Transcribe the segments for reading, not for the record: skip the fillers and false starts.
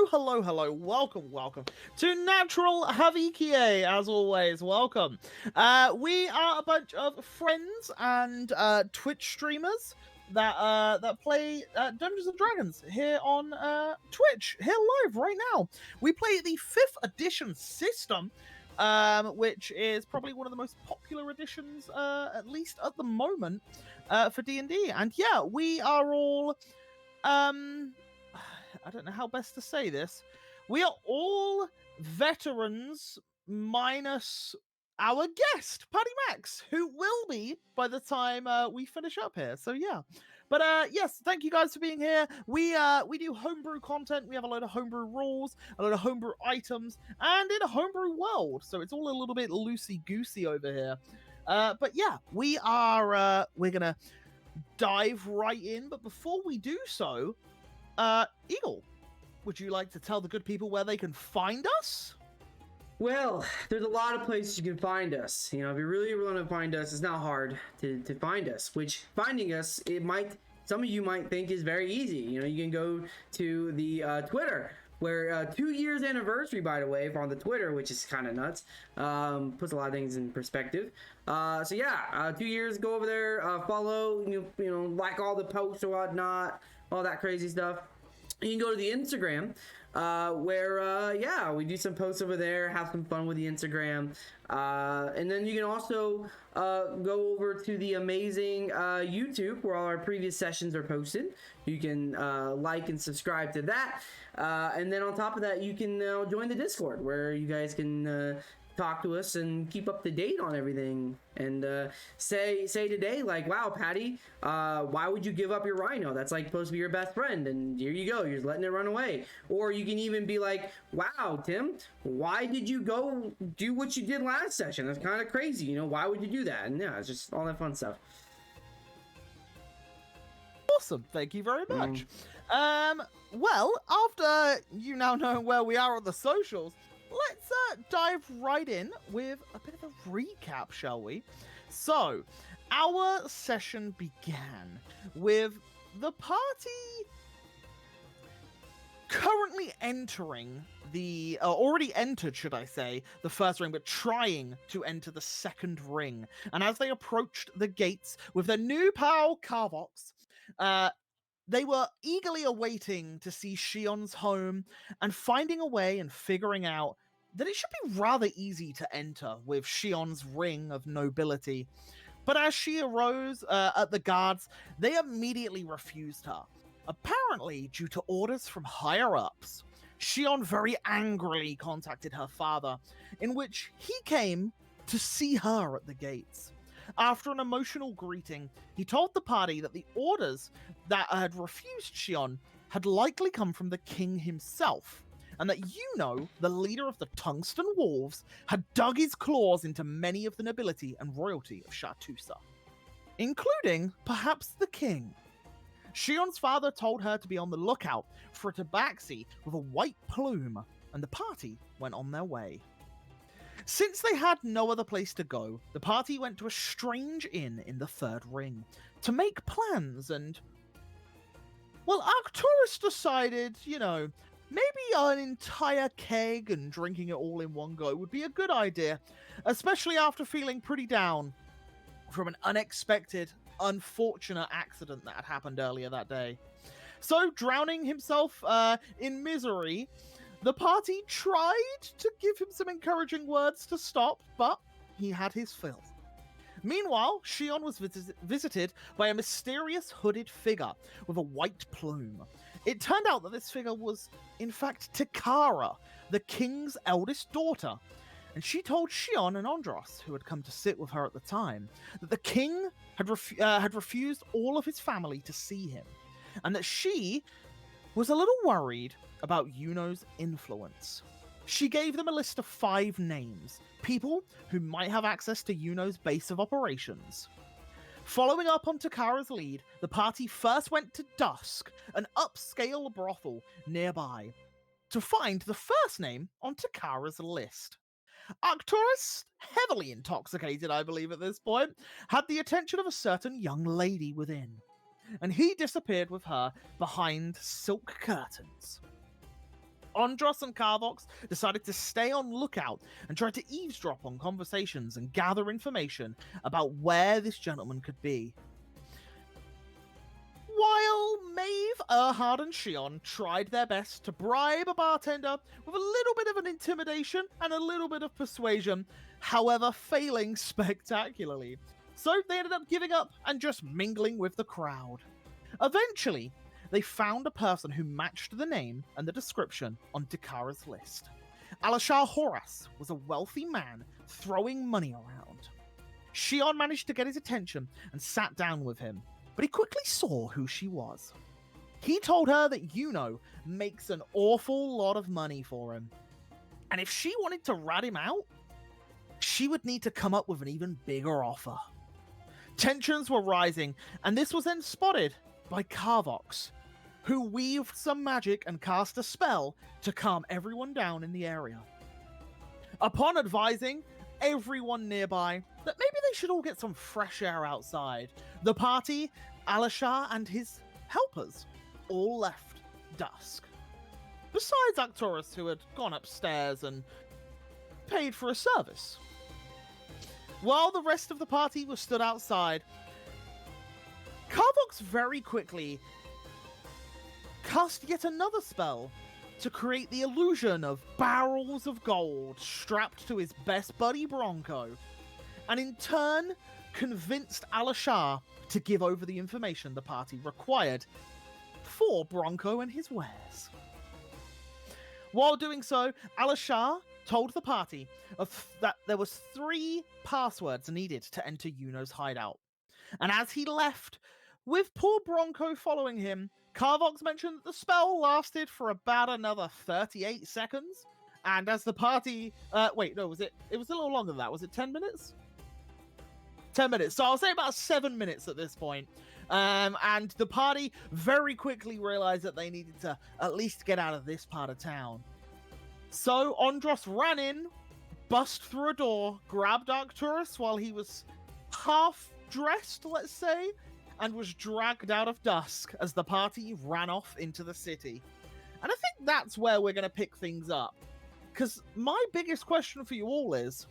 hello. Welcome to Natural Havikie, as always. Welcome. We are a bunch of friends and Twitch streamers that play Dungeons and Dragons here on Twitch, here live right now. We play the 5th edition system, which is probably one of the most popular editions, at least at the moment, for D&D. And yeah, we are all I don't know how best to say this. We are all veterans minus our guest, Paddy Max, who will be by the time we finish up here. So yeah. But yes, thank you guys for being here. We do homebrew content. We have a load of homebrew rules, a load of homebrew items, and in a homebrew world. So it's all a little bit loosey-goosey over here. But yeah, we're gonna dive right in. But before we do so, Eagle, would you like to tell the good people where they can find us? Well, there's a lot of places you can find us. You know, if you really want to find us, it's not hard to find us. Which finding us, some of you might think is very easy. You know, you can go to the Twitter, where 2 years anniversary, by the way, on the Twitter, which is kind of nuts. Puts a lot of things in perspective. So yeah, 2 years, go over there, follow, you know, like all the posts or whatnot, all that crazy stuff. You can go to the Instagram, where, yeah, we do some posts over there, have some fun with the Instagram. And then you can also go over to the amazing YouTube, where all our previous sessions are posted. You can like and subscribe to that. And then on top of that, you can join the Discord, where you guys can talk to us and keep up to date on everything, and say today, like, wow, Patty, why would you give up your rhino? That's like supposed to be your best friend, and here you go, you're just letting it run away. Or you can even be like, wow, Tim, why did you go do what you did last session? That's kind of crazy, you know, why would you do that? And yeah, it's just all that fun stuff. Awesome, thank you very much. Well, after you now know where we are on the socials, let's dive right in with a bit of a recap, shall we? So, our session began with the party currently entering already entered, should I say, the first ring, but trying to enter the second ring. And as they approached the gates with their new pal, Carvox, they were eagerly awaiting to see Shion's home and finding a way and figuring out that it should be rather easy to enter with Shion's ring of nobility. But as she arose at the guards, they immediately refused her, apparently due to orders from higher-ups. Shion very angrily contacted her father, in which he came to see her at the gates. After an emotional greeting, he told the party that the orders that had refused Shion had likely come from the king himself, and that Yuno, the leader of the Tungsten Wolves, had dug his claws into many of the nobility and royalty of Shartusa, including perhaps the king. Shion's father told her to be on the lookout for a tabaxi with a white plume, and the party went on their way. Since they had no other place to go, the party went to a strange inn in the third ring to make plans, and well, Arcturus decided, you know, maybe an entire keg and drinking it all in one go would be a good idea, especially after feeling pretty down from an unexpected, unfortunate accident that had happened earlier that day. So, drowning himself in misery, the party tried to give him some encouraging words to stop, but he had his fill. Meanwhile, Shion was visited by a mysterious hooded figure with a white plume. It turned out that this figure was, in fact, Takara, the king's eldest daughter, and she told Shion and Andros, who had come to sit with her at the time, that the king had refused all of his family to see him, and that she was a little worried about Yuno's influence. She gave them a list of 5 names, people who might have access to Yuno's base of operations. Following up on Takara's lead, the party first went to Dusk, an upscale brothel nearby, to find the first name on Takara's list. Arcturus, heavily intoxicated, I believe at this point, had the attention of a certain young lady within, and he disappeared with her behind silk curtains. Andros and Carvox decided to stay on lookout and try to eavesdrop on conversations and gather information about where this gentleman could be. While Maeve, Erhard, and Shion tried their best to bribe a bartender with a little bit of an intimidation and a little bit of persuasion, however failing spectacularly. So they ended up giving up and just mingling with the crowd. Eventually, they found a person who matched the name and the description on Dakara's list. Alashar Horace was a wealthy man throwing money around. Shion managed to get his attention and sat down with him, but he quickly saw who she was. He told her that Yuno makes an awful lot of money for him, and if she wanted to rat him out, she would need to come up with an even bigger offer. Tensions were rising, and this was then spotted by Carvox, who weaved some magic and cast a spell to calm everyone down in the area. Upon advising everyone nearby that maybe they should all get some fresh air outside, the party, Alashar, and his helpers all left dusk. Besides Arcturus, who had gone upstairs and paid for a service. While the rest of the party was stood outside, Carvox very quickly cast yet another spell to create the illusion of barrels of gold strapped to his best buddy Bronco, and in turn convinced Alashar to give over the information the party required for Bronco and his wares. While doing so, Alashar told the party that there was 3 passwords needed to enter Yuno's hideout. And as he left, with poor Bronco following him, Carvox mentioned that the spell lasted for about another 38 seconds. And as the party... it was a little longer than that. Was it 10 minutes? 10 minutes. So I'll say about 7 minutes at this point. And the party very quickly realized that they needed to at least get out of this part of town. So Andros ran in, bust through a door, grabbed Arcturus while he was half dressed, let's say, and was dragged out of dusk as the party ran off into the city. And I think that's where we're going to pick things up. Because my biggest question for you all is,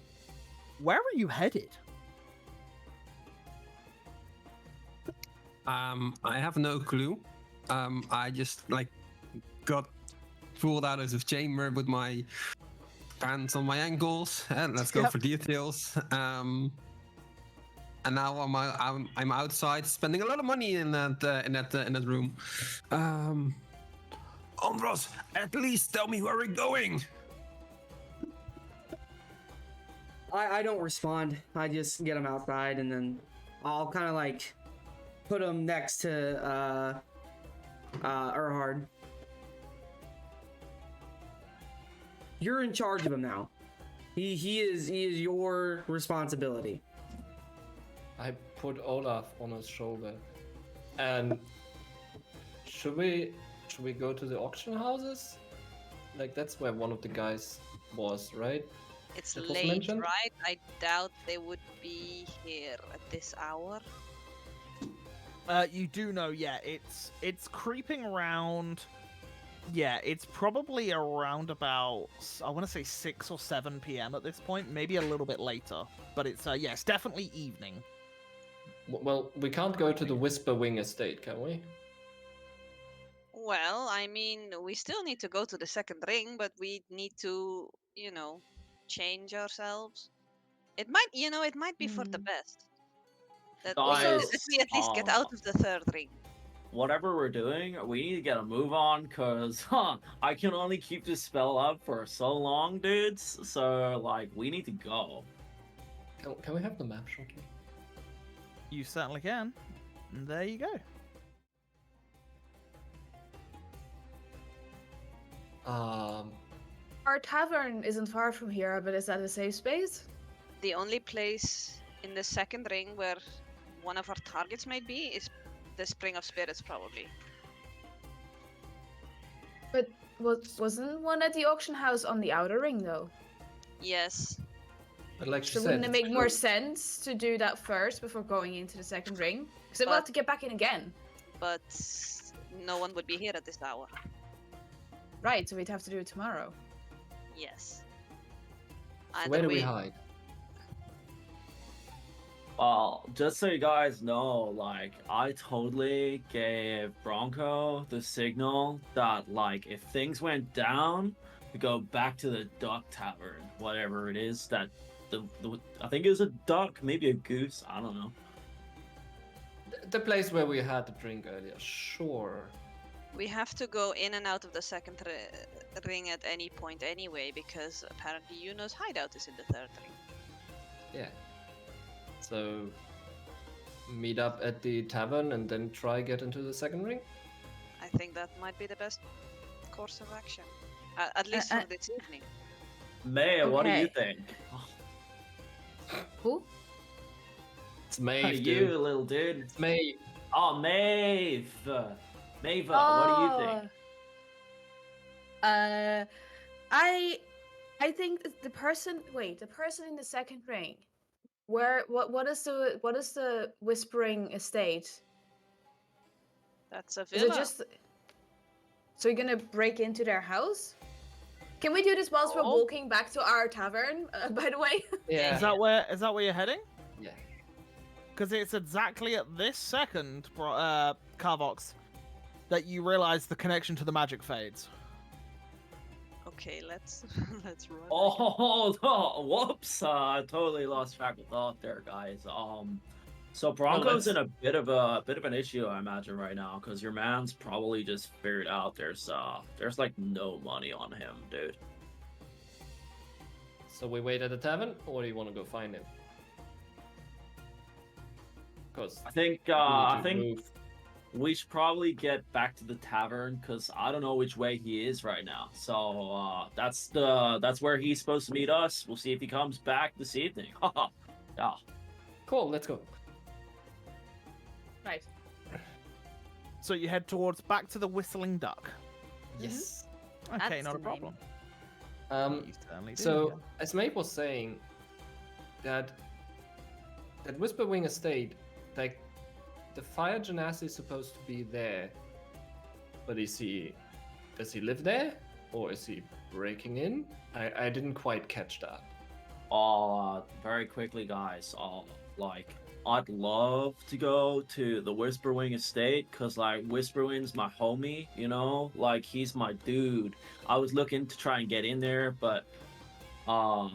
where are you headed? I have no clue. I just got pulled out of the chamber with my pants on my ankles. Let's go for details. And now I'm outside spending a lot of money in that room. Andros, at least tell me where we're going. I don't respond. I just get him outside, and then I'll kind of put him next to Erhard. You're in charge of him now. He is your responsibility. I put Olaf on his shoulder. And should we go to the auction houses? That's where one of the guys was, right? It's It was late, mentioned? right? I doubt they would be here at this hour. You do know, yeah, it's creeping around. Yeah, it's probably around about, I want to say 6 or 7 p.m. at this point, maybe a little bit later. But it's, it's definitely evening. Well, we can't go to the Whisper Wing estate, can we? Well, I mean, we still need to go to the second ring, but we need to, change ourselves. It might be for the best. That Guys, we at least get out of the third ring. Whatever we're doing, we need to get a move on, cause I can only keep this spell up for so long, dudes. So we need to go. Can we have the map shortly? You certainly can. And there you go. Our tavern isn't far from here, but is that a safe space? The only place in the second ring where one of our targets might be is the Spring of Spirits, probably. But wasn't one at the auction house on the outer ring, though? Yes. But like she So said, wouldn't it make more close. sense to do that first before going into the second ring? Because then we'll have to get back in again. But no one would be here at this hour. Right, so we'd have to do it tomorrow. Yes. So where do we hide? Well, just so you guys know, like, I totally gave Bronco the signal that, like, if things went down, to go back to the Duck Tavern, whatever it is that the I think it was a duck, maybe a goose, I don't know. The place where we had the drink earlier. Sure. We have to go in and out of the second ring at any point anyway, because apparently Yuno's hideout is in the third ring. Yeah. So meet up at the tavern and then try get into the second ring. I think that might be the best course of action, at least for this evening. May, what do you Okay. think? Who? It's Maeve, You dude. little dude. It's Maeve. Oh, Maeve. Maeve, what do you think? I think the person. Wait, the person in the second ring. Where? What is the Whispering Estate? That's a Is villa. it just? So you're gonna break into their house? Can we do this whilst we're Oh. walking back to our tavern? By the way. Yeah. Is that where you're heading? Yeah. Because it's exactly at this second, Carvox, that you realize the connection to the magic fades. Okay, let's run. Oh, no, whoops! I totally lost track of thought there, guys. So Bronco's in a bit of an issue, I imagine, right now, because your man's probably just figured out there's like no money on him, dude. So we wait at the tavern, or do you want to go find him? Because I think we should probably get back to the tavern because I don't know which way he is right now. So that's where he's supposed to meet us. We'll see if he comes back this evening. Yeah. Cool. Let's go. Right. So you head towards back to the Whistling Duck. Yes. Okay, That's not a the name. problem. Um. You certainly do, So, yeah. as Maeve was saying, that Whisperwing Estate, like, the fire genasi is supposed to be there, but does he live there, or is he breaking in? I didn't quite catch that. Very quickly, guys. I'd love to go to the Whisperwing Estate because, like, Whisperwing's my homie, you know? Like, he's my dude. I was looking to try and get in there, but, I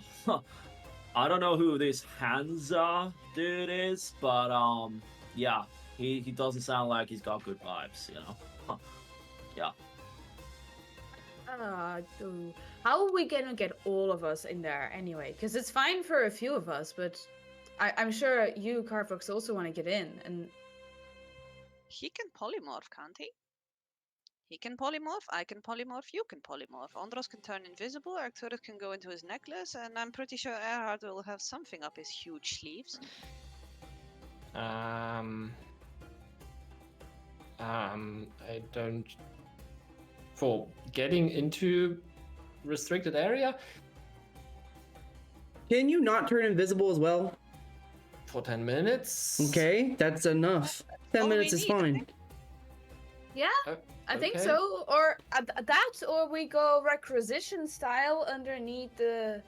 don't know who this Hansa dude is, but, yeah, he doesn't sound like he's got good vibes, you know? Yeah. How are we gonna get all of us in there anyway? Because it's fine for a few of us, but I'm sure you, Carfox, also want to get in. And He can polymorph, can't he? He can polymorph, I can polymorph, you can polymorph. Andros can turn invisible, Arcturus can go into his necklace, and I'm pretty sure Erhard will have something up his huge sleeves. I don't. For getting into restricted area Can you not turn invisible as well? for 10 minutes. Okay, that's enough. 10 all we minutes is need, I fine. think. yeah, Oh, I think okay. so. Or that, or we go requisition style underneath the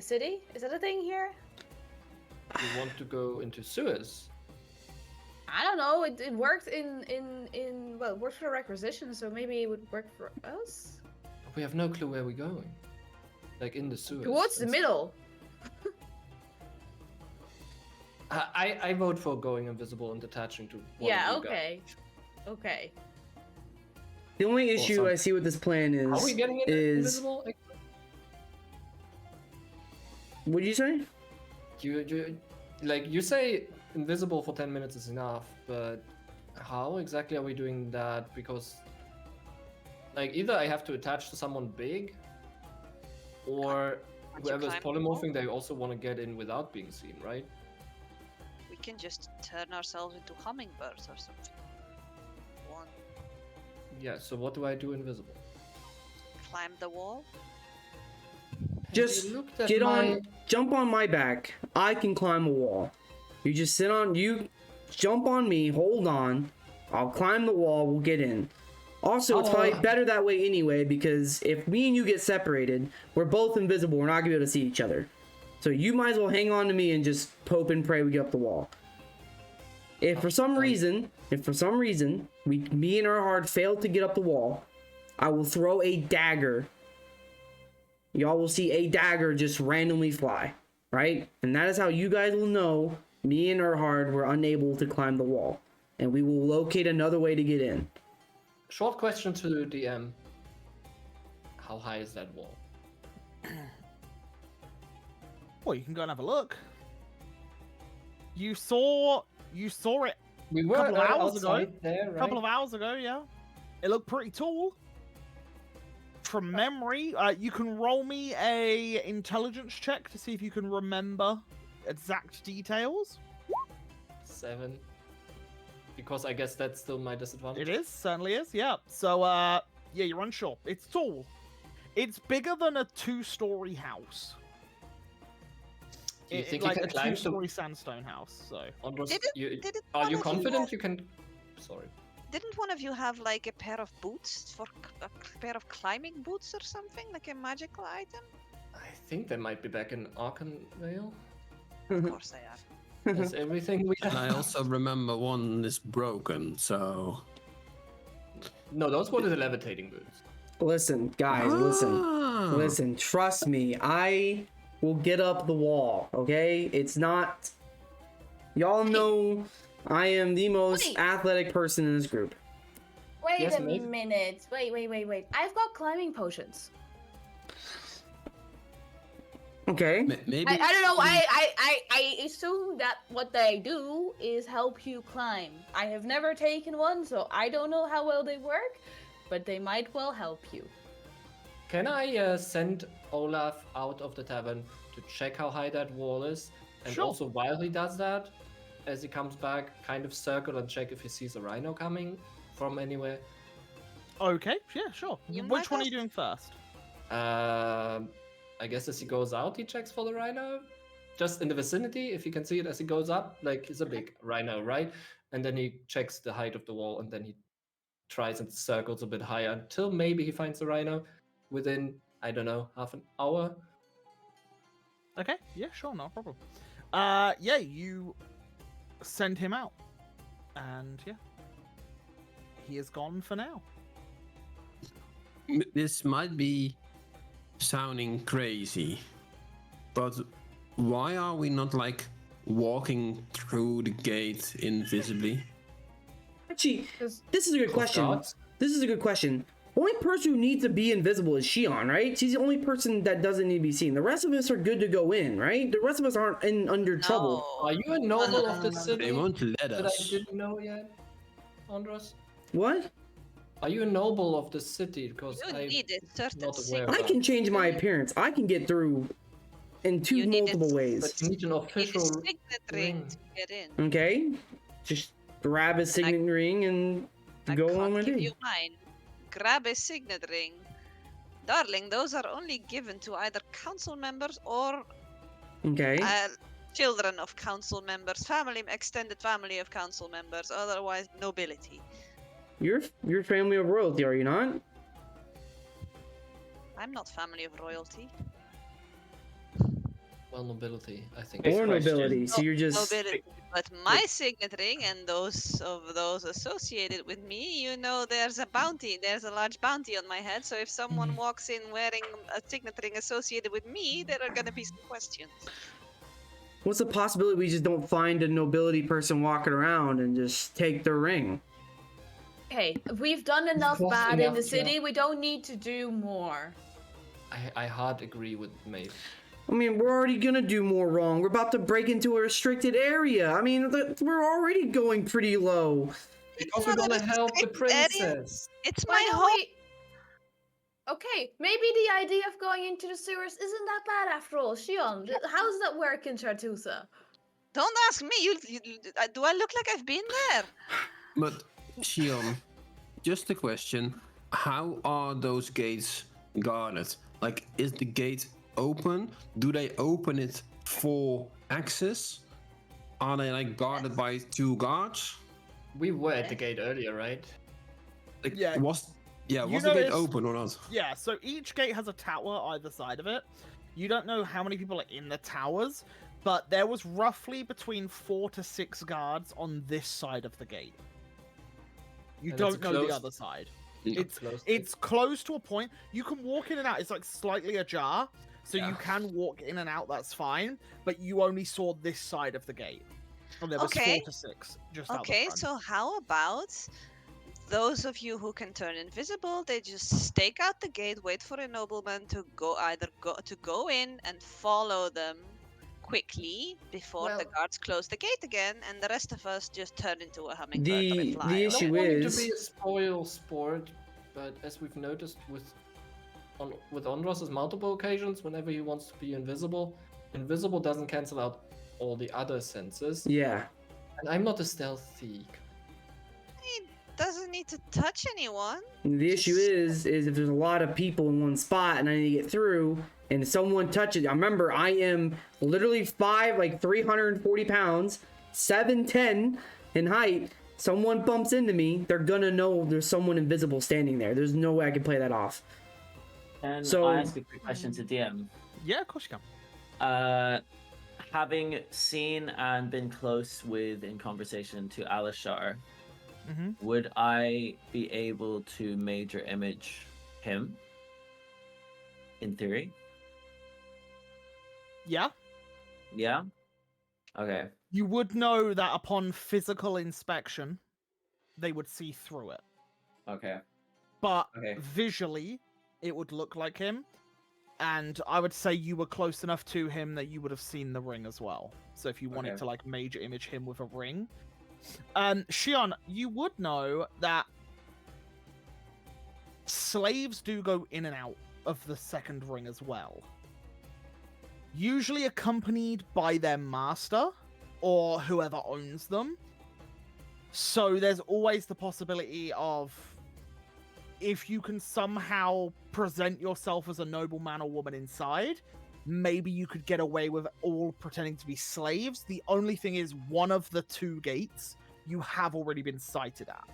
city. Is that a thing here? You want to go into sewers? I don't know. It worked in well, it worked for requisition, so maybe it would work for us. We have no clue where we're going. Like in the sewers. Towards the It's- middle. I vote for going invisible and attaching to one Yeah. of you guys. Okay. Okay. The only issue Awesome. I see with this plan Are we is, getting in invisible? what'd you say? You say invisible for 10 minutes is enough, but how exactly are we doing that? Because like either I have to attach to someone big, or Can't you whoever's climb the wall? polymorphing, they also want to get in without being seen, right? We can just turn ourselves into hummingbirds or something. One, Yeah, so what do I do invisible? climb the wall. Just Have you looked at get my- on, jump on my back. I can climb a wall. You just sit on, you jump on me, hold on. I'll climb the wall, we'll get in. Also, it's probably better that way anyway, because if me and you get separated, we're both invisible. We're not gonna be able to see each other. So you might as well hang on to me and just hope and pray we get up the wall. If for some reason, me and Erhard fail to get up the wall, I will throw a dagger. Y'all will see a dagger just randomly fly, right? And that is how you guys will know me and Erhard were unable to climb the wall. And we will locate another way to get in. Short question to the DM. How high is that wall? Well, you can go and have a look. You saw it We a were couple of right hours ago. outside there, A right? couple of hours ago, yeah. It looked pretty tall. From memory, you can roll me a intelligence check to see if you can remember exact details. 7. Because I guess that's still my disadvantage. It is, certainly is, yeah. So, yeah, you're unsure. It's tall. It's bigger than a 2-story house. Do you think like you a can climb 2-story sandstone house, so. Andros, Didn't are one you of confident you can... Sorry. Didn't one of you have like a pair of boots a pair of climbing boots or something, like a magical item? I think they might be back in Arkenvale. Of course they are. That's everything we And have. I also remember one is broken, so... No, those were the levitating boots. Listen, guys, listen. Trust me, I will get up the wall, okay? It's not... Y'all know I am the most Wait. athletic person in this group. Wait Yes, a mate. minute. Wait. I've got climbing potions. Okay. Maybe... I don't know. I assume that what they do is help you climb. I have never taken one, so I don't know how well they work, but they might well help you. Can I send Olaf out of the tavern to check how high that wall is? And Sure. also, while he does that, as he comes back, kind of circle and check if he sees a rhino coming from anywhere? Okay, yeah, sure. You Which might one are you ask- doing first? I guess as he goes out, he checks for the rhino. Just in the vicinity, if he can see it as he goes up, like it's a big rhino, right? And then he checks the height of the wall, and then he tries and circles a bit higher until maybe he finds the rhino within, I don't know, half an hour. Okay, yeah, sure, no problem. Yeah, you send him out. And yeah. He is gone for now. This might be sounding crazy, but why are we not like walking through the gate invisibly? Actually, 'Cause- this is a good question. Guards? This is a good question. Only person who needs to be invisible is Shion, right? She's the only person that doesn't need to be seen. The rest of us are good to go in, right? The rest of us aren't under trouble. Are you a noble of the no. city They won't let that I us. didn't know yet, Andros? What? Are you a noble of the city? Because You I'm need a certain not aware signature. of I that. can change my appearance. I can get through in two You need multiple it- ways. But you need an You need a official signet ring ring. to get in. Okay? Just grab a signet ring and I go can't on my give day. you mine. Grab a signet ring. Darling, those are only given to either council members or Okay. children of council members, extended family of council members, otherwise nobility. You're family of royalty, are you not? I'm not family of royalty. Well, nobility, I think. Or question. nobility. So you're just Nobility. But my signet ring and those of those associated with me, you know, there's a bounty. There's a large bounty on my head. So if someone walks in wearing a signet ring associated with me, there are gonna be some questions. what's the possibility we just don't find a nobility person walking around and just take their ring? Hey, we've done enough course, bad in enough, the yeah. city. We don't need to do more. I hard agree with Maeve. I mean, we're already gonna do more wrong. We're about to break into a restricted area. I mean, we're already going pretty low. Because not we're a gonna help the restricted area. princess. It's Why my don't home. we- Okay, maybe the idea of going into the sewers isn't that bad after all. Shion, how does that work in Chartusa? Don't ask me. Do I look like I've been there? But Shion, just a question: how are those gates guarded? Like, is the gate open? Do they open it for access? Are they like guarded by 2 guards? We were at the gate earlier, right? Like, Yeah. was Yeah, You was the gate noticed- open or not? Yeah, so each gate has a tower either side of it. You don't know how many people are in the towers, but there was roughly between 4 to 6 guards on this side of the gate. You And it's don't know the closed- other side. Yeah. It's close to a point. You can walk in and out. It's like slightly ajar, so you Yeah. can walk in and out. That's fine. But you only saw this side of the gate. And there was Okay. 4 to 6 just out the Okay, front. so how about those of you who can turn invisible, they just stake out the gate, wait for a nobleman to go in and follow them quickly before the Well- guards close the gate again, and the rest of us just turn into a hummingbird or The a fly. the or issue whatever. wanting is to be a spoil sport, but as we've noticed with Ondros' multiple occasions, whenever he wants to be invisible, invisible doesn't cancel out all the other senses. yeah. And I'm not a stealth thief. He doesn't need to touch anyone. The issue is if there's a lot of people in one spot and I need to get through, and someone touches. I remember I am literally 340 pounds, 7'10" in height. Someone bumps into me, they're gonna know there's someone invisible standing there. There's no way I can play that off. And So- I ask a quick question to DM. Yeah, of course you can. Having seen and been close with in conversation to Alishar, Mhm. would I be able to major image him? In theory? Yeah. Yeah? Okay. You would know that upon physical inspection, they would see through it. Okay. But Okay. visually, it would look like him. And I would say you were close enough to him that you would have seen the ring as well. So if you wanted Okay. to major image him with a ring. Shion, you would know that slaves do go in and out of the second ring as well. Usually accompanied by their master or whoever owns them. So there's always the possibility of, if you can somehow present yourself as a nobleman or woman inside, maybe you could get away with all pretending to be slaves. The only thing is, one of the 2 gates you have already been sighted at.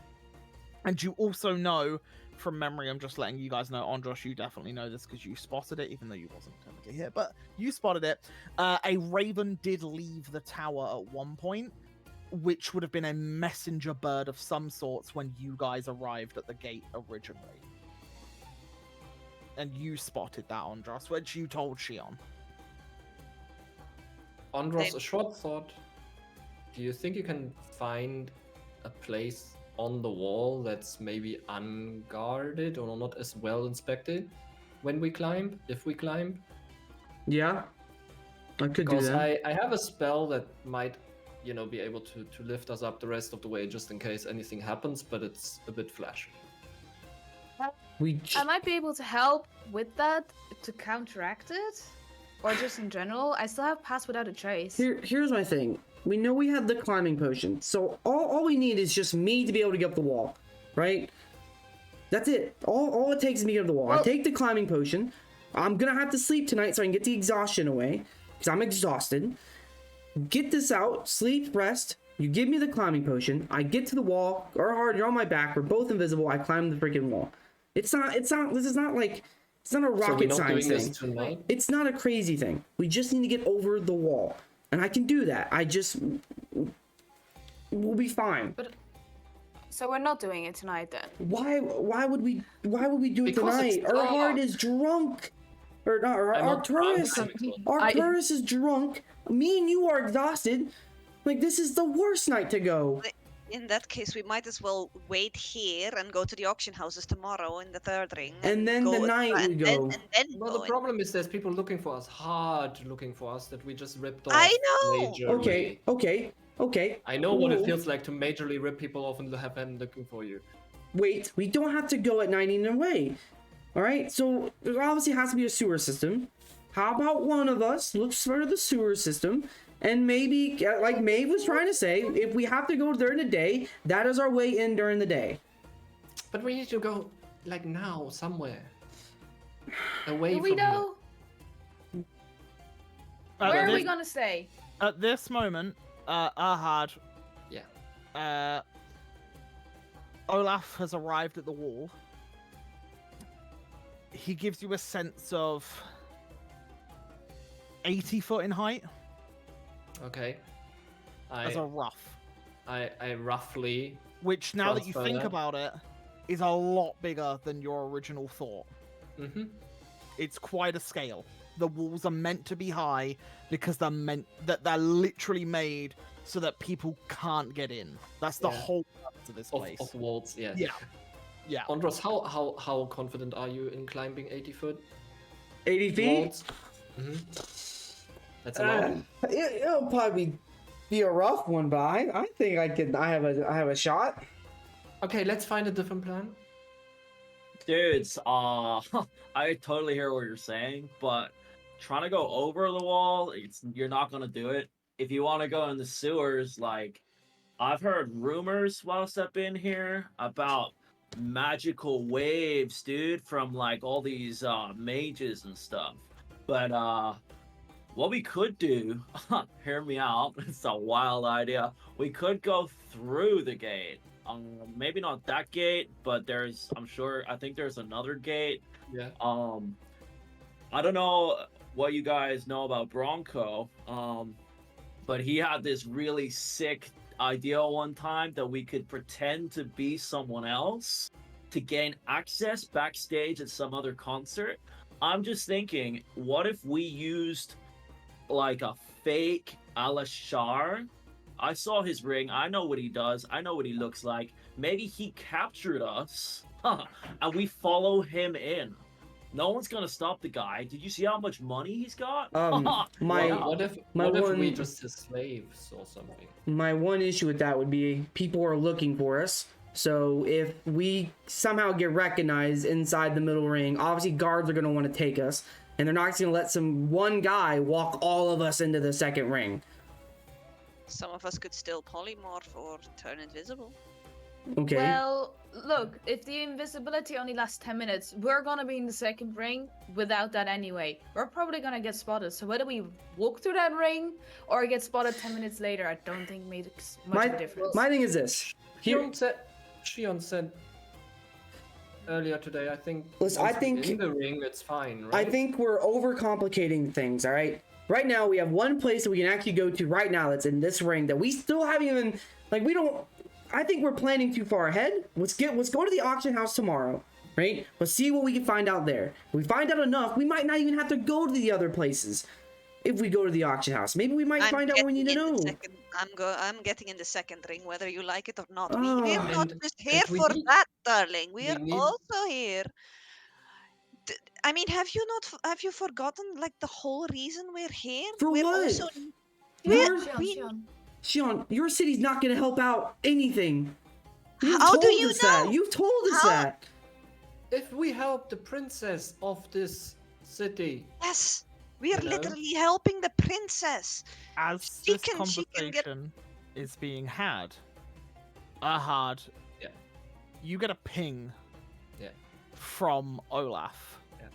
And you also know, from memory, I'm just letting you guys know, Andros, you definitely know this because you spotted it, even though you wasn't technically here, but you spotted it. A raven did leave the tower at one point, which would have been a messenger bird of some sorts when you guys arrived at the gate originally. And you spotted that, Andros, which you told Shion. Andros, They- a short thought. Do you think you can find a place on the wall that's maybe unguarded or not as well inspected when we climb, if we climb? Yeah, I could do Because that. I have a spell that might, be able to lift us up the rest of the way just in case anything happens, but it's a bit flash. I might be able to help with that to counteract it, or just in general. I still have Pass Without a Trace. Here's my thing. We know we have the climbing potion, so all we need is just me to be able to get up the wall, right? That's it. All it takes is me to get up the wall. I Well- take the climbing potion. I'm gonna have to sleep tonight so I can get the exhaustion away, because I'm exhausted. Get this out, sleep, rest. You give me the climbing potion. I get to the wall. Erhard, you're on my back. We're both invisible. I climb the freaking wall. It's not. This is not like. It's not a So we're rocket not science doing thing. this tonight? It's not a crazy thing. We just need to get over the wall. And I can do that. We'll be fine. So we're not doing it tonight then. Why would we do it Because it's tonight? Erhard dark. is drunk. Or not, I'm not drunk, Arcturus. Michael. Arcturus is drunk. Me and you are exhausted. Like, this is the worst night to go. In that case, we might as well wait here and go to the auction houses tomorrow in the third ring. And then the night we and go. Then, and then Well, go the in. problem is there's people looking for us, hard looking for us, that we just ripped off. I know! Majorly. Okay. I know what it cool. feels like to majorly rip people off and have them looking for you. Wait, we don't have to go at 90 and away. Alright, so there obviously has to be a sewer system. How about one of us looks for the sewer system, and maybe, like Maeve was trying to say, if we have to go during the day, that is our way in during the day. But we need to go, like, now, somewhere. Away Do we from here. know? At Where are this- we gonna stay? At this moment, Ahad, Yeah. Olaf has arrived at the wall, he gives you a sense of 80 foot in height Okay. as a rough. I roughly. Which, now that you transfer think that. about it, is a lot bigger than your original thought. Mm-hmm. It's quite a scale. The walls are meant to be high because they're literally made so that people can't get in. That's the Yeah. whole purpose of this place. Of walls, yeah. Yeah. Yeah. Andros, how confident are you in climbing 80 foot 80 feet? walls? Mm-hmm. That's a lot. It'll probably be a rough one, but I think I have a shot. Okay, let's find a different plan. Dudes, I totally hear what you're saying, but trying to go over the wall, you're not gonna do it. If you want to go in the sewers, like, I've heard rumors whilst I've been here about magical waves, dude, from like all these mages and stuff. But what we could do, hear me out, it's a wild idea. We could go through the gate. Maybe not that gate, but I think there's another gate. Yeah. I don't know what you guys know about Bronco, but he had this really sick idea one time that we could pretend to be someone else to gain access backstage at some other concert. I'm just thinking, what if we used like a fake Alashar? I saw his ring. I know what he does. I know what he looks like. Maybe he captured us, and we follow him in. No one's gonna stop the guy. Did you see how much money he's got? What if my we one- just his slaves or something? My one issue with that would be people are looking for us. So if we somehow get recognized inside the middle ring, obviously guards are going to want to take us, and they're not going to let some one guy walk all of us into the second ring. Some of us could still polymorph or turn invisible. Okay. Well, look, if the invisibility only lasts 10 minutes, we're gonna be in the second ring without that anyway. We're probably gonna get spotted, so whether we walk through that ring or get spotted 10 minutes later, I don't think makes much of a difference. My thing is this. Here, Shion said earlier today, I think. Listen, I once we're think- in the ring, it's fine, right? I think we're overcomplicating things, all right? Right now, we have one place that we can actually go to right now that's in this ring that we still haven't even, like, we don't, I think we're planning too far ahead. Let's go to the auction house tomorrow, right? Let's see what we can find out there. If we find out enough, we might not even have to go to the other places if we go to the auction house. Maybe we might find out what we need to know. I'm getting in the second ring, whether you like it or not. Oh. We're not And- just here we for need- that, darling. We we are need- also here. I mean, have you forgotten like the whole reason we're here? For we're what? also Your- Shion. Shion, your city's not going to help out anything. You've How do told you us that. know? You've told us How- that. If we help the princess of this city, yes. We are You know? literally helping the princess. As She this can get- conversation is being had, Ahad, Yeah. you get a ping Yeah. from Olaf Yeah.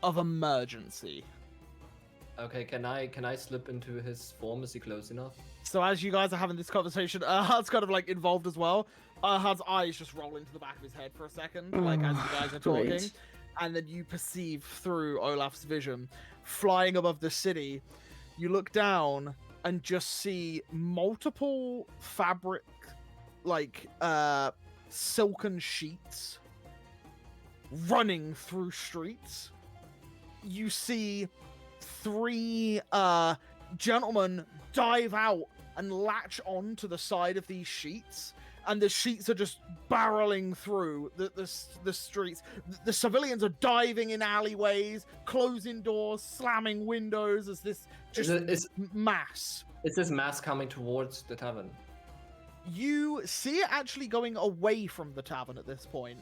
of emergency. okay, can I slip into his form? Is he close enough? So as you guys are having this conversation, Ahad's kind of like involved as well. Ahad's eyes just roll into the back of his head for a second, like as you guys are talking. Great. And then you perceive through Olaf's vision, flying above the city, you look down and just see multiple fabric, like silken sheets running through streets. You see three gentlemen dive out and latch on to the side of these sheets, and the sheets are just barreling through the streets. The civilians are diving in alleyways, closing doors, slamming windows as this just mass. Is this mass coming towards the tavern? You see it actually going away from the tavern at this point.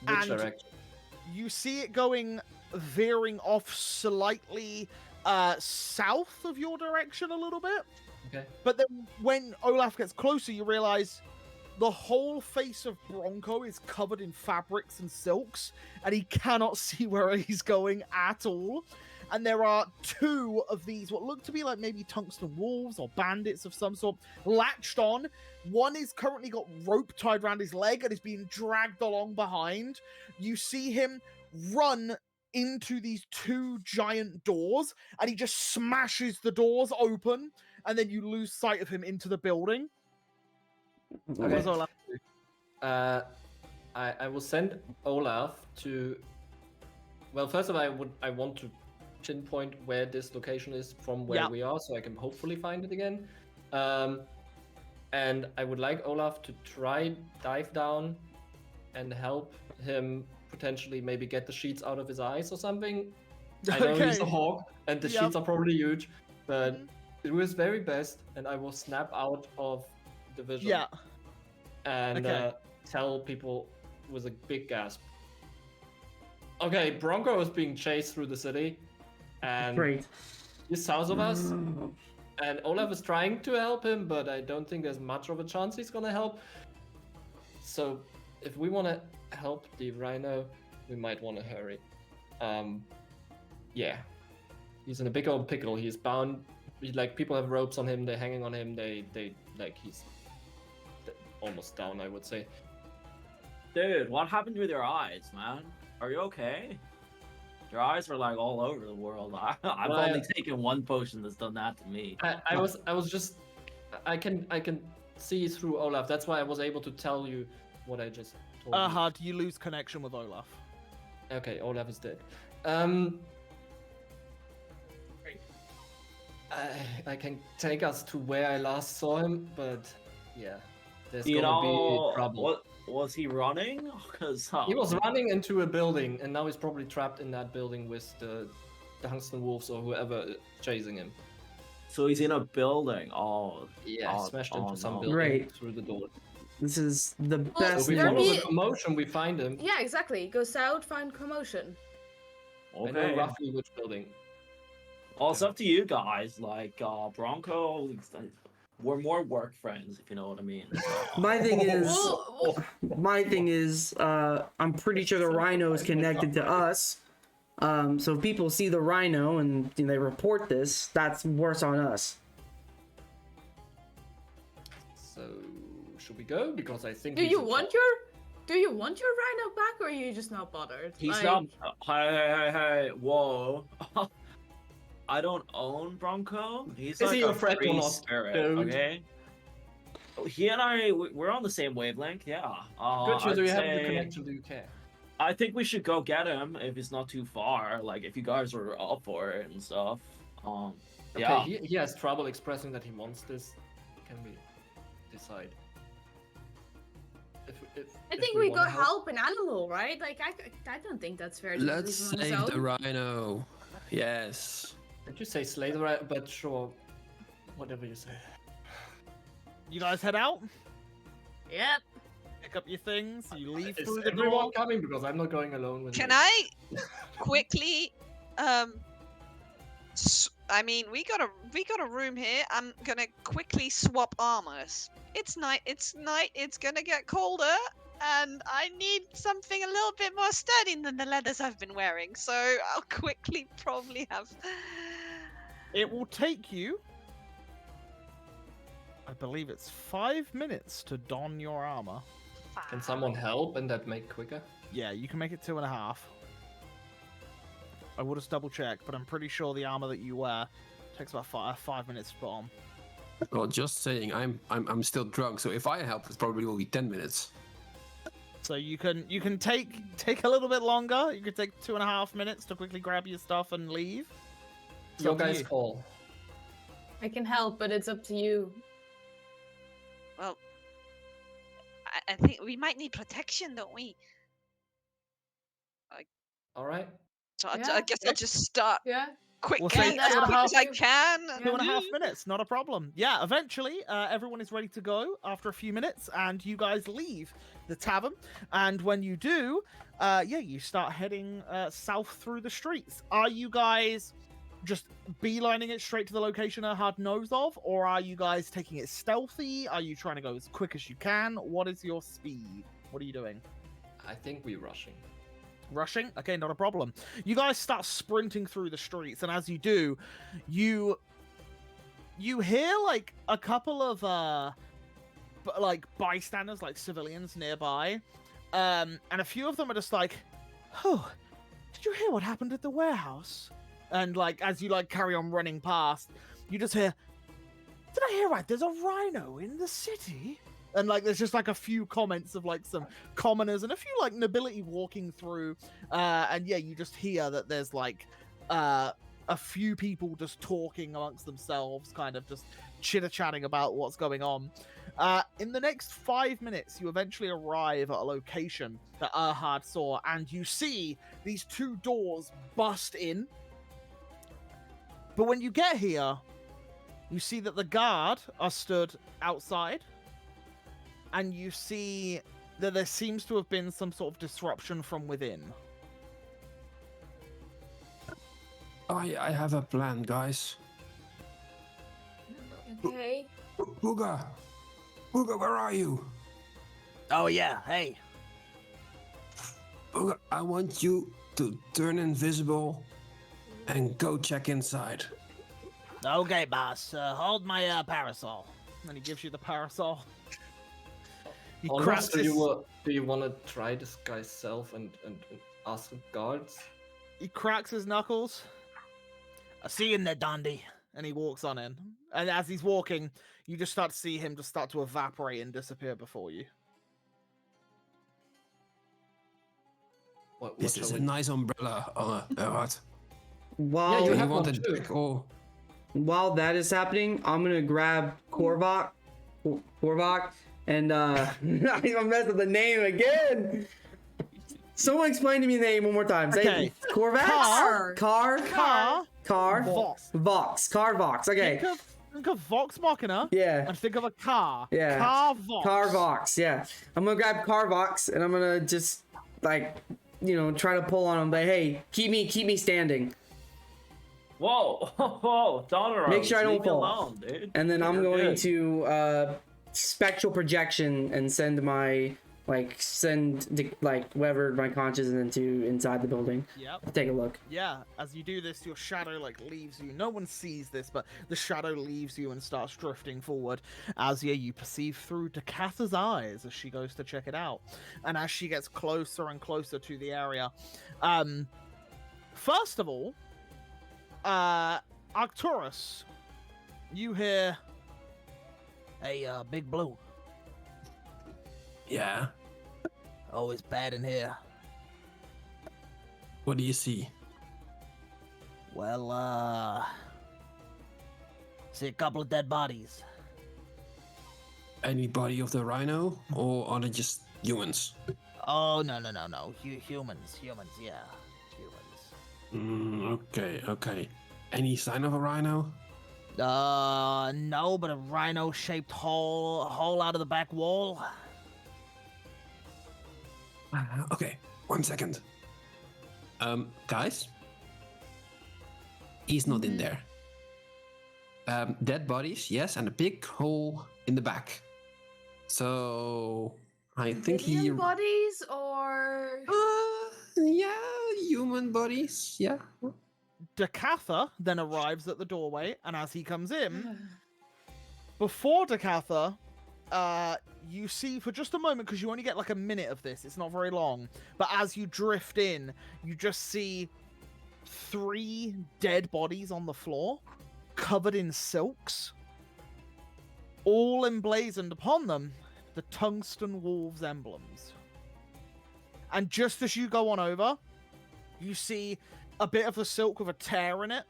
Which And- direction? You see it veering off slightly south of your direction a little bit. Okay. But then when Olaf gets closer, you realize the whole face of Bronco is covered in fabrics and silks, and he cannot see where he's going at all. and there are two of these, what look to be like maybe tungsten wolves or bandits of some sort, latched on. One is currently got rope tied around his leg and is being dragged along behind. You see him run into these two giant doors, and he just smashes the doors open, and then you lose sight of him into the building. What Okay. does Olaf do? I will send Olaf to. Well, first of all, I want to pinpoint where this location is from where Yeah. we are, so I can hopefully find it again. And I would like Olaf to try dive down and help him potentially maybe get the sheets out of his eyes or something. I know he's a Okay. hawk, and the Yep. sheets are probably huge, but Mhm. do his very best, and I will snap out of the vision. Yeah. And Okay. tell people with a big gasp. Okay, Bronco is being chased through the city, and Great. he's south of us. And Olaf is trying to help him, but I don't think there's much of a chance he's gonna help. So, if we want to help the rhino, we might want to hurry. Yeah, he's in a big old pickle. He's bound. Like, people have ropes on him. They're hanging on him. They like he's almost down, I would say. Dude, what happened with your eyes, man? Are you okay? Your eyes are like all over the world. I've Well, only taken one potion that's done that to me. I was just I can see through Olaf. That's why I was able to tell you what I just told you. Do you lose connection with Olaf? Okay, Olaf is dead. I can take us to where I last saw him, but yeah, there's You gonna know, be trouble. what was he running? Because He was running into a building, and now he's probably trapped in that building with the tungsten wolves or whoever chasing him. So he's in a building. Oh, Yeah, oh, smashed into oh, some no. building Great. through the door. This is the Well, So best. if we there follow be- the commotion, we find him. Yeah, exactly. Go south, find commotion. I know Okay. roughly which building. Well, it's up to you guys. Like Bronco, we're more work friends, if you know what I mean. So, My thing is, Well, I'm pretty sure the rhino is connected to us. So if people see the rhino and they report this, that's worse on us. So should we go? Because I think. do he's you in want trouble. your rhino back, or are you just not bothered? he's Like, not. Hey, whoa! I don't own Bronco. He's Is like he a a threat or free not, spirit. dude? Okay. He and I, we're on the same wavelength. Yeah. Good, so I'd do you have the say- connection? Do you care? I think we should go get him if it's not too far. Like if you guys are up for it and stuff. Okay, Yeah. he has trouble expressing that he wants this. Can we decide? I think we go help an animal, right? Like I don't think that's fair. To Let's leave him on his save the own. rhino. Yes. Did you say slay the rat? But sure, whatever you say. You guys head out, Yep. pick up your things, you leave Is through the everyone door. coming? Because I'm not going alone with Can you. I quickly I mean, we got a room here. I'm gonna quickly swap armors. It's night. It's gonna get colder, and I need something a little bit more sturdy than the leathers I've been wearing. So I'll quickly probably have. It will take you, I believe it's 5 minutes to don your armor. Can someone help and that make quicker? Yeah, you can make it 2.5. I would have double checked, but I'm pretty sure the armor that you wear takes about 5 minutes to put on. Well, just saying, I'm still drunk, so if I help, it probably will be 10 minutes. So you can take a little bit longer. You could take 2.5 minutes to quickly grab your stuff and leave. It's Your up to guys you. call. I can help, but it's up to you. Well, I think we might need protection, don't we? All right. So I Yeah. guess I'll just start Yeah. quick We'll as say that's quick as I 2.5. can. 2.5 minutes, not a problem. Yeah, eventually, everyone is ready to go after a few minutes, and you guys leave the tavern. And when you do, you start heading south through the streets. Are you guys just beelining it straight to the location Erhard knows of, or are you guys taking it stealthy? Are you trying to go as quick as you can? What is your speed? What are you doing? I think we're rushing. Rushing? Okay, not a problem. You guys start sprinting through the streets, and as you do, you hear like a couple of like bystanders, like civilians nearby, and a few of them are just like, "Oh, did you hear what happened at the warehouse?" And like as you like carry on running past, you just hear, "Did I hear right? There's a rhino in the city." And like there's just like a few comments of like some commoners and a few like nobility walking through, and yeah, you just hear that there's like a few people just talking amongst themselves, kind of just chitter-chatting about what's going on. In the next 5 minutes, you eventually arrive at a location that Erhard saw, and you see these 2 doors bust in. But when you get here, you see that the guard are stood outside, and you see that there seems to have been some sort of disruption from within. I have a plan, guys. Okay. Booga! Booga, where are you? Oh yeah, hey. Booga, I want you to turn invisible and go check inside. Okay, boss. Hold my parasol. And he gives you the parasol. He cracks Do his, you want to try this guy's self and ask the guards? he cracks his knuckles. I see you in there, Dandy. And he walks on in. And as he's walking, you just start to see him just start to evaporate and disappear before you. What This shall is a we- nice umbrella, Erhard. While you Do you have want one a too. deck or... while that is happening, I'm gonna grab Korvac, and I'm messing with the name again. Someone explain to me the name one more time. Say Okay. Korvac? Car. Vox. Vox. Okay. Think of Vox Machina. Yeah. And think of a car. Yeah. Car Vox. Carvox, yeah. I'm gonna grab Carvox and I'm gonna just like, try to pull on him. But hey, keep me standing. Whoa, whoa, Donner. Make sure I don't leave me fall. alone, dude. And then I'm You're going good. to spectral projection and send my whatever my conscious into inside the building. Yep. Take a look. Yeah, as you do this, your shadow leaves you. No one sees this, but the shadow leaves you and starts drifting forward as you perceive through Decatha's eyes as she goes to check it out. And as she gets closer and closer to the area, first of all, Arcturus, you hear, "Hey, Big Blue. Yeah? Oh, it's bad in here." What do you see? Well, see a couple of dead bodies. Any body of the rhino? Or are they just humans? Oh, no. Humans, yeah. Humans. Okay. Any sign of a rhino? No, but a rhino-shaped hole out of the back wall. Okay, 1 second. Guys? He's not in there. Dead bodies, yes, and a big hole in the back. So I think he... Alien bodies or yeah, human bodies, yeah. Decatha then arrives at the doorway, and as he comes in, before Decatha, you see for just a moment, because you only get like a minute of this, it's not very long, but as you drift in, you just see 3 dead bodies on the floor, covered in silks, all emblazoned upon them the Tungsten Wolves emblems. And just as you go on over, you see a bit of the silk with a tear in it,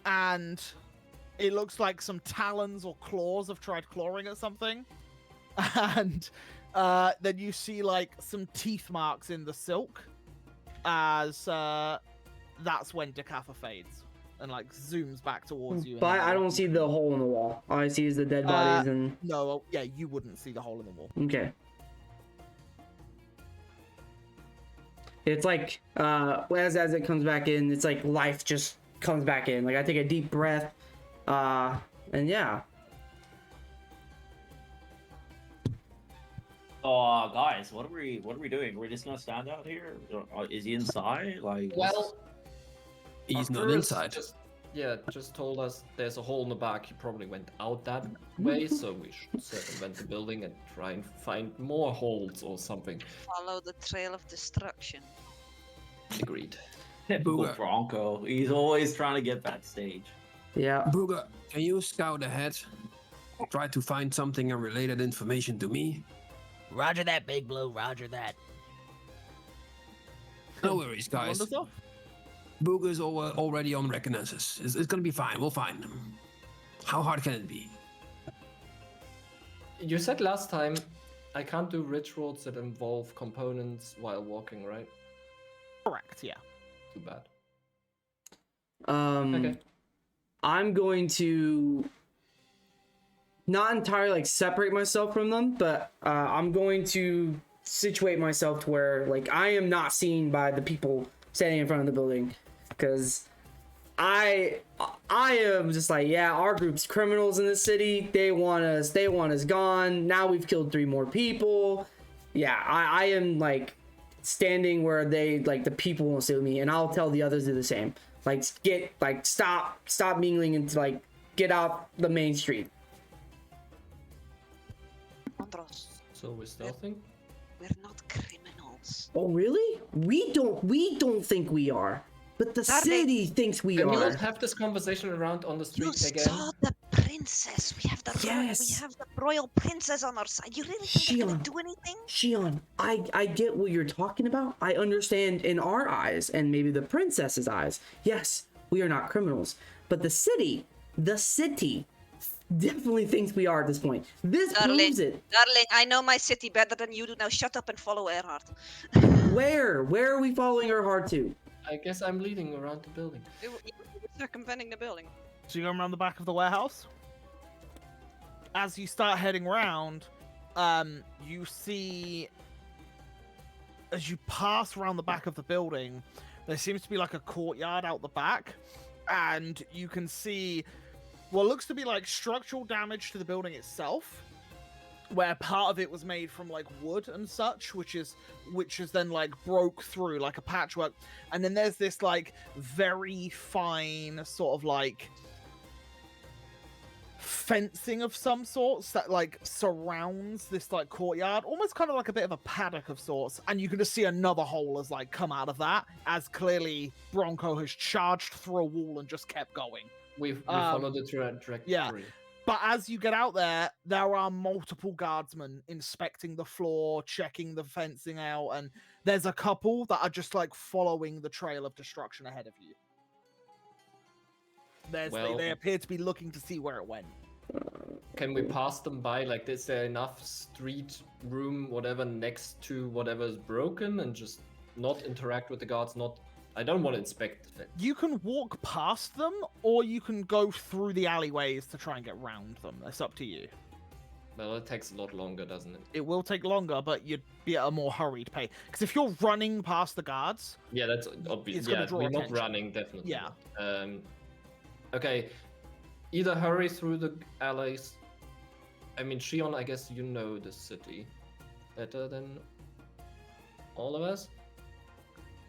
and it looks like some talons or claws have tried clawing at something. And then you see like some teeth marks in the silk, as that's when Decatha fades and like zooms back towards you. But I don't see the hole in the wall. All I see is the dead bodies and No, yeah, you wouldn't see the hole in the wall. okay. It's like as it comes back in, it's like life just comes back in. Like I take a deep breath, and yeah. So, guys, what are we doing? We're just gonna stand out here? Or is he inside? Like, Well, He's not Arcturus inside. just told us there's a hole in the back. He probably went out that way, so we should circumvent the building and try and find more holes or something. Follow the trail of destruction. Agreed. typical Booger. Bronco. He's always trying to get backstage. Yeah. Booger, can you scout ahead? Try to find something and relay that information to me. Roger that, Big Blue. Roger that. No worries, guys. Wonders off. Booger's already on reconnaissance. It's gonna be fine. We'll find him. How hard can it be? You said last time I can't do rituals that involve components while walking, right? Correct, yeah. Too bad. Okay. I'm going to not entirely like separate myself from them, but I'm going to situate myself to where like I am not seen by the people standing in front of the building, because I am just like, yeah, our group's criminals in the city. They want us gone. Now we've killed 3 more people. Yeah, I am like standing where they like the people won't see me, and I'll tell the others to do the same. Like stop mingling and like get off the main street. Andros, So we're stealthing? we're not criminals. Oh really? We don't think we are, but the Darling, city thinks we Can we are. not have this conversation around on the You street again? saw the princess. We have the Yes. royal princess on our side. You really think they're gonna Shion. do anything? Shion, I get what you're talking about. I understand in our eyes, and maybe the princess's eyes. Yes, we are not criminals. But the city definitely thinks we are at this point. This proves it. Darling, I know my city better than you do. Now shut up and follow Earhart. Where are we following our heart to? I guess I'm leading around the building. You were circumventing the building. So you go around the back of the warehouse. As you start heading around, you see, as you pass around the back of the building, there seems to be like a courtyard out the back, and you can see what looks to be like structural damage to the building itself, where part of it was made from like wood and such, which is then like broke through like a patchwork, and then there's this like very fine sort of like fencing of some sorts that like surrounds this like courtyard, almost kind of like a bit of a paddock of sorts, and you can just see another hole has like come out of that, as clearly Bronco has charged through a wall and just kept going. We followed the trajectory. yeah. But as you get out there, there are multiple guardsmen inspecting the floor, checking the fencing out, and there's a couple that are just like following the trail of destruction ahead of you. They appear to be looking to see where it went. Can we pass them by? Like, is there enough street room, whatever, next to whatever is broken, and just not interact with the guards? I don't want to inspect the fence. You can walk past them, or you can go through the alleyways to try and get round them. It's up to you. Well, it takes a lot longer, doesn't it? It will take longer, but you'd be at a more hurried pace. Because if you're running past the guards, Yeah, that's obvious. It's gonna Yeah, draw we're not attention. running, definitely. Yeah. not. Okay. Either hurry through the alleys. I mean, Shion, I guess you know the city better than all of us.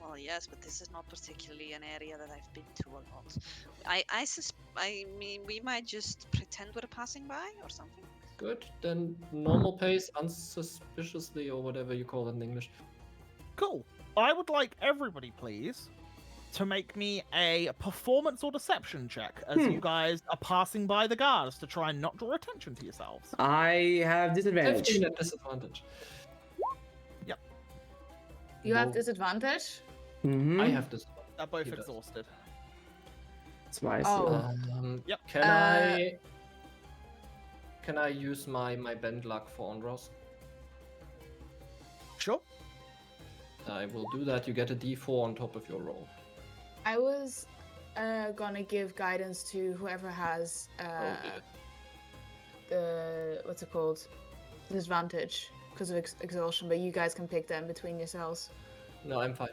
Well, yes, but this is not particularly an area that I've been to a lot. I mean, we might just pretend we're passing by or something. Good. Then normal pace, unsuspiciously, or whatever you call it in English. cool. I would like everybody, please, to make me a performance or deception check as you guys are passing by the guards to try and not draw attention to yourselves. I have disadvantage. 15 at disadvantage. You have Whoa. disadvantage? Mm-hmm. I have this. They're both He does. exhausted. That's why I Oh. see. Yep. Can I use my bend luck for Andros? Sure. I will do that. You get a D4 on top of your roll. I was gonna give guidance to whoever has Oh dear. the what's it called, disadvantage because of exhaustion, but you guys can pick them between yourselves. No, I'm fine.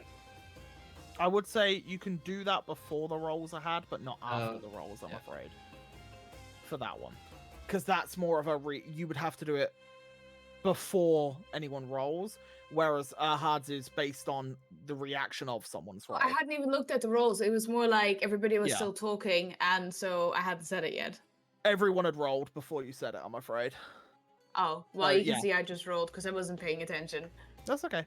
I would say you can do that before the rolls are had, but not after the rolls, I'm yeah. afraid. For that one. Because that's more of a you would have to do it before anyone rolls, whereas Erhard's is based on the reaction of someone's roll. I hadn't even looked at the rolls. It was more like everybody was Yeah. still talking, and so I hadn't said it yet. Everyone had rolled before you said it, I'm afraid. Oh, well, So, you can yeah. see I just rolled because I wasn't paying attention. That's okay.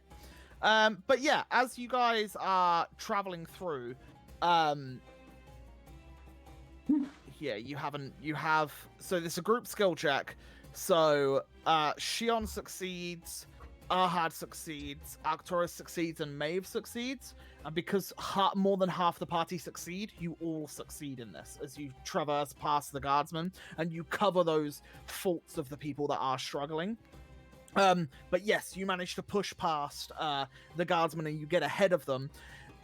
But yeah, as you guys are traveling through, yeah, you have, so there's a group skill check. So, Shion succeeds, Erhard succeeds, Arcturus succeeds, and Maeve succeeds. And because more than half the party succeed, you all succeed in this as you traverse past the guardsmen and you cover those faults of the people that are struggling. But yes, you manage to push past the guardsmen and you get ahead of them.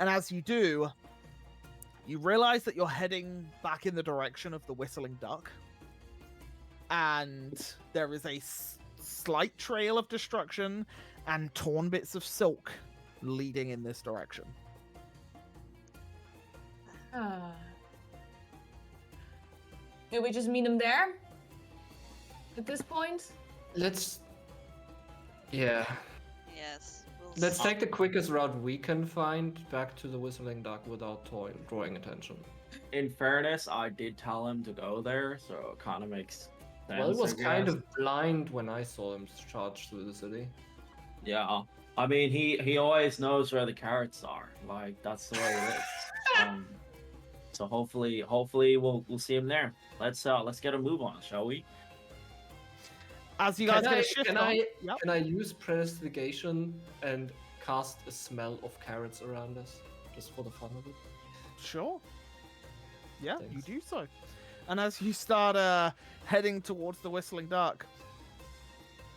And as you do, you realize that you're heading back in the direction of the Whistling Duck. And there is a slight trail of destruction and torn bits of silk leading in this direction. Do we just meet him there? At this point? Let's. Yeah. Yes. We'll Let's see. take the quickest route we can find back to the Whistling Duck without drawing attention. In fairness, I did tell him to go there, so it kind of makes sense. Well, it was I kind guess. of blind when I saw him charge through the city. Yeah. I mean, he always knows where the carrots are. Like, that's the way it is. So hopefully we'll see him there. Let's get a move on, shall we? As you guys Can get I, a shift can, on, I, Yep. can I use Prestigation and cast a smell of carrots around us? Just for the fun of it? Sure. Yeah, Thanks. you do so. And as you start heading towards the Whistling Duck,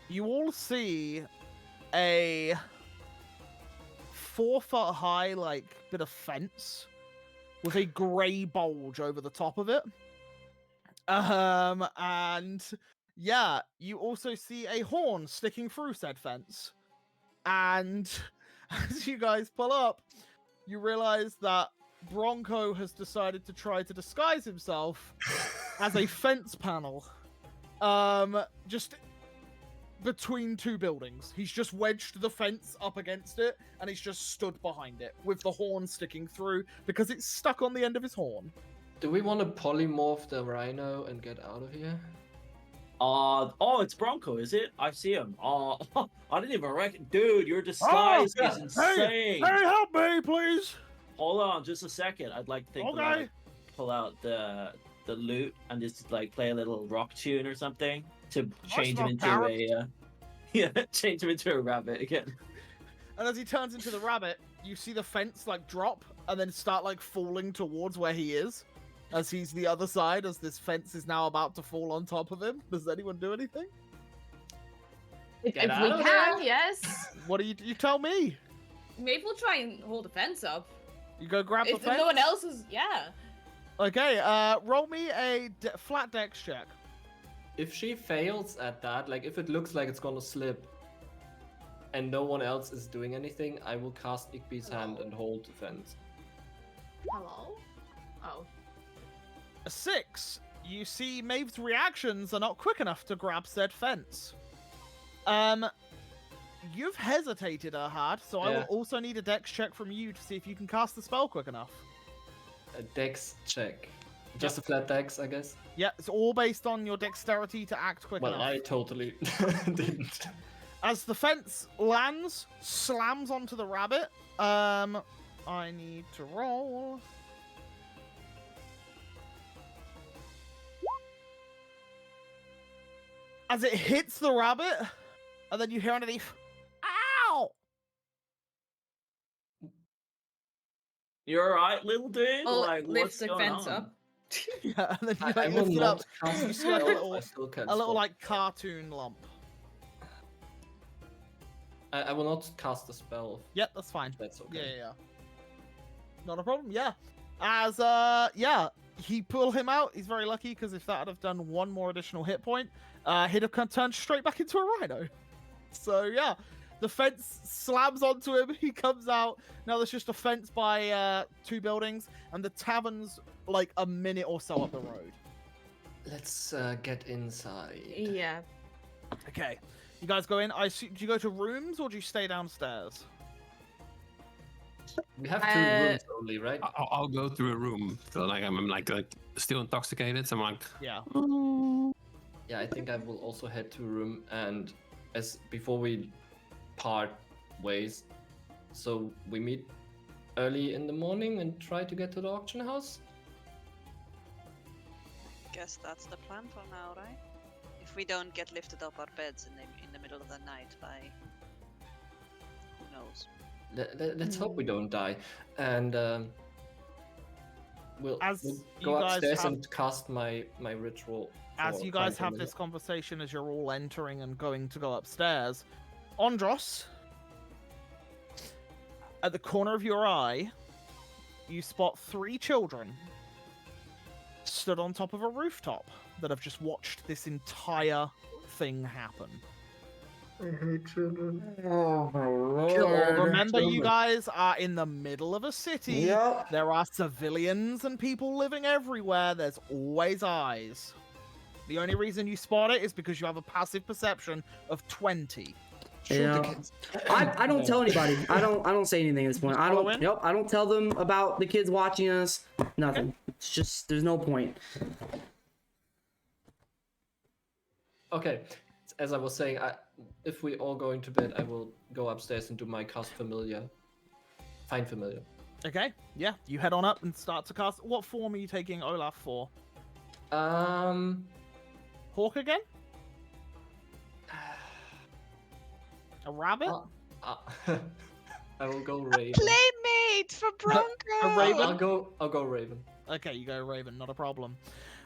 you all see a 4-foot high, like, bit of fence with a grey bulge over the top of it. And yeah, you also see a horn sticking through said fence. And as you guys pull up, you realize that Bronco has decided to try to disguise himself as a fence panel. Just between two buildings. He's just wedged the fence up against it, and he's just stood behind it with the horn sticking through because it's stuck on the end of his horn. Do we want to polymorph the rhino and get out of here? Oh, it's Bronco, is it? I see him. I didn't even reckon. Dude, your disguise is insane. Hey, help me, please. Hold on, just a second. I'd like to think Okay. about pull out the lute and just like play a little rock tune or something to change him not into carrots. change him into a rabbit again. And as he turns into the rabbit, you see the fence like drop and then start like falling towards where he is. As he's the other side, as this fence is now about to fall on top of him. Does anyone do anything? If Get we out of can, there. yes. What do you tell me? Maybe we'll try and hold the fence up. You go grab the If fence? no one else is, yeah. Okay, roll me a flat dex check. If she fails at that, like if it looks like it's gonna slip and no one else is doing anything, I will cast Igby's hand and hold the fence. Hello? Oh. A 6. You see Maeve's reactions are not quick enough to grab said fence. You've hesitated, Erhard, so I will Yeah. also need a dex check from you to see if you can cast the spell quick enough. A dex check. Just a flat dex, I guess. Yeah, it's all based on your dexterity to act quick Well, enough. I totally didn't. As the fence lands, slams onto the rabbit, I need to roll. As it hits the rabbit, and then you hear underneath, ow! You alright, little dude? I'll Like, lift what's the going fence on? up. Yeah, and then you I like, will lift it up. not cast You see like a spell, little, I still can a little swap. like cartoon lump. I will not cast a spell. Yep, that's fine. That's okay. Yeah. Not a problem, yeah. As, he pulled him out. He's very lucky, because if that had have done one more additional hit point, he'd have turned straight back into a rhino. So, yeah. The fence slams onto him. He comes out. Now there's just a fence by two buildings, and the tavern's like a minute or so up the road. Let's get inside. Yeah. Okay. You guys go in. Do you go to rooms or do you stay downstairs? We have two rooms only, right? I'll go through a room. So like I'm like still intoxicated. So I'm like, Yeah. Yeah, I think I will also head to a room, and as before we part ways, so we meet early in the morning and try to get to the auction house. Guess that's the plan for now, right? If we don't get lifted up our beds in the middle of the night by who knows. Let's hope we don't die, and we'll As go you guys upstairs have- and cast my ritual. As for you guys Find have Familiar. this conversation as you're all entering and going to go upstairs, Andros, at the corner of your eye, you spot 3 children stood on top of a rooftop that have just watched this entire thing happen. I hate children. Oh my Remember, you guys are in the middle of a city. Yep. There are civilians and people living everywhere. There's always eyes. The only reason you spot it is because you have a passive perception of 20. Yeah. I don't tell anybody. I don't say anything at this point. I follow don't. in? Yep. I don't tell them about the kids watching us. Nothing. It's just there's no point. Okay, as I was saying, if we all go into bed, I will go upstairs and do my cast familiar. Find familiar. Okay, yeah, you head on up and start to cast. What form are you taking Olaf for? Hawk again? A rabbit? I will go Raven. Playmate for Bronco! A raven? I'll go Raven. Okay, you go Raven, not a problem.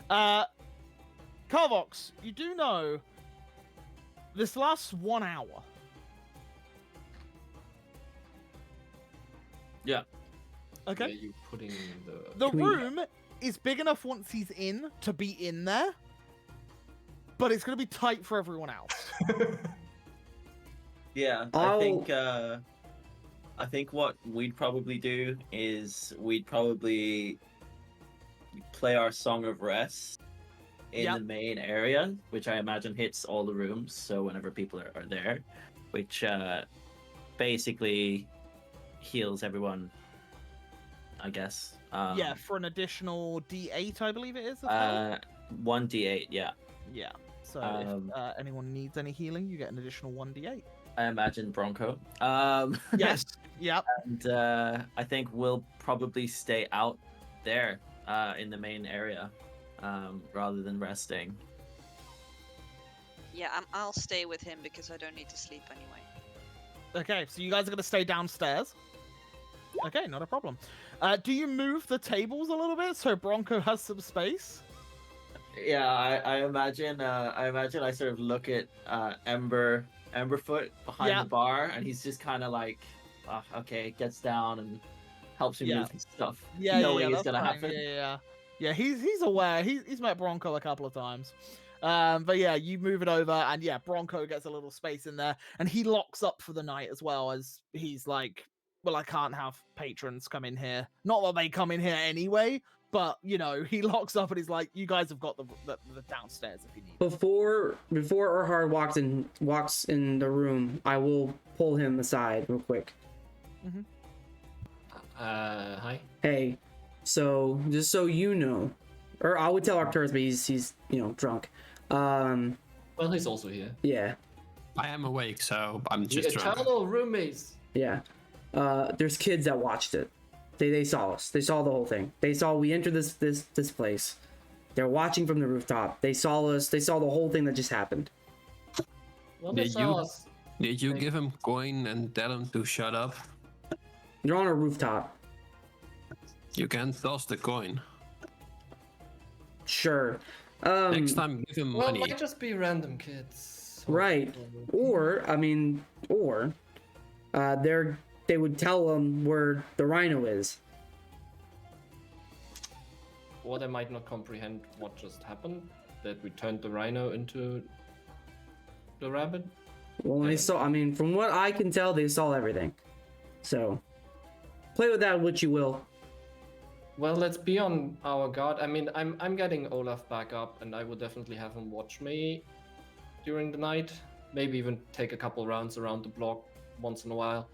Carvox, you do know this lasts 1 hour. Yeah. Okay. Where are you putting The Can we- room is big enough once he's in to be in there, but it's going to be tight for everyone else. Yeah, I think what we'd probably do is we'd probably play our Song of Rest in Yep. the main area, which I imagine hits all the rooms, so whenever people are there, which basically heals everyone, I guess. Yeah, for an additional D8, I believe it is. of health. 1d8, yeah. Yeah. So um, if anyone needs any healing, you get an additional 1d8. I imagine Bronco. Yes. Yep. And I think we'll probably stay out there in the main area rather than resting. Yeah, I'll stay with him because I don't need to sleep anyway. Okay, so you guys are going to stay downstairs. Okay, not a problem. Do you move the tables a little bit so Bronco has some space? Yeah, I imagine I sort of look at Emberfoot behind Yeah. the bar, and he's just kind of like, okay, gets down and helps me Yeah. move his stuff, Yeah, knowing yeah, it's that's gonna fine. happen. Yeah, he's aware. He's met Bronco a couple of times. But yeah, you move it over, and yeah, Bronco gets a little space in there, and he locks up for the night as well, as he's like, well, I can't have patrons come in here. Not that they come in here anyway, but you know, he locks up and he's like, you guys have got the downstairs if you need. Before Erhard walks in the room, I will pull him aside real quick. Hi. Hey, so just so you know, or I would tell Arcturus, but he's drunk. Well, he's also here. Yeah, I am awake, so I'm The just drunk. eternal roommates. yeah. There's kids that watched it. They saw us. They saw the whole thing. They saw we entered this place. They're watching from the rooftop. They saw us. They saw the whole thing that just happened. Well, Did that's you- us. Did you give him coin and tell him to shut up? They're on a rooftop. You can't toss the coin. Sure. Next time, give him Well, money. it might just be random kids. Right. Or they would tell them where the rhino is. Or they might not comprehend what just happened. That we turned the rhino into the rabbit. Well, they saw. I mean, from what I can tell, they saw everything. So, play with that what you will. Well, let's be on our guard. I mean, I'm getting Olaf back up, and I will definitely have him watch me during the night. maybe even take a couple rounds around the block once in a while.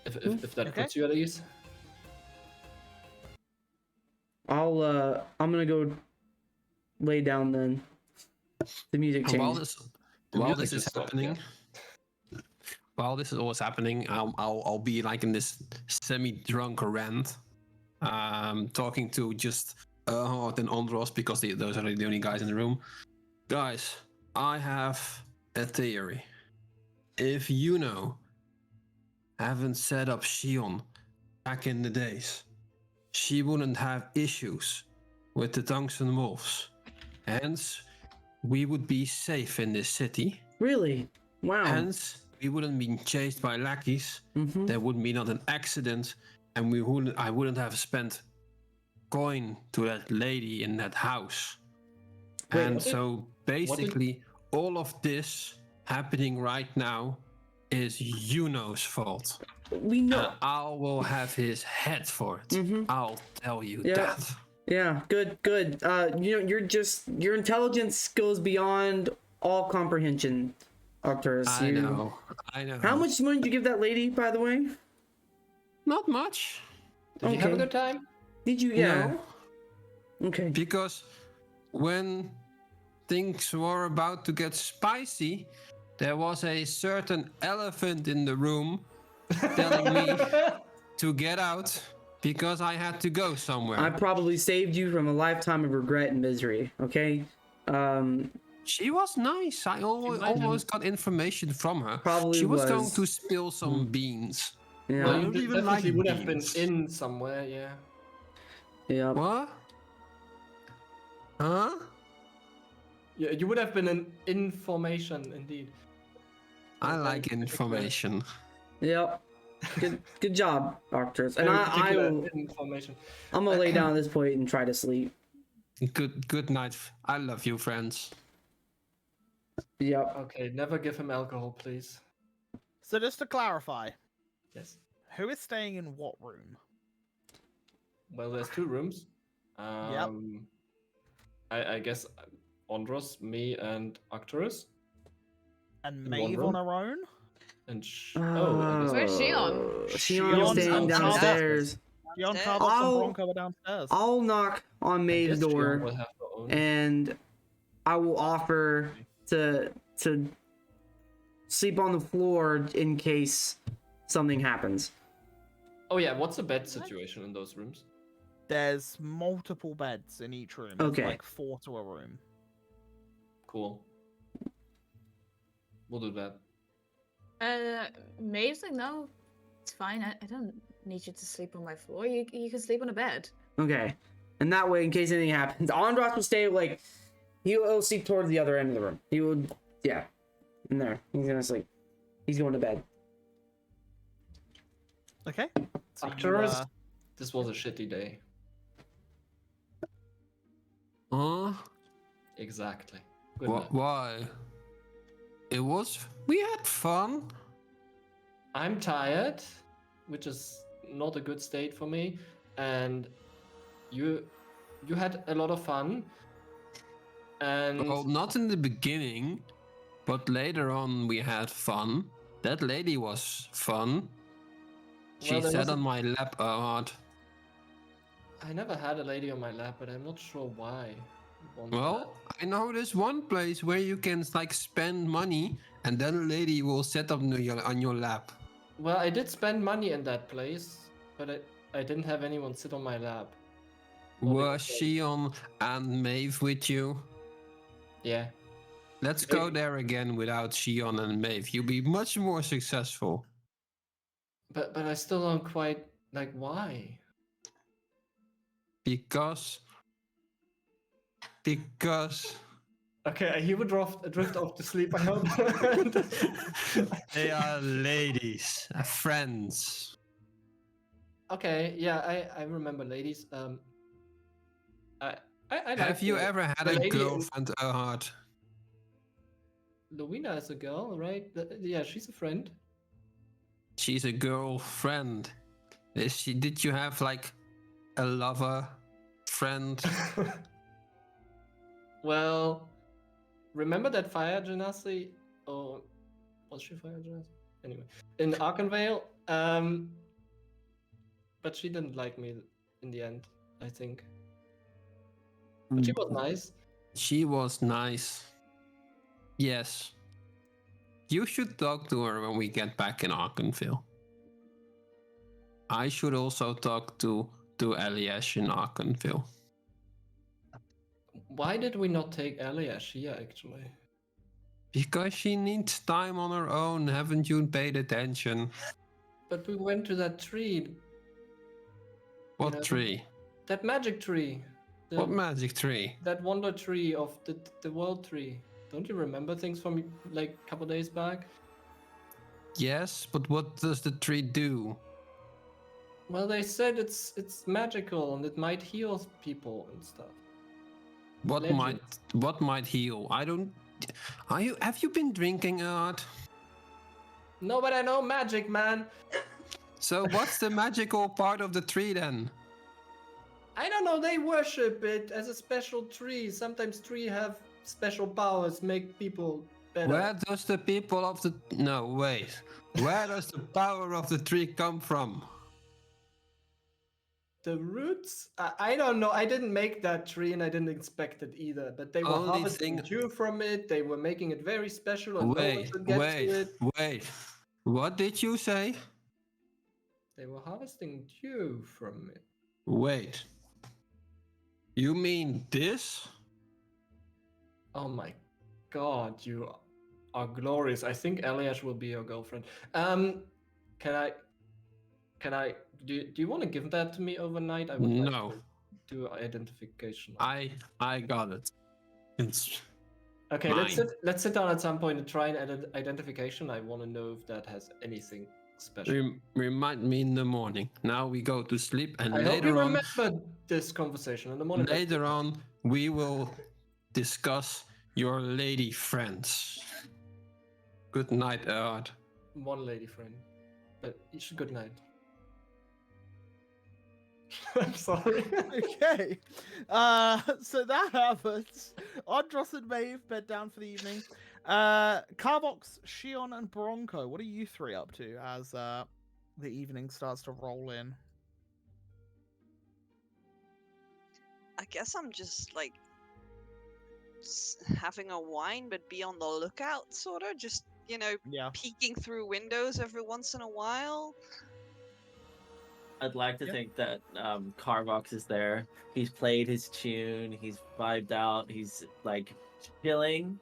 If that Okay. puts you at ease. I'm gonna go lay down then. The music And changed. while music this is just stopped, happening, while this is always happening, I'll be like in this semi-drunk rant, talking to just Hot and Ondros because those are the only guys in the room. Guys, I have a theory. If haven't set up Shion back in the days, she wouldn't have issues with the Tungsten Wolves. Hence, we would be safe in this city. Really? Wow. Hence, we wouldn't be chased by lackeys. Mhm. There would be not an accident, and I wouldn't have spent coin to that lady in that house. Wait, and what so basically, all of this happening right now is Yuno's fault. We know. I will have his head for it. Mhm. I'll tell you Yeah. that. Yeah, good. Your intelligence goes beyond all comprehension, Arcturus. I know. How much money did you give that lady, by the way? Not much. Did you have a Okay. good time? Did you? Yeah. No, Okay. because when things were about to get spicy, there was a certain elephant in the room telling me to get out because I had to go somewhere. I probably saved you from a lifetime of regret and misery. Okay. She was nice. I almost got information from her. Probably she was going was. to spill some beans. Yeah. Well, I you don't even definitely like would have been beans. in somewhere, yeah. Yeah. What? Huh? Yeah, you would have been in information indeed. I like information. Yep. Good job, Arcturus. And Very I particular will, information. I'm gonna lay down at this point and try to sleep. Good night. I love you, friends. Yep. Okay, never give him alcohol, please. So just to clarify, Yes. who is staying in what room? Well, there's two rooms. I guess Ondros, me, and Arcturus. And In one Maeve room? on her own? And Where's Shion? Shion's Shion's staying downstairs. downstairs. Dion, Upstairs. Carlos, and I'll- Bronco are downstairs. I'll knock on I Maeve's guess Shion door will have her own. and I will offer to sleep on the floor in case something happens. Oh yeah, what's the bed situation in those rooms? There's multiple beds in each room. There's Okay. like 4 to a room. Cool. We'll do that. Maeve's like, no, it's fine. I don't need you to sleep on my floor. You can sleep on a bed. Okay. And that way, in case anything happens, Andros will stay like he'll sleep towards the other end of the room. He will, yeah, in there. He's gonna sleep. He's going to bed. Okay. So you, Arcturus, this was a shitty day. Huh? Exactly. Good night. Why? We had fun. I'm tired, which is not a good state for me, and you had a lot of fun. And Well, not in the beginning, but later on we had fun. That lady was fun. She Well, there sat was on my lap hard. I never had a lady on my lap, but I'm not sure why. you want Well, I know there's one place where you can like spend money, and then a lady will sit up on your lap. that. Well, I did spend money in that place, but I didn't have anyone sit on my lap. Was Shion and Maeve with you? Yeah. Let's go there again without Shion and Maeve. You'll be much more successful. But I still don't quite like why. Because Okay, he would drift off to sleep. I hope. they are ladies, friends. Okay, yeah, I remember, ladies. I like Have you the- ever had the a lady in- girlfriend, Erhard? Louina is a girl, right? Yeah, she's a friend. She's a girlfriend. Did you have like a lover, friend? Well, remember that fire genasi? Or was she fire genasi? Anyway, in Arkenvale. But she didn't like me in the end, I think. But she was nice. She was nice. Yes. You should talk to her when we get back in Arkenville. I should also talk to Eliash in Arkenville. Why did we not take Eliash here, actually? Because she needs time on her own. Haven't you paid attention? But we went to that tree. What know, tree? That magic tree. What magic tree? That wonder tree of the world tree. Don't you remember things from like a couple days back? Yes, but what does the tree do? Well, they said it's magical and it might heal people and stuff. What Legend. might heal? I don't. Have you been drinking, Art? No, but I know magic, man. So what's the magical part of the tree then? I don't know. They worship it as a special tree. Sometimes trees have special powers, make people better. Where does the people of the... No, wait. Where does the power of the tree come from? The roots? I don't know. I didn't make that tree and I didn't expect it either. But they were Only harvesting thing- dew from it. They were making it very special and no one Wait, could get to it. wait. What did you say? They were harvesting dew from it. Wait. You mean this? Oh my god, you are glorious. I think Eliash will be your girlfriend. Can I do you want to give that to me overnight? I would like No. to do identification. I got it. It's Okay, let's mine. sit down at some point and try an identification. I want to know if that has anything special. remind me in the morning. Now we go to sleep, and I hope you later on, remember this conversation in the morning. later on, we will discuss your lady friends. Good night, Art. One lady friend, but good night. I'm sorry. Okay. So that happens. Andros and Maeve bed down for the evening. Carbox, Shion, and Bronco, what are you three up to as the evening starts to roll in? I guess I'm just like having a wine, but be on the lookout, sort of. Just, Yeah. peeking through windows every once in a while. I'd like to Yeah. think that Carvox is there. He's played his tune. He's vibed out. He's like chilling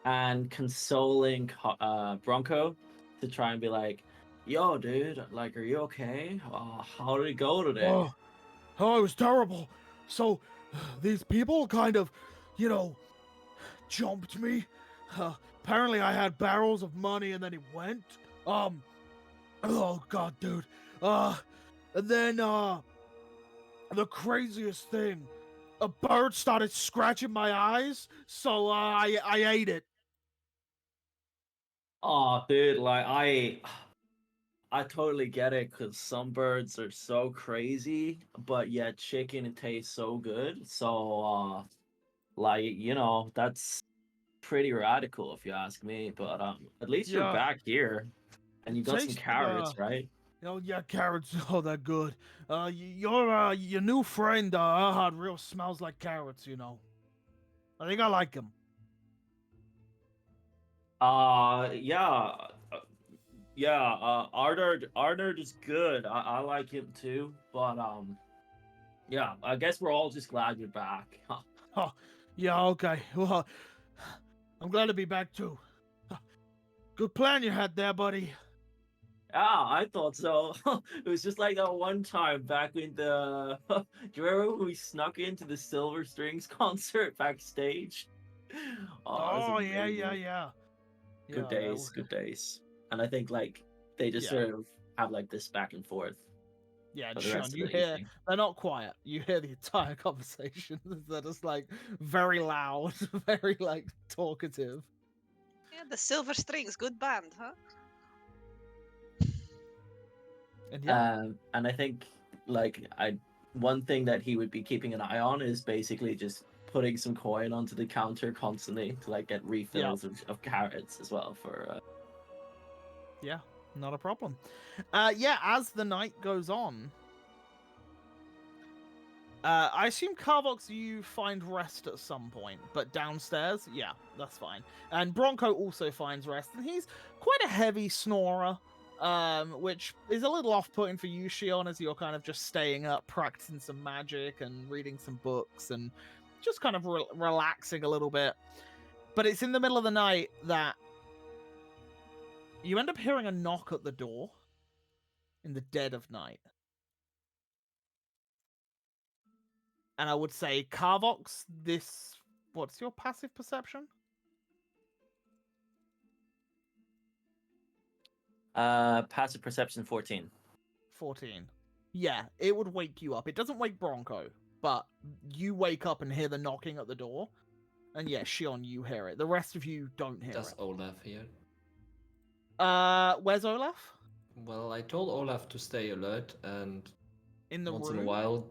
and consoling Bronco to try and be like, "Yo, dude, like, are you okay? How did it go today?" Oh, it was terrible. So, these people kind of, jumped me. Apparently, I had barrels of money, and then he went. Oh god, dude. And then the craziest thing, a bird started scratching my eyes, so I ate it. Oh, dude, like I totally get it because some birds are so crazy, but yet chicken tastes so good. So, that's pretty radical if you ask me. But at least you're Yeah. back here, and you got some Tasted, carrots, right? Oh yeah, carrots. Oh, they're good. Your new friend Ahad real smells like carrots. I think I like him. Yeah, yeah. Arnold is good. I like him too. But yeah. I guess we're all just glad you're back. Oh, yeah. Okay. Well, I'm glad to be back too. Good plan you had there, buddy. Yeah, I thought so. It was just like that one time back in the. Do you remember when we snuck into the Silver Strings concert backstage? It was Oh yeah, amazing. yeah. Good Yeah, that days, was- good days. And I think like they just Yeah. sort of have like this back and forth Yeah, for and the Sean, rest of you the hear evening. they're not quiet. You hear the entire conversation. They're just like very loud, very like talkative. Yeah, the Silver Strings, good band, huh? And yeah, And I think like one thing that he would be keeping an eye on is basically just putting some coin onto the counter constantly to like get refills of carrots as well for. Yeah, not a problem. Yeah, as the night goes on, I assume Carvox, you find rest at some point, but downstairs, yeah, that's fine. And Bronco also finds rest, and he's quite a heavy snorer, which is a little off-putting for you, Shion, as you're kind of just staying up, practicing some magic and reading some books and just kind of relaxing a little bit. But it's in the middle of the night that you end up hearing a knock at the door in the dead of night. And I would say, Carvox, what's your passive perception? Passive perception 14. 14. Yeah, it would wake you up. It doesn't wake Bronco, but you wake up and hear the knocking at the door. And yeah, Shion, you hear it. The rest of you don't hear Does it. Olaf hear? Where's Olaf? Well, I told Olaf to stay alert and In the once room? in a while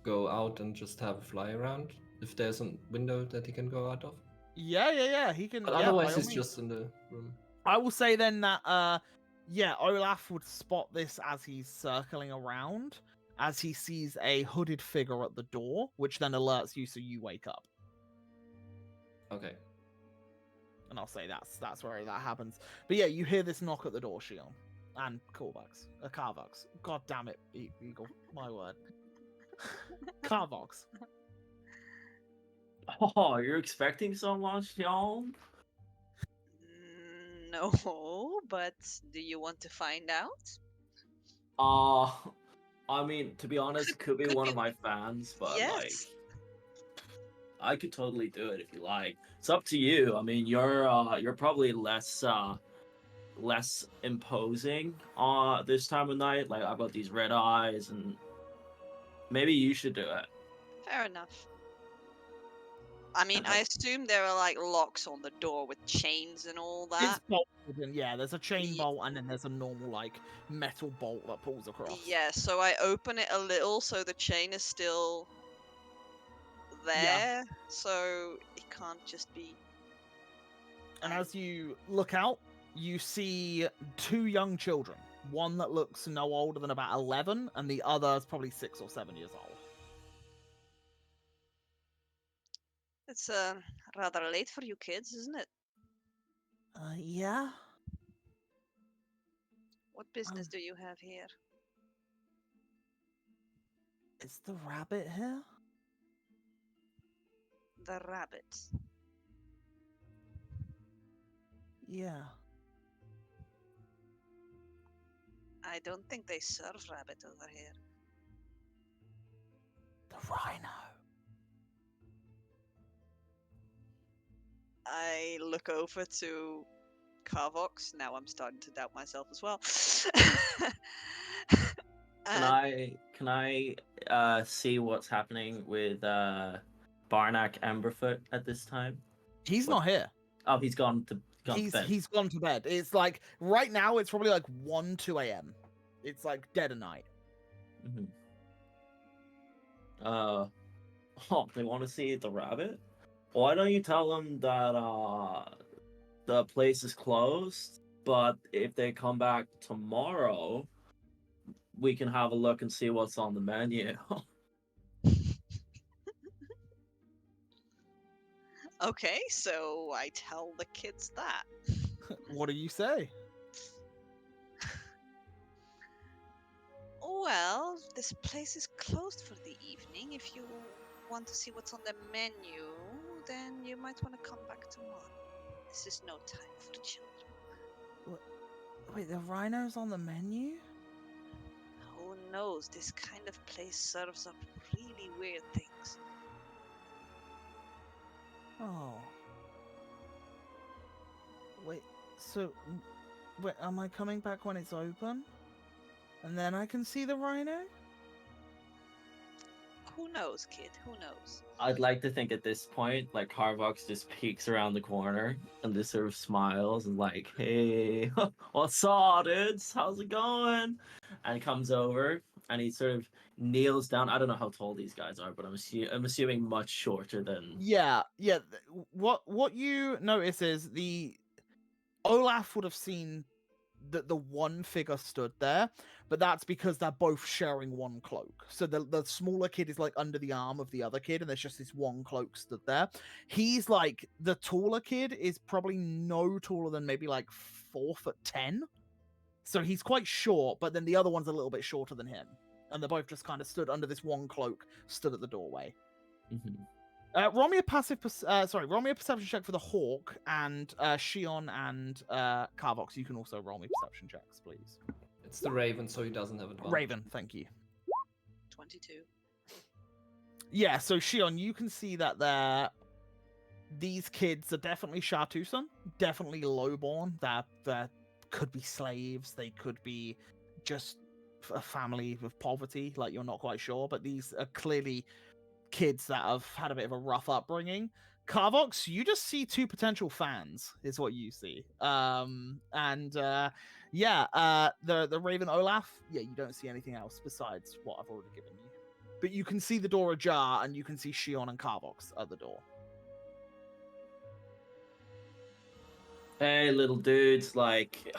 go out and just have a fly around if there's a window that he can go out of. Yeah. He can. But Yeah, by otherwise, all he's means. just in the room. I will say then that yeah, Olaf would spot this as he's circling around, as he sees a hooded figure at the door, which then alerts you, so you wake up. Okay. And I'll say that's where that happens. But yeah, you hear this knock at the door, Shion. And Carvox. God damn it, Eagle. My word. Carvox. Oh, you're expecting someone, Sean? No, but do you want to find out? I mean, to be honest, could be could one be- of my fans, but like, Yes. I could totally do it if you like. It's up to you. I mean, you're probably less imposing this time of night. Like, I've got these red eyes, and maybe you should do it. Fair enough. I mean, I assume there are like locks on the door with chains and all It's that. bolted, and yeah, there's a chain Ye- bolt, and then there's a normal like metal bolt that pulls across. Yeah, so I open it a little so the chain is still there, so it can't just be. And as you look out, you see two young children. One that looks no older than about 11, and the other is probably 6 or 7 years old. It's rather late for you kids, isn't it? Yeah. What business do you have here? Is the rabbit here? The rabbit. Yeah. I don't think they serve rabbit over here. The rhino. I look over to Carvox. Now I'm starting to doubt myself as well. Can I see what's happening with Barnack Emberfoot at this time? He's not here. Oh, he's gone to bed. He's gone to bed. It's like right now it's probably like 2 a.m. It's like dead of night. Mm-hmm. They want to see the rabbit? Why don't you tell them that the place is closed, but if they come back tomorrow, we can have a look and see what's on the menu. Okay, so I tell the kids that. What do you say? Well, this place is closed for the evening. If you want to see what's on the menu, then you might want to come back tomorrow. This is no time for children. Wait, the rhino's on the menu? Who knows? This kind of place serves up really weird things. Oh. Wait, so... Wait, am I coming back when it's open? And then I can see the rhino? Who knows, kid? Who knows? I'd like to think at this point, like, Carvox just peeks around the corner and just sort of smiles and like, hey, what's up, dudes? How's it going? And comes over and he sort of kneels down. I don't know how tall these guys are, but I'm assuming much shorter than. Yeah. What you notice is the Olaf would have seen that the one figure stood there, but that's because they're both sharing one cloak. So the smaller kid is like under the arm of the other kid, and there's just this one cloak stood there. He's like, the taller kid is probably no taller than maybe like 4'10". So he's quite short, but then the other one's a little bit shorter than him. And they're both just kind of stood under this one cloak, stood at the doorway. Roll me a perception check for the Hawk, and Shion and Carvox, you can also roll me perception checks, please. It's the Raven, so he doesn't have advantage. Raven, thank you. 22. Yeah, so Shion, you can see that these kids are definitely Chartusan, definitely lowborn. They could be slaves, they could be just a family with poverty, like you're not quite sure, but these are clearly kids that have had a bit of a rough upbringing. Carvox, you just see two potential fans, is what you see. The Raven Olaf, yeah, you don't see anything else besides what I've already given you. But you can see the door ajar, and you can see Shion and Carvox at the door. Hey, little dudes, like,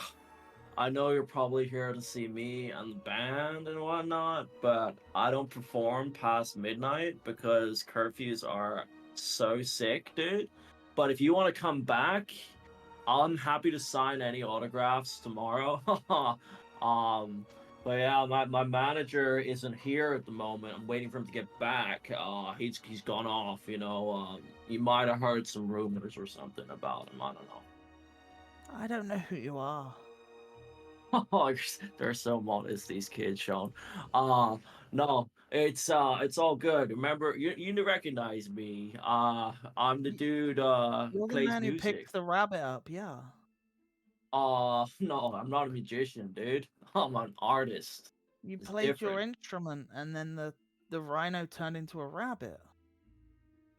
I know you're probably here to see me and the band and whatnot, but I don't perform past midnight because curfews are so sick, dude. But if you want to come back, I'm happy to sign any autographs tomorrow. But yeah, my manager isn't here at the moment. I'm waiting for him to get back. He's gone off, you know. You might have heard some rumors or something about him. I don't know. I don't know who you are. Oh, they're so modest, these kids, Sean. No, it's all good. Remember, you recognize me. I'm the dude You're the plays man who music. picked the rabbit up, yeah. No, I'm not a magician, dude. I'm an artist. You It's played your different. instrument, and then the rhino turned into a rabbit.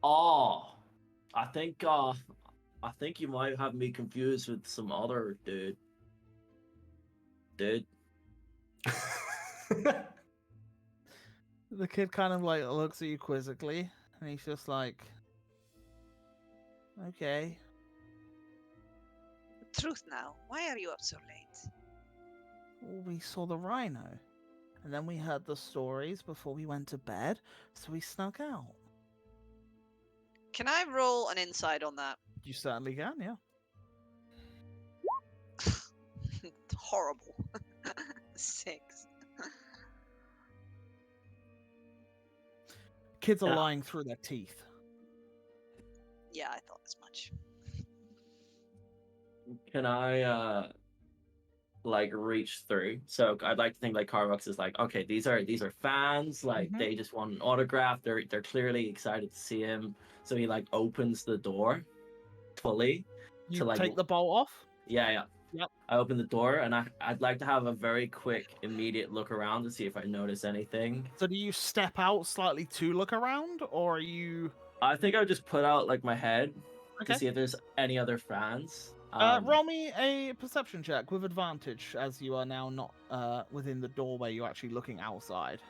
Oh, I think you might have me confused with some other dude. Dude. The kid kind of like looks at you quizzically, and he's just like, okay. Truth now. Why are you up so late? Well, we saw the rhino, and then we heard the stories before we went to bed, so we snuck out. Can I roll an insight on that? You certainly can, yeah. Horrible. 6. Kids are Yeah. lying through their teeth. Yeah, I thought as much. Can I like reach through? So I'd like to think like Carvox is like, okay, these are fans, like Mhm. they just want an autograph. They're clearly excited to see him. So he like opens the door fully. You To, like, take the bolt off. Yeah. Yep. I open the door and I'd like to have a very quick, immediate look around to see if I notice anything. So do you step out slightly to look around, or are you... I think I would just put out like my head Okay. to see if there's any other fans. Roll me a perception check with advantage, as you are now not within the doorway. You're actually looking outside.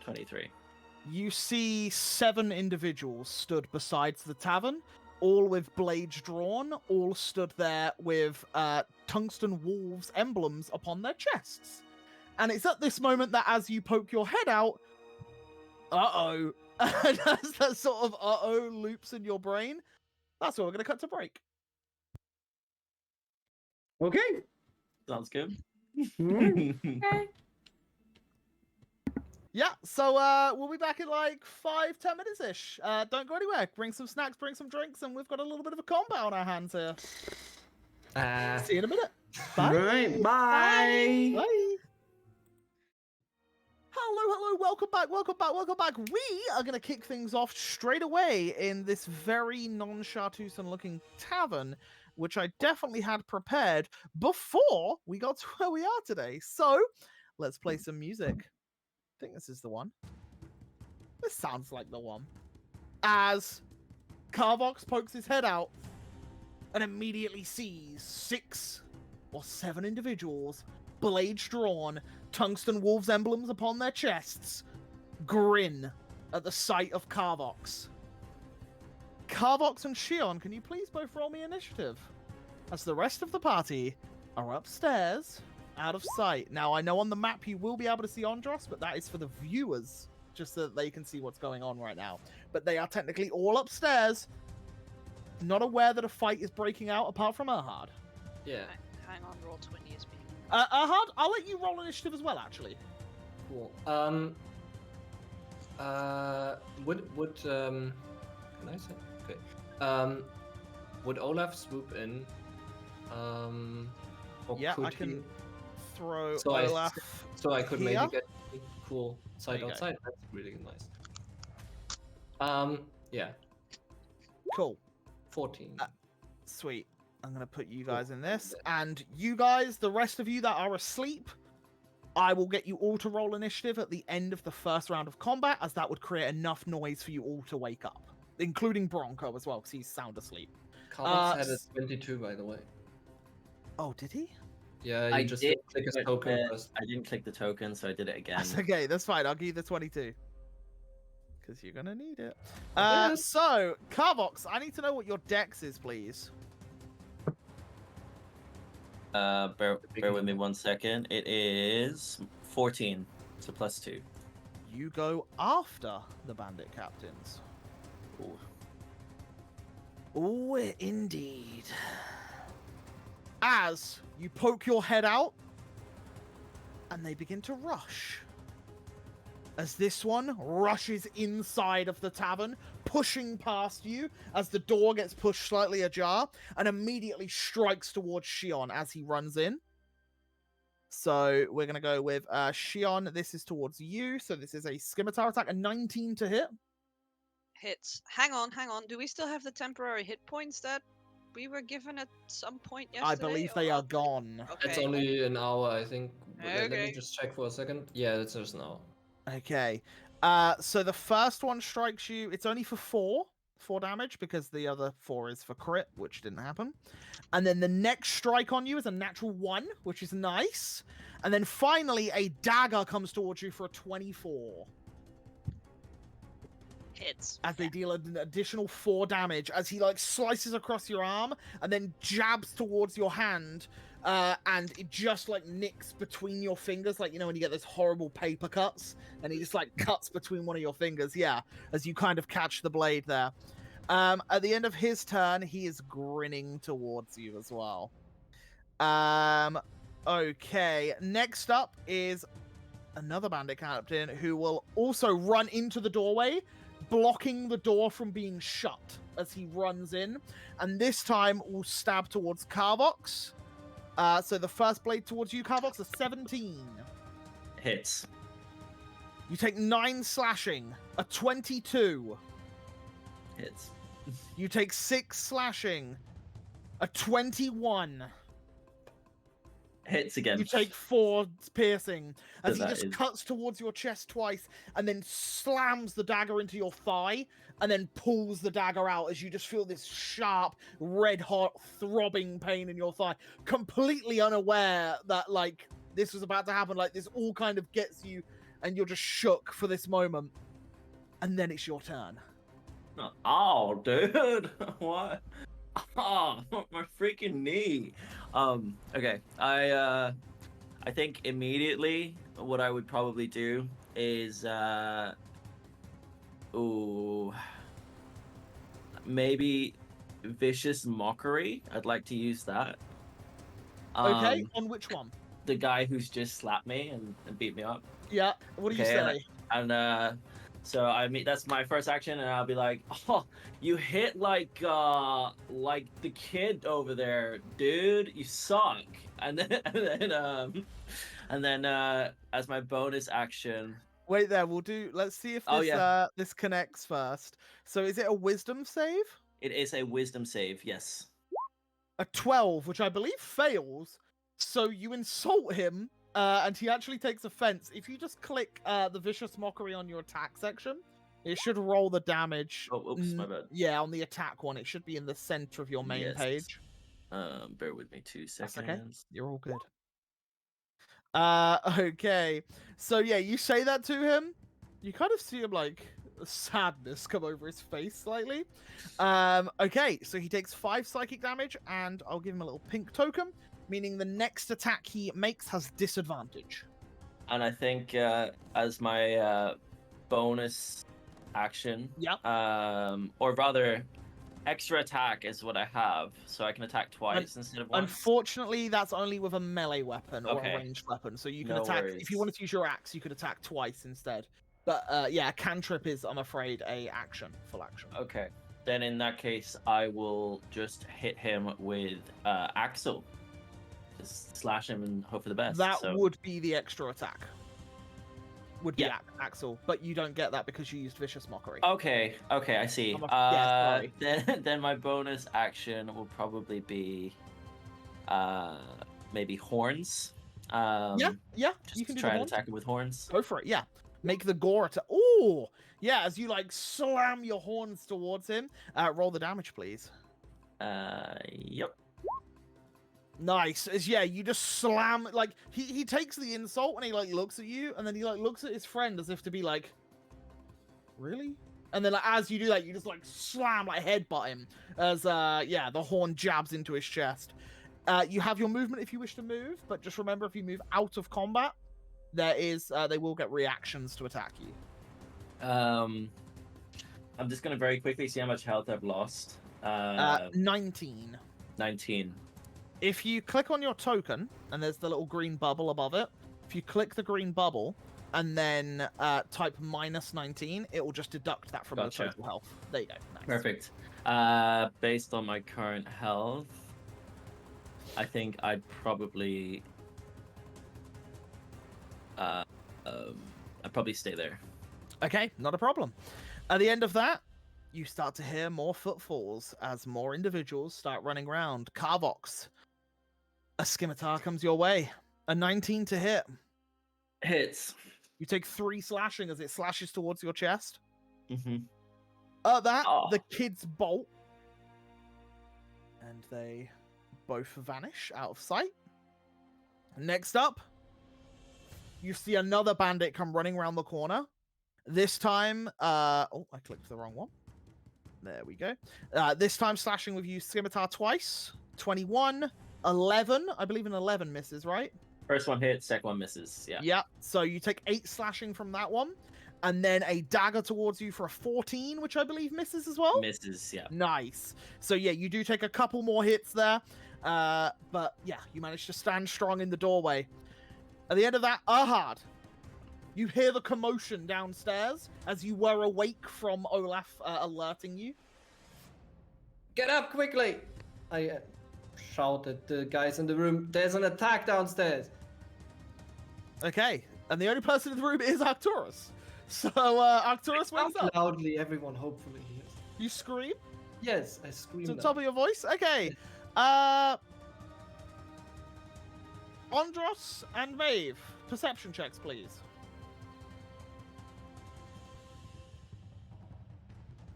23. You see 7 individuals stood besides the tavern, all with blades drawn, all stood there with tungsten wolves emblems upon their chests. And it's at this moment that as you poke your head out, and as that sort of loops in your brain, that's where we're going to cut to break. Okay. Sounds good. Alright. Okay. Yeah, so we'll be back in like 5-10 minutes ish. Don't go anywhere. Bring some snacks, bring some drinks, and we've got a little bit of a combat on our hands here. See you in a minute. Bye. Alright, bye. Bye. Hello, welcome back. We are going to kick things off straight away in this very non-Chartusan looking tavern, which I definitely had prepared before we got to where we are today. So, let's play some music. I think this is the one. This sounds like the one. As Carvox pokes his head out and immediately sees 6 or 7 individuals, blades drawn, tungsten wolves emblems upon their chests grin at the sight of Carvox. Carvox and Shion, can you please both roll me initiative? As the rest of the party are upstairs, out of sight. Now, I know on the map you will be able to see Andros, but that is for the viewers, just so that they can see what's going on right now. But they are technically all upstairs, not aware that a fight is breaking out apart from Erhard. Yeah, Hang on, roll 20 is being. Erhard, I'll let you roll initiative as well, actually. cool. Would can I say? Okay. Would Olaf swoop in? Or Yeah, could I can he? throw So Olaf. So I could here? maybe get a cool There sight you go. outside. That's really nice. Yeah, Cool. 14. Sweet. I'm going to put you guys in this. And you guys, the rest of you that are asleep, I will get you all to roll initiative at the end of the first round of combat, as that would create enough noise for you all to wake up. Including Bronco as well, because he's sound asleep. Carlos had a 22, by the way. Oh, did he? Yeah, I you just did, didn't click his but, token first. I didn't click the token, so I did it again. That's okay, that's fine. I'll give you the 22. Because you're going to need it. Yes. So, Carvox, I need to know what your dex is, please. Bear with me 1 second. It is 14, so +2. You go after the bandit captains. Ooh. Oh, indeed. As you poke your head out, and they begin to rush. As this one rushes inside of the tavern, pushing past you as the door gets pushed slightly ajar, and immediately strikes towards Shion as he runs in. So we're going to go with Shion. This is towards you, so this is a scimitar attack, a 19 to hit. Hits. Hang on. Do we still have the temporary hit points that we were given at some point yesterday? I believe they or- are gone. It's Okay. only an hour, I think. Let me Okay. just check for a second. Yeah, it's just an hour. Okay. So the first one strikes you. It's only for four damage, because the other 4 is for crit, which didn't happen. And then the next strike on you is a natural 1, which is nice. And then finally, a dagger comes towards you for a 24. Hits. As they deal an additional 4 damage, as he like slices across your arm and then jabs towards your hand, and it just like nicks between your fingers, like, you know, when you get those horrible paper cuts, and he just like cuts between one of your fingers. Yeah, as you kind of catch the blade there. At the end of his turn, he is grinning towards you as well. Okay, next up is another bandit captain who will also run into the doorway, blocking the door from being shut as he runs in, and this time will stab towards Carvox. So the first blade towards you, Carvox, is 17. Hits. You take 9 slashing, a 22. Hits. You take 6 slashing, a 21. Hits again. You take 4 piercing as he That just is- cuts towards your chest twice and then slams the dagger into your thigh and then pulls the dagger out as you just feel this sharp, red-hot, throbbing pain in your thigh, completely unaware that, like, this was about to happen. Like, this all kind of gets you and you're just shook for this moment. And then it's your turn. Oh, dude. What? Oh, my freaking knee. Okay. I think immediately what I would probably do is maybe vicious mockery. I'd like to use that. Okay, on which one? The guy who's just slapped me and beat me up. Yeah, what do you Okay, say? And so I mean that's my first action, and I'll be like, "Oh, you hit like the kid over there, dude. You suck." And then as my bonus action, Wait there, let's see if this Oh, yeah. this connects first. So is it a wisdom save? it is a wisdom save. Yes. A 12, which I believe fails. So you insult him, and he actually takes offense. If you just click the vicious mockery on your attack section, it should roll the damage. Oh, oops, my bad. Yeah, on the attack one, it should be in the center of your main Yes. page. Bear with me 2 That's seconds. okay. You're all good. Okay. So yeah, you say that to him. You kind of see him like sadness come over his face slightly. Okay, so he takes 5 psychic damage, and I'll give him a little pink token, meaning the next attack he makes has disadvantage. And I think as my bonus action, Yep. or rather, extra attack is what I have, so I can attack twice instead of once. Unfortunately, that's only with a melee weapon or Okay. a ranged weapon. So you can No attack worries. if you wanted to use your axe, you could attack twice instead. But yeah, cantrip is, I'm afraid, a action, full action. Okay. Then in that case, I will just hit him with Axel. Just slash him and hope for the best. That so... would be the extra attack. Would be Yeah. Axel, but you don't get that because you used vicious mockery. Okay, I see. Yeah, sorry. Then my bonus action will probably be maybe horns. Yeah, Just you can to do try the and horns. attack him with horns. Go for it. Yeah, make the gore attack. Oh, yeah. As you like slam your horns towards him, roll the damage, please. Yep. Nice. As yeah, you just slam like he takes the insult and he like looks at you, and then he like looks at his friend as if to be like, really? And then like, as you do that, you just like slam, like headbutt him as yeah, the horn jabs into his chest. You have your movement if you wish to move, but just remember if you move out of combat, there is they will get reactions to attack you. I'm just gonna very quickly see how much health I've lost. 19. 19. If you click on your token and there's the little green bubble above it, if you click the green bubble and then type -19, it will just deduct that from Gotcha. your total health. There you go. Nice. Perfect. Based on my current health, I think I'd probably I'd probably stay there. Okay, not a problem. At the end of that, you start to hear more footfalls as more individuals start running around. Carvox, a scimitar comes your way. A 19 to hit. Hits. You take 3 slashing as it slashes towards your chest. Mm-hmm. At that, Oh. the kids bolt. And they both vanish out of sight. Next up, you see another bandit come running around the corner. This time, oh, I clicked the wrong one. There we go. This time slashing with you scimitar twice. 21, 11. I believe an 11 misses, right? First one hits, second one misses. Yeah. Yeah. So you take 8 slashing from that one. And then a dagger towards you for a 14, which I believe misses as well. Misses, yeah. Nice. So yeah, you do take a couple more hits there. But yeah, you manage to stand strong in the doorway. At the end of that, Ahad, you hear the commotion downstairs as you were awake from Olaf alerting you. Get up quickly! I shout at the guys in the room. There's an attack downstairs. Okay, and the only person in the room is Arcturus. So Arcturus wakes up. Loudly, everyone hopefully hears. You scream Yes, I scream. to the now. top of your voice. Okay. Andros and Maeve, perception checks, please.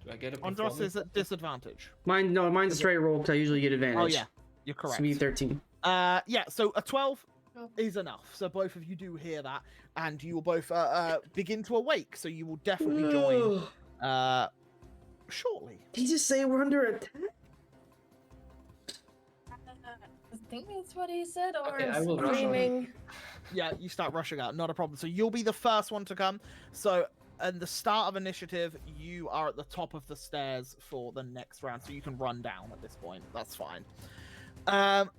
Do I get a Andros performance? is at disadvantage. Mine's a straight roll because I usually get advantage. Oh yeah, you're correct. So me 13. Yeah, so a 12 is enough. So both of you do hear that, and you will both begin to awake. So you will definitely join shortly. Did he just say we're under attack? I think that's what he said, or Okay, I will rush on. screaming. Yeah, you start rushing out. Not a problem. So you'll be the first one to come. So at the start of initiative, you are at the top of the stairs for the next round, so you can run down at this point. That's fine.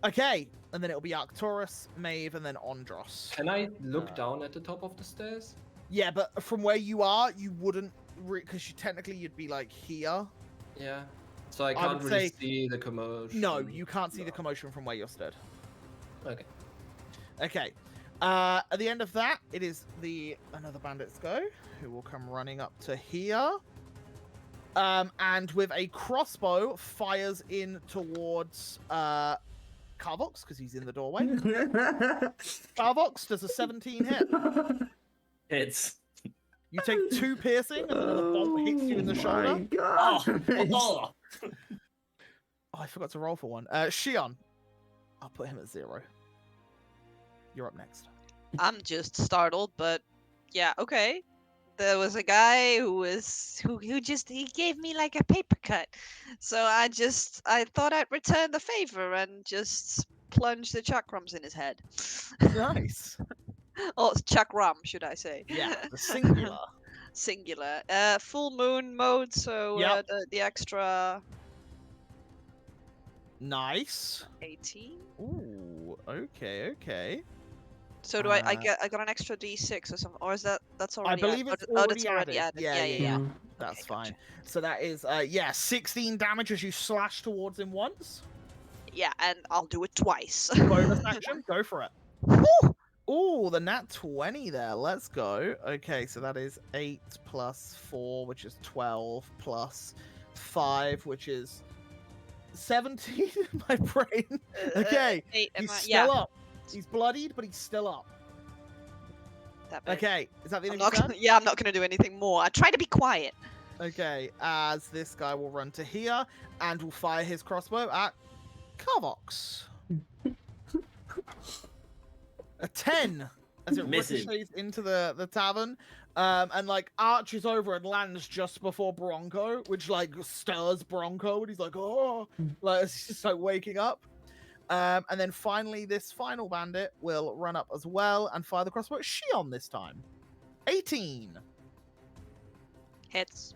Okay, and then it'll be Arcturus, Maeve, and then Andros. Can I look down at the top of the stairs? Yeah, but from where you are, you wouldn't, because technically you'd be like here. Yeah. So I I can't would really say- see the commotion. No, you can't see the commotion from where you're stood. Okay. Okay. At the end of that, it is another bandit's go, who will come running up to here. And with a crossbow, fires in towards Carvox, because he's in the doorway. Carvox does a 17 hit. Hits. You take 2 piercing, and another bolt hits you in the shoulder. My God. Oh. Oh, I forgot to roll for one. Shion, I'll put him at 0. You're up next. I'm just startled, but yeah, okay. There was a guy who he gave me like a paper cut, so I thought I'd return the favor and just plunge the chakrams in his head. Nice. Oh, chakram, should I say? Yeah, the singular. Singular. Full moon mode, so Yep. the extra Nice. 18. Ooh, okay. So do I got an extra d6 or something, or is that's I already believe added? it's Oh, that's already already added. added. Yeah. Mm. That's Okay, fine. gotcha. So that is 16 damage as you slash towards him once. Yeah, and I'll do it twice. Bonus action, go for it. Woo! Ooh, the nat 20 there. Let's go. Okay, so that is 8 plus 4, which is 12, plus 5, which is 17 in my brain. Okay, Eight, he's am I- still yeah, up. He's bloodied, but he's still up. that bit. Okay, is that the I'm end of not your gonna, turn? yeah, I'm not gonna do anything more. I try to be quiet. Okay, as this guy will run to here and will fire his crossbow at Carvox. A 10 as it Misses. ricochets into the tavern, and like arches over and lands just before Bronco, which like stirs Bronco, and he's like, oh, like it's just like waking up. And then finally, this final bandit will run up as well and fire the crossbow at Shion this time. 18. Hits.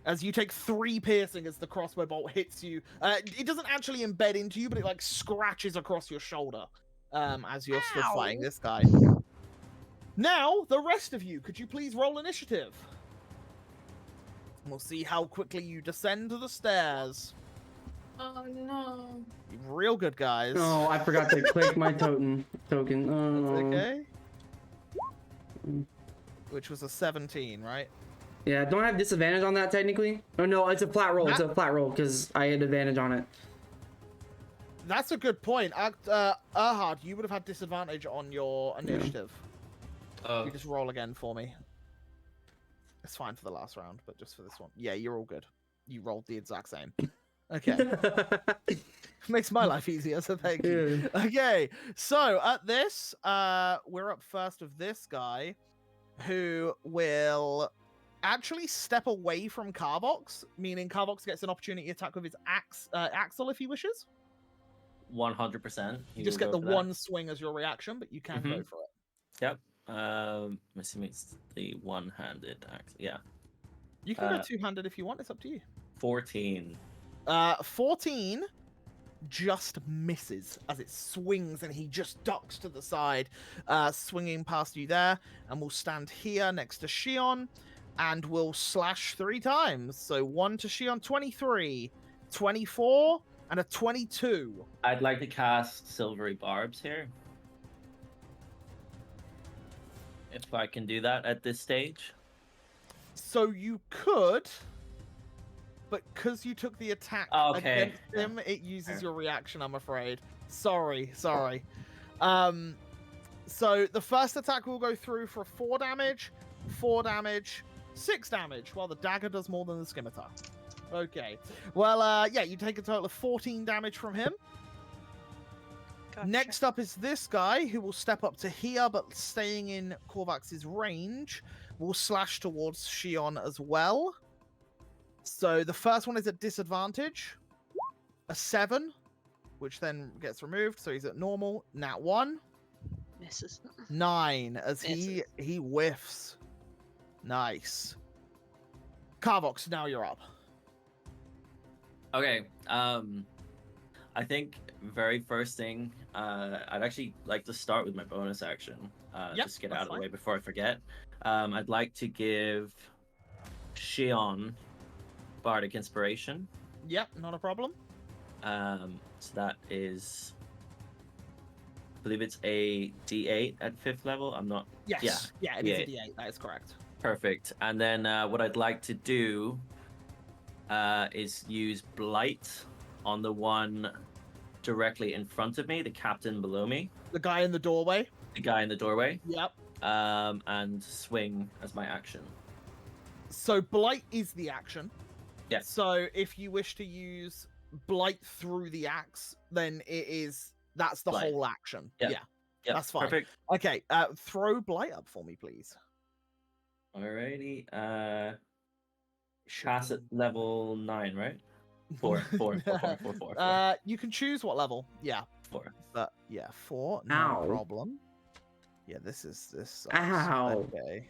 As you take 3 piercing as the crossbow bolt hits you. It doesn't actually embed into you, but it like scratches across your shoulder as you're stood fighting Ow. this guy. Now, the rest of you, could you please roll initiative? We'll see how quickly you descend the stairs. Oh no. Real good, guys. Oh, I forgot to click my token. Oh. Okay. Which was a 17, right? Yeah, don't I have disadvantage on that technically? Oh no, it's a flat roll. It's That- a flat roll because I had advantage on it. That's a good point. Erhard, you would have had disadvantage on your initiative. You just roll again for me. It's fine for the last round, but just for this one. Yeah, you're all good. You rolled the exact same. Okay. Makes my life easier, so thank you. Yeah. Okay, so at this, we're up first of this guy, who will actually step away from Carvox, meaning Carvox gets an opportunity attack with his axle if he wishes. 100%. You just get the one swing as your reaction, but you can go for it. Yep. I'm assuming it's the one-handed axe. Yeah. You can go two-handed if you want. It's up to you. 14. 14 just misses as it swings and he just ducks to the side, swinging past you there, and we'll stand here next to Shion and we'll slash 3 times. So 1 to Shion, 23, 24, and a 22. I'd like to cast Silvery Barbs here. If I can do that at this stage. So you could, but because you took the attack Okay. against him, it uses your reaction, I'm afraid. Sorry. So the first attack will go through for 4 damage, 6 damage, while the dagger does more than the scimitar. Okay. Well, yeah, you take a total of 14 damage from him. Gotcha. Next up is this guy, who will step up to here, but staying in Korvax's range, will slash towards Shion as well. So the first one is at disadvantage. A 7, which then gets removed, so he's at normal. Nat 1. Misses. 9, as he whiffs. Nice. Carvox, now you're up. Okay. I think very first thing, I'd actually like to start with my bonus action. Yep, Just get that's out of the fine. way before I forget. I'd like to give Shion Bardic Inspiration. Yep, not a problem. So that is, I believe it's a D8 at 5th level. I'm not Yes. Yeah, it is a D8. D8. That is correct. Perfect. And then what I'd like to do is use Blight on the one directly in front of me, the captain below me, The guy in the doorway. the guy in the doorway, Yep. and swing as my action. So Blight is the action. Yeah. So if you wish to use Blight through the axe, then that's the Blight. whole action. Yeah. Yeah. Yeah, That's fine. Perfect. Okay, throw blight up for me, please. Alrighty. Pass it level 9, right? 4. You can choose what level. Yeah, 4. but yeah, 4. No Ow. problem. Yeah, this sucks. Ow. Okay.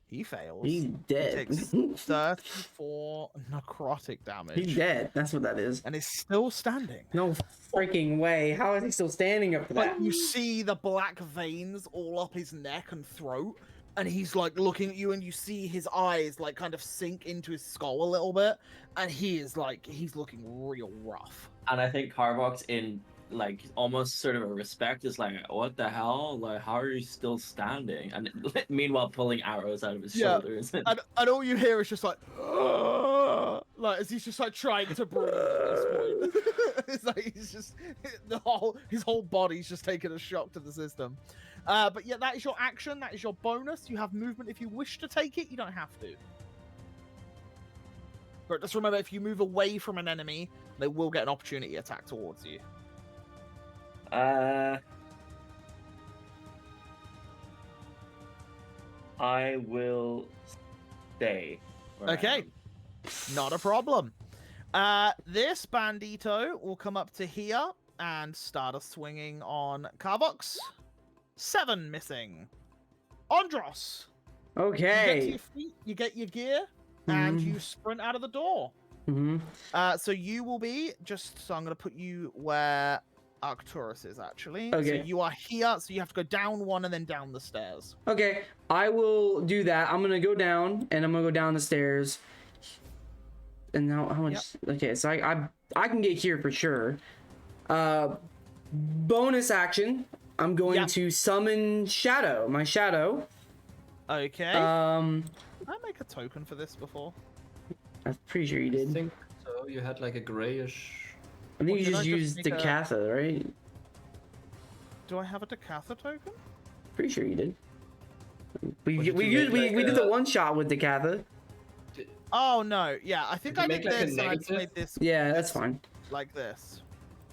He fails. He's dead. He takes 34 necrotic damage. He's dead. That's what that is. And is still standing. No freaking way. How is he still standing up for that? But you see the black veins all up his neck and throat, and he's like looking at you, and you see his eyes like kind of sink into his skull a little bit, and he's looking real rough. And I think Carvox, in like almost sort of a respect, is like, what the hell? Like, how are you still standing? And meanwhile pulling arrows out of his shoulders. And all you hear is just like as he's just like trying to breathe at this point. It's like he's just his whole body's just taking a shock to the system. But yeah, that is your action. That is your bonus. You have movement if you wish to take it. You don't have to. But just remember, if you move away from an enemy, they will get an opportunity attack towards you. I will stay. where I Okay. am. Not a problem. This bandito will come up to here and start a swinging on Carvox. 7 missing. Andros. You get to Okay. your feet, you get your gear, and Mhm. you sprint out of the door. Mm-hmm. So you will be so I'm going to put you where Arcturus is actually. Okay. So you are here, so you have to go down 1 and then down the stairs. Okay, I will do that. I'm gonna go down, and I'm gonna go down the stairs. And now, how much? Okay, so I can get here for sure. Bonus action. I'm going Yep. to summon Shadow. My Shadow. Okay. Did I make a token for this before? I'm pretty sure you I did. think so. You had like a grayish. I think Well, you did I just just used make a- Decatha, right? Do I have a Decatha token? Pretty sure you did. We What did we you used, make, we like did the a- one shot with Decatha. Oh no, yeah, I think Did I you did make, like, a this and I just negative? made this Yeah, that's fine. like this.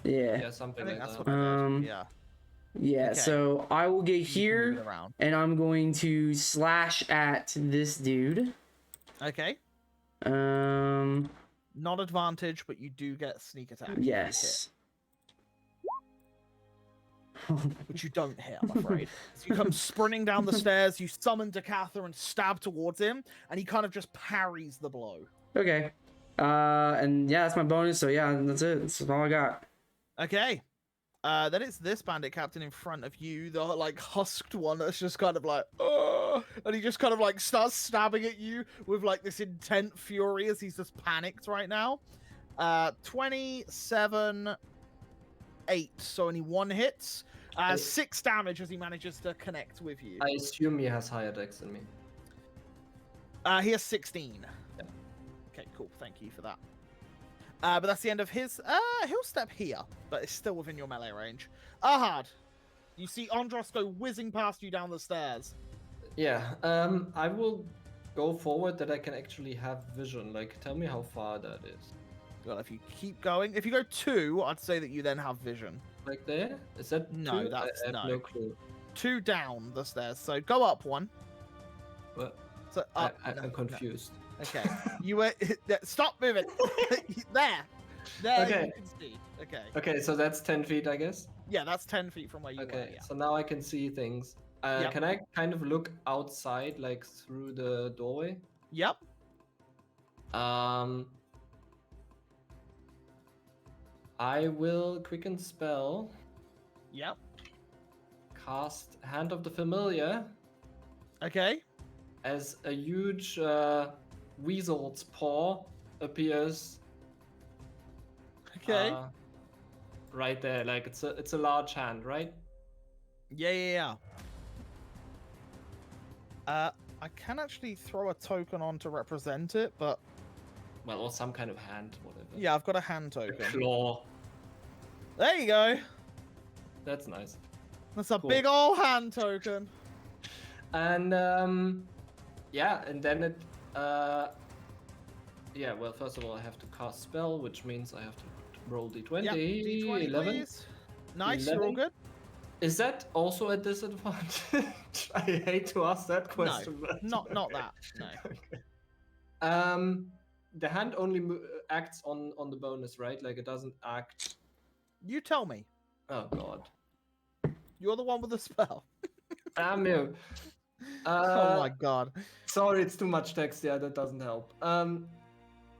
Yeah. Yeah, I something think like that's that. what I Um, did. Yeah. Yeah. Okay. So I will get You can move here, it around. and I'm going to slash at this dude. Okay. Not advantage, but you do get sneak attack. if you Yes. hit, which you don't hit, I'm afraid. So you come sprinting down the stairs, you summon Decatha and stab towards him, and he kind of just parries the blow. Okay. And yeah, that's my bonus. So yeah, that's it. That's all I got. Okay. Then it's this bandit captain in front of you, the like husked one that's just kind of like, oh, and he just kind of like starts stabbing at you with like this intent fury as he's just panicked right now. 27, 8, so only 1 hits. 6 damage as he manages to connect with you. I assume he has higher dex than me. He has 16. Yeah. Okay, cool. Thank you for that. But that's the end of his. He'll step here, but it's still within your melee range. Ahad, you see Andros go whizzing past you down the stairs. Yeah. I will go forward that I can actually have vision. Like, tell me how far that is. Well, if you keep going, if you go 2, I'd say that you then have vision. Like there? Is that No, 2? that's- I have no. no clue. 2 down the stairs, so go up 1. But So up. no, I'm no. confused. Okay, you were. Stop moving. There, Okay. you can see. Okay, Okay, so that's 10 feet, I guess. yeah, that's 10 feet from where you were. Okay, Yeah. so now I can see things. Yep. Can I kind of look outside, like through the doorway? Yep. I will quicken spell, Yep. cast Hand of the Familiar Okay. as a huge weasel's paw appears. Okay. Right there, like it's a large hand, right? Yeah. I can actually throw a token on to represent it, but Well, or some kind of hand, whatever. yeah, I've got a hand A token. claw. There you go. That's nice. That's a Cool. big old hand token. And yeah, and then it yeah, well, first of all I have to cast spell, which means I have to roll d20. Yep. D20, 11. please. Nice. You're all 11. good. Is that also a disadvantage? I hate to ask that question. but- Not that. No. The hand only acts on the bonus, right? Like it doesn't act. You tell me. Oh god. You're the one with the spell. Damn you. Oh my god. Sorry, it's too much text. Yeah, that doesn't help.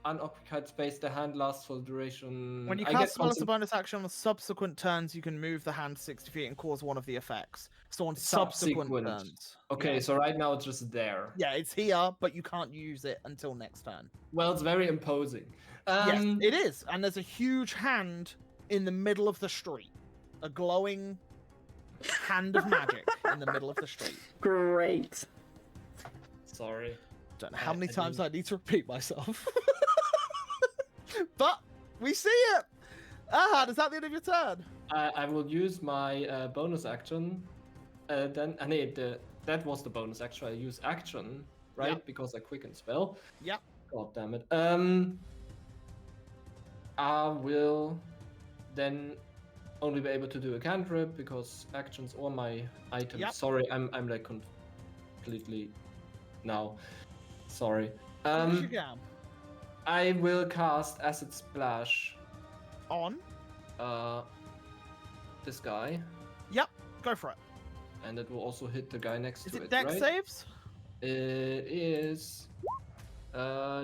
Unoccupied space. The hand lasts for the duration. When you I cast get spell as a bonus action on subsequent turns, you can move the hand 60 feet and cause one of the effects. So on subsequent Subsequent. turns. Okay, Yeah. so right now it's just there. Yeah, it's here, but you can't use it until next turn. Well, it's very imposing. Yes, it is. And there's a huge hand in the middle of the street. A glowing hand of magic in the middle of the street. Great. Sorry. Don't know how I many times didn't- I need to repeat myself. But we see it. Ahad, is that the end of your turn? I will use my bonus action. Then, that was the bonus action. I use action, right? Yep. Because I quicken spell. Yep. God damn it. I will then only be able to do a cantrip because actions or my items. Yep. Sorry, I'm like completely now. Sorry. Finish your game. I will cast Acid Splash. On. This guy, Yep. Go for it. and it will also hit the guy next Is to it it. dex right? saves? It is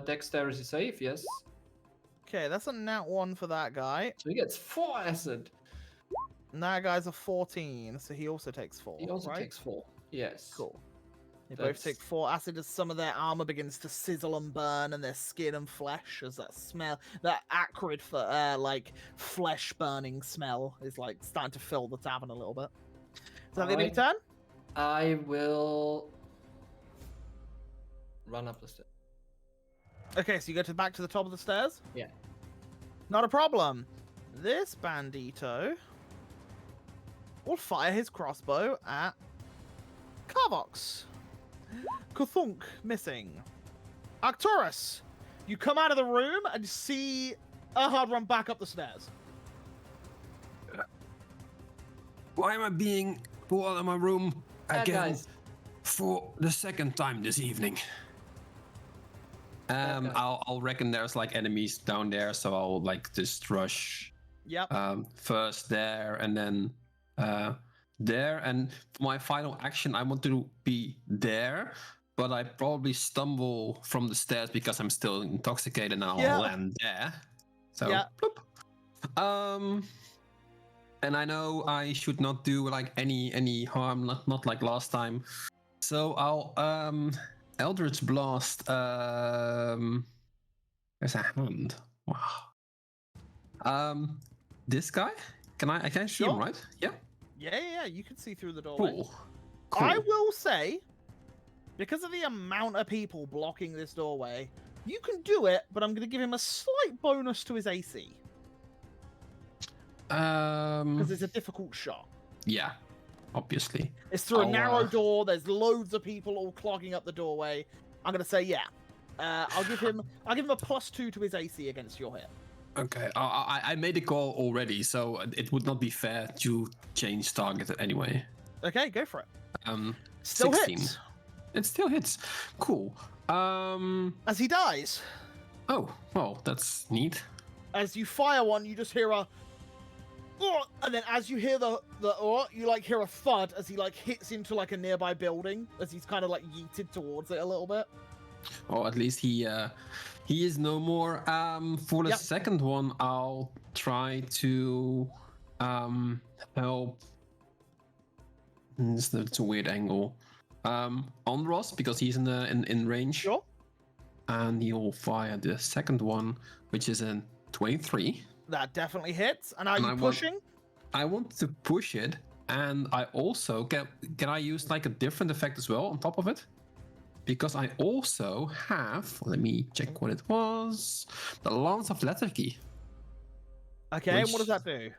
dexterity save, yes. Okay, that's a nat 1 for that guy. So he gets 4 acid. And that guy's a 14, so he also takes 4. He also right? takes 4. Yes. Cool. They both That's- take 4 acid as some of their armor begins to sizzle and burn, and their skin and flesh as that smell, that acrid for like flesh burning smell, is like starting to fill the tavern a little bit. Is that the end of your turn? I will run up the stairs. Okay, so you go back to the top of the stairs. Yeah. Not a problem. This bandito will fire his crossbow at Carvox. Kuthunk missing. Arcturus, you come out of the room and see Ahad run back up the stairs. Why am I being pulled out of my room again guys. for the second time this evening? guys. I'll reckon there's like enemies down there, so I'll like just rush Yep. first there and then there. And for my final action, I want to be there, but I probably stumble from the stairs because I'm still intoxicated, and I'll Yeah. land there. So, Yeah. bloop. And I know I should not do like any harm, not like last time. So I'll Eldritch Blast. There's a hand. Wow. This guy? I can see him, Sure. right? Yeah. Yeah, you can see through the doorway. Cool. I will say, because of the amount of people blocking this doorway, you can do it, but I'm going to give him a slight bonus to his AC. Because it's a difficult shot. Yeah, obviously. It's through a I'll, narrow door. There's loads of people all clogging up the doorway. I'm gonna say yeah. I'll give him a +2 to his AC against your hit. Okay. I made a call already, so it would not be fair to change target anyway. Okay, go for it. Still 16. hits. It still hits. Cool. As he dies. Oh, well, that's neat. As you fire one, you just hear a "Oh," and then as you hear the you like hear a thud as he like hits into like a nearby building as he's kind of like yeeted towards it a little bit. Or at least he is no more. For the Yep. second one, I'll try to help. It's a weird angle. On Ross because he's in range. Sure. And he'll fire the second one, which is a 23. That definitely hits. And are And you I want- pushing? I want to push it, and I also can I use like a different effect as well on top of it? Because I also have, let me check what it was, the Lance of Lethargy. Okay, and what Which- does that do?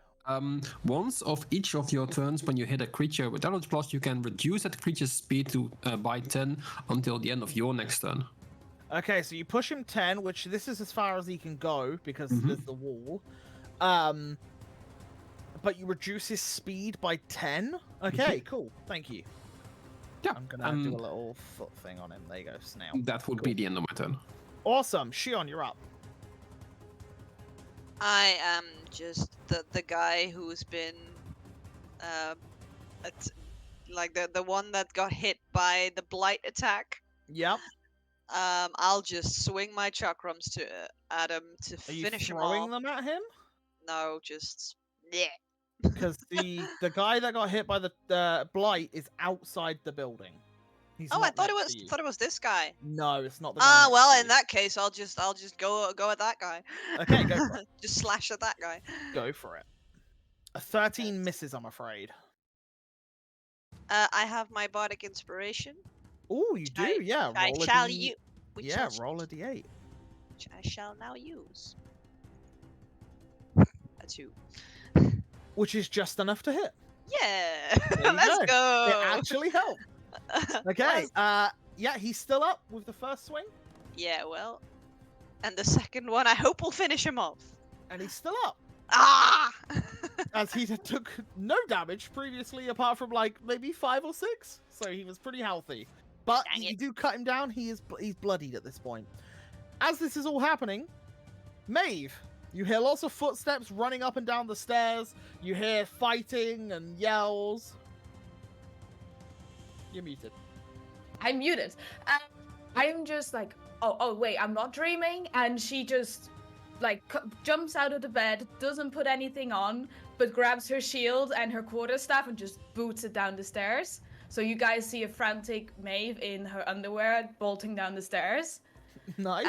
Once of each of your turns, when you hit a creature with Eldritch Blast, you can reduce that creature's speed to by 10 until the end of your next turn. Okay, so you push him 10, which this is as far as he can go because Mhm. there's the wall. but you reduce his speed by 10. Okay, cool. Thank you. Yeah, I'm gonna do a little foot thing on him. There you go, snail. that would be the end of my turn. Awesome, Shion, you're up. I am just the guy who's been like the one that got hit by the blight attack. Yep. I'll just swing my chakrams at him to Are you finish him throwing off. them at him? No, just yeah. Because the guy that got hit by the blight is outside the building. He's Oh, not I thought it next was to you. thought it was this guy. No, it's not the guy. Ah, next well, to in you. that case, I'll just go at that guy. Okay, go for it. Just slash at that guy. Go for it. A 13 Yes. misses, I'm afraid. I have my bardic inspiration. Oh, you do? I- Yeah. I Roll a shall D- use. Yeah, roll a d8. Which I shall now use. A 2. Which is just enough to hit. Yeah. There you Let's go. go. It actually helped. Okay. Let's- Yeah, he's still up with the first swing, Yeah, well. And the second one, I hope will finish him off. and he's still up. Ah! As he took no damage previously, apart from like maybe 5 or 6, so he was pretty healthy. But Dang you it. do cut him down. He's bloodied at this point. As this is all happening, Maeve, you hear lots of footsteps running up and down the stairs. You hear fighting and yells. You're muted. I'm muted. I'm just like, oh wait, I'm not dreaming. And she just like jumps out of the bed, doesn't put anything on, but grabs her shield and her quarterstaff and just boots it down the stairs. So you guys see a frantic Maeve in her underwear bolting down the stairs. Nice.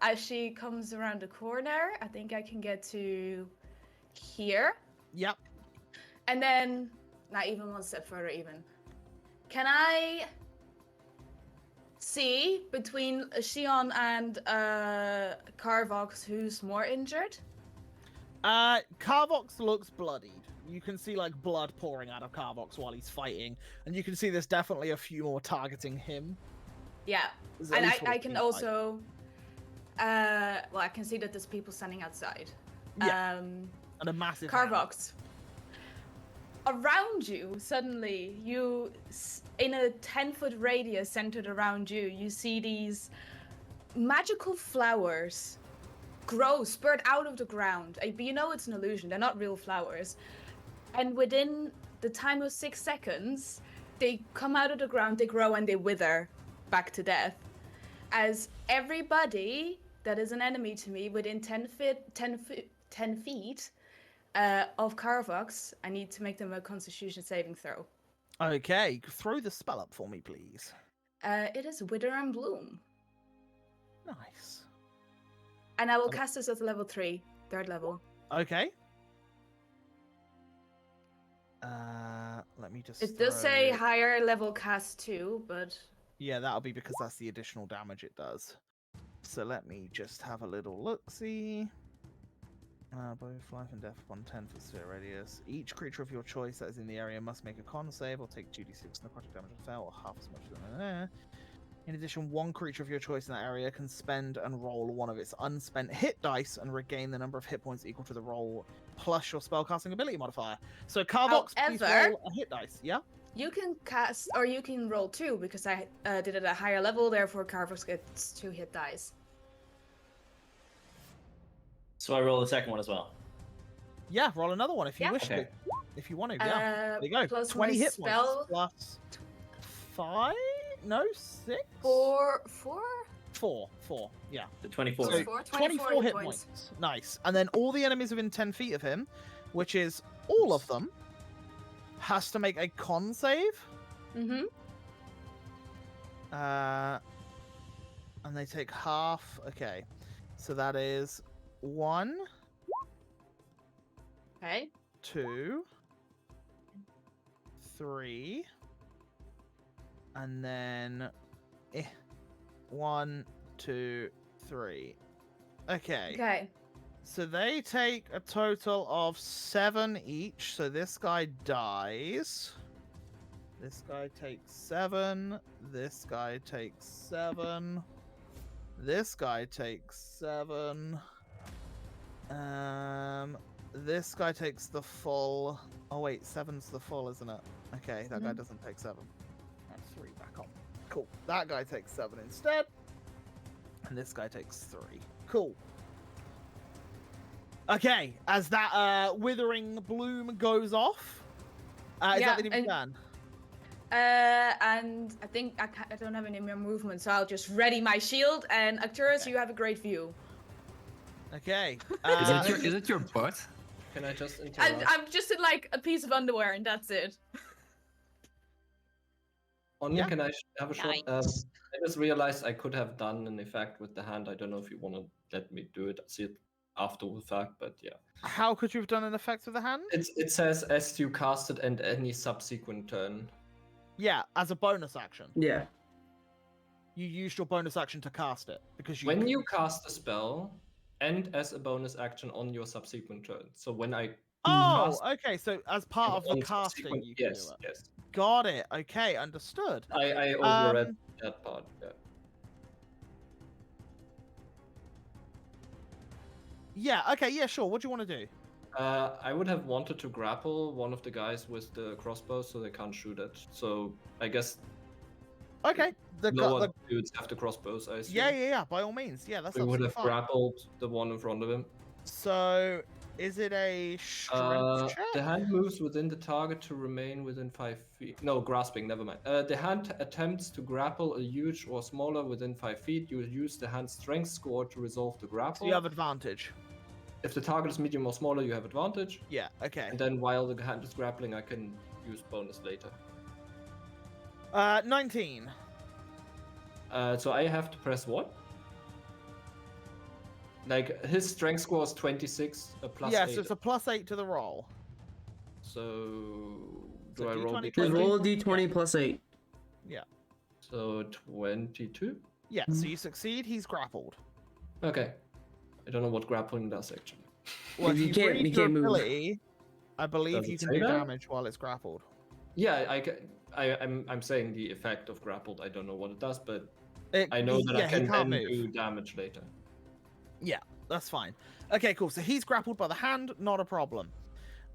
As she comes around the corner, I think I can get to here. Yep. And then, not even one step further even. Can I see between Shion and Carvox who's more injured? Carvox looks bloodied. You can see like blood pouring out of Carvox while he's fighting, and you can see there's definitely a few more targeting him. Yeah. Is at And least what I it can seems like. also, well, I can see that there's people standing outside. Yeah. And a massive Carvox. Around you, suddenly, in a 10-foot radius centered around you, you see these magical flowers grow, spurt out of the ground. But you know it's an illusion, they're not real flowers. And within the time of 6 seconds, they come out of the ground, they grow, and they wither back to death. As everybody that is an enemy to me within 10 feet of Carvox, I need to make them a Constitution saving throw. Okay, throw the spell up for me, please. It is Wither and Bloom. Nice. And I will cast this at level 3, third level. Okay. Let me just. It does say throw- higher level cast 2, but Yeah, that'll be because that's the additional damage it does. So let me just have a little look-see. Both life and death upon 10 foot sphere radius. Each creature of your choice that is in the area must make a con save or take 2d6 necrotic damage and fail, or half as much than In addition, one creature of your choice in that area can spend and roll one of its unspent hit dice and regain the number of hit points equal to the roll plus your spellcasting ability modifier. So Carvox, please However- roll a hit dice, yeah? you can cast, or you can roll 2, because I did it at a higher level, therefore Carvox gets 2 hit dice. So I roll the second one as well. Yeah, roll another one if you Yeah. wish Okay. to. If you want to, yeah. There you go. Plus 20 my hit spell, points plus 5? No, 6? 4? 4, yeah. The 24. So, 24 hit points. Nice. And then all the enemies within 10 feet of him, which is all of them, has to make a con save. Mm-hmm. And they take half. Okay. So that is 1, Okay. 2, 3, and then 1, 2, 3. Okay. Okay. So they take a total of 7 each. So this guy dies. This guy takes 7. This guy takes 7. This guy takes 7. This guy takes the full. Oh wait, 7's the full, isn't it? Okay, that guy doesn't take 7. That's 3 back on. Cool. That guy takes 7 instead. And this guy takes 3. Cool. Okay, as that withering bloom goes off, is Yeah, that the end of your turn? And I think I don't have any more movement, so I'll just ready my shield. And Arcturus, Okay. you have a great view. Okay. Is it your butt? Can I just interrupt? I'm just in like a piece of underwear, and that's it. Only Yeah. can I have a shot? Nice. I just realized I could have done an effect with the hand. I don't know if you want to let me do it. See it after the fact, but yeah. How could you have done an effect with the hand? It says as you cast it and any subsequent turn. Yeah, as a bonus action. Yeah. You used your bonus action to cast it because you. When you cast a spell, and as a bonus action on your subsequent turn. So when I Oh, cast okay. So as part of the on casting, subsequent- you can yes, do it. yes. Got it. Okay, understood. I overread that part. Yeah. Yeah. Okay. Yeah. Sure. What do you want to do? I would have wanted to grapple one of the guys with the crossbow so they can't shoot it. So I guess Okay. lower dudes have the crossbows, I assume. Yeah. By all means. Yeah, that's We would absolutely have fine. grappled the one in front of him. So, is it a strength check? The hand moves within the target to remain within 5 feet. No, grasping, never mind. The hand attempts to grapple a huge or smaller within 5 feet. You use the hand strength score to resolve the So grapple. you have advantage. If the target is medium or smaller, you have advantage. Yeah. Okay. And then while the hand is grappling, I can use bonus later. 19. So I have to press what? Like his strength score is 26, a plus Yes, 8. it's a +8 to the roll. So do So I roll D20 d20? Just roll a d20 plus 8. So 22. Yeah. So you succeed. He's grappled. Okay. I don't know what grappling does actually. Well, if You you can't- read you your can't move. ability, I believe Does you it can say do that? damage while it's grappled. Yeah, I'm saying the effect of grappled. I don't know what it does, but It, I know that yeah, I he can can't then move. do damage later. Yeah, that's fine. Okay, cool. So he's grappled by the hand, not a problem.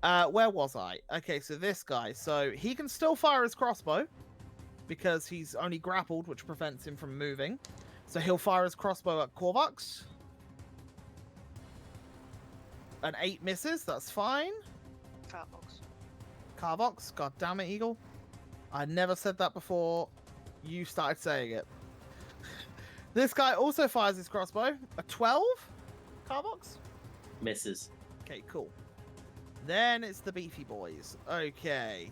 Where was I? Okay, so this guy. So he can still fire his crossbow because he's only grappled, which prevents him from moving. So he'll fire his crossbow at Korvax. An 8 misses, that's fine. Carbox. Carvox, god damn it, Eagle. I never said that before you started saying it. This guy also fires his crossbow. A 12? Carvox? Misses. Okay, cool. Then it's the beefy boys. Okay.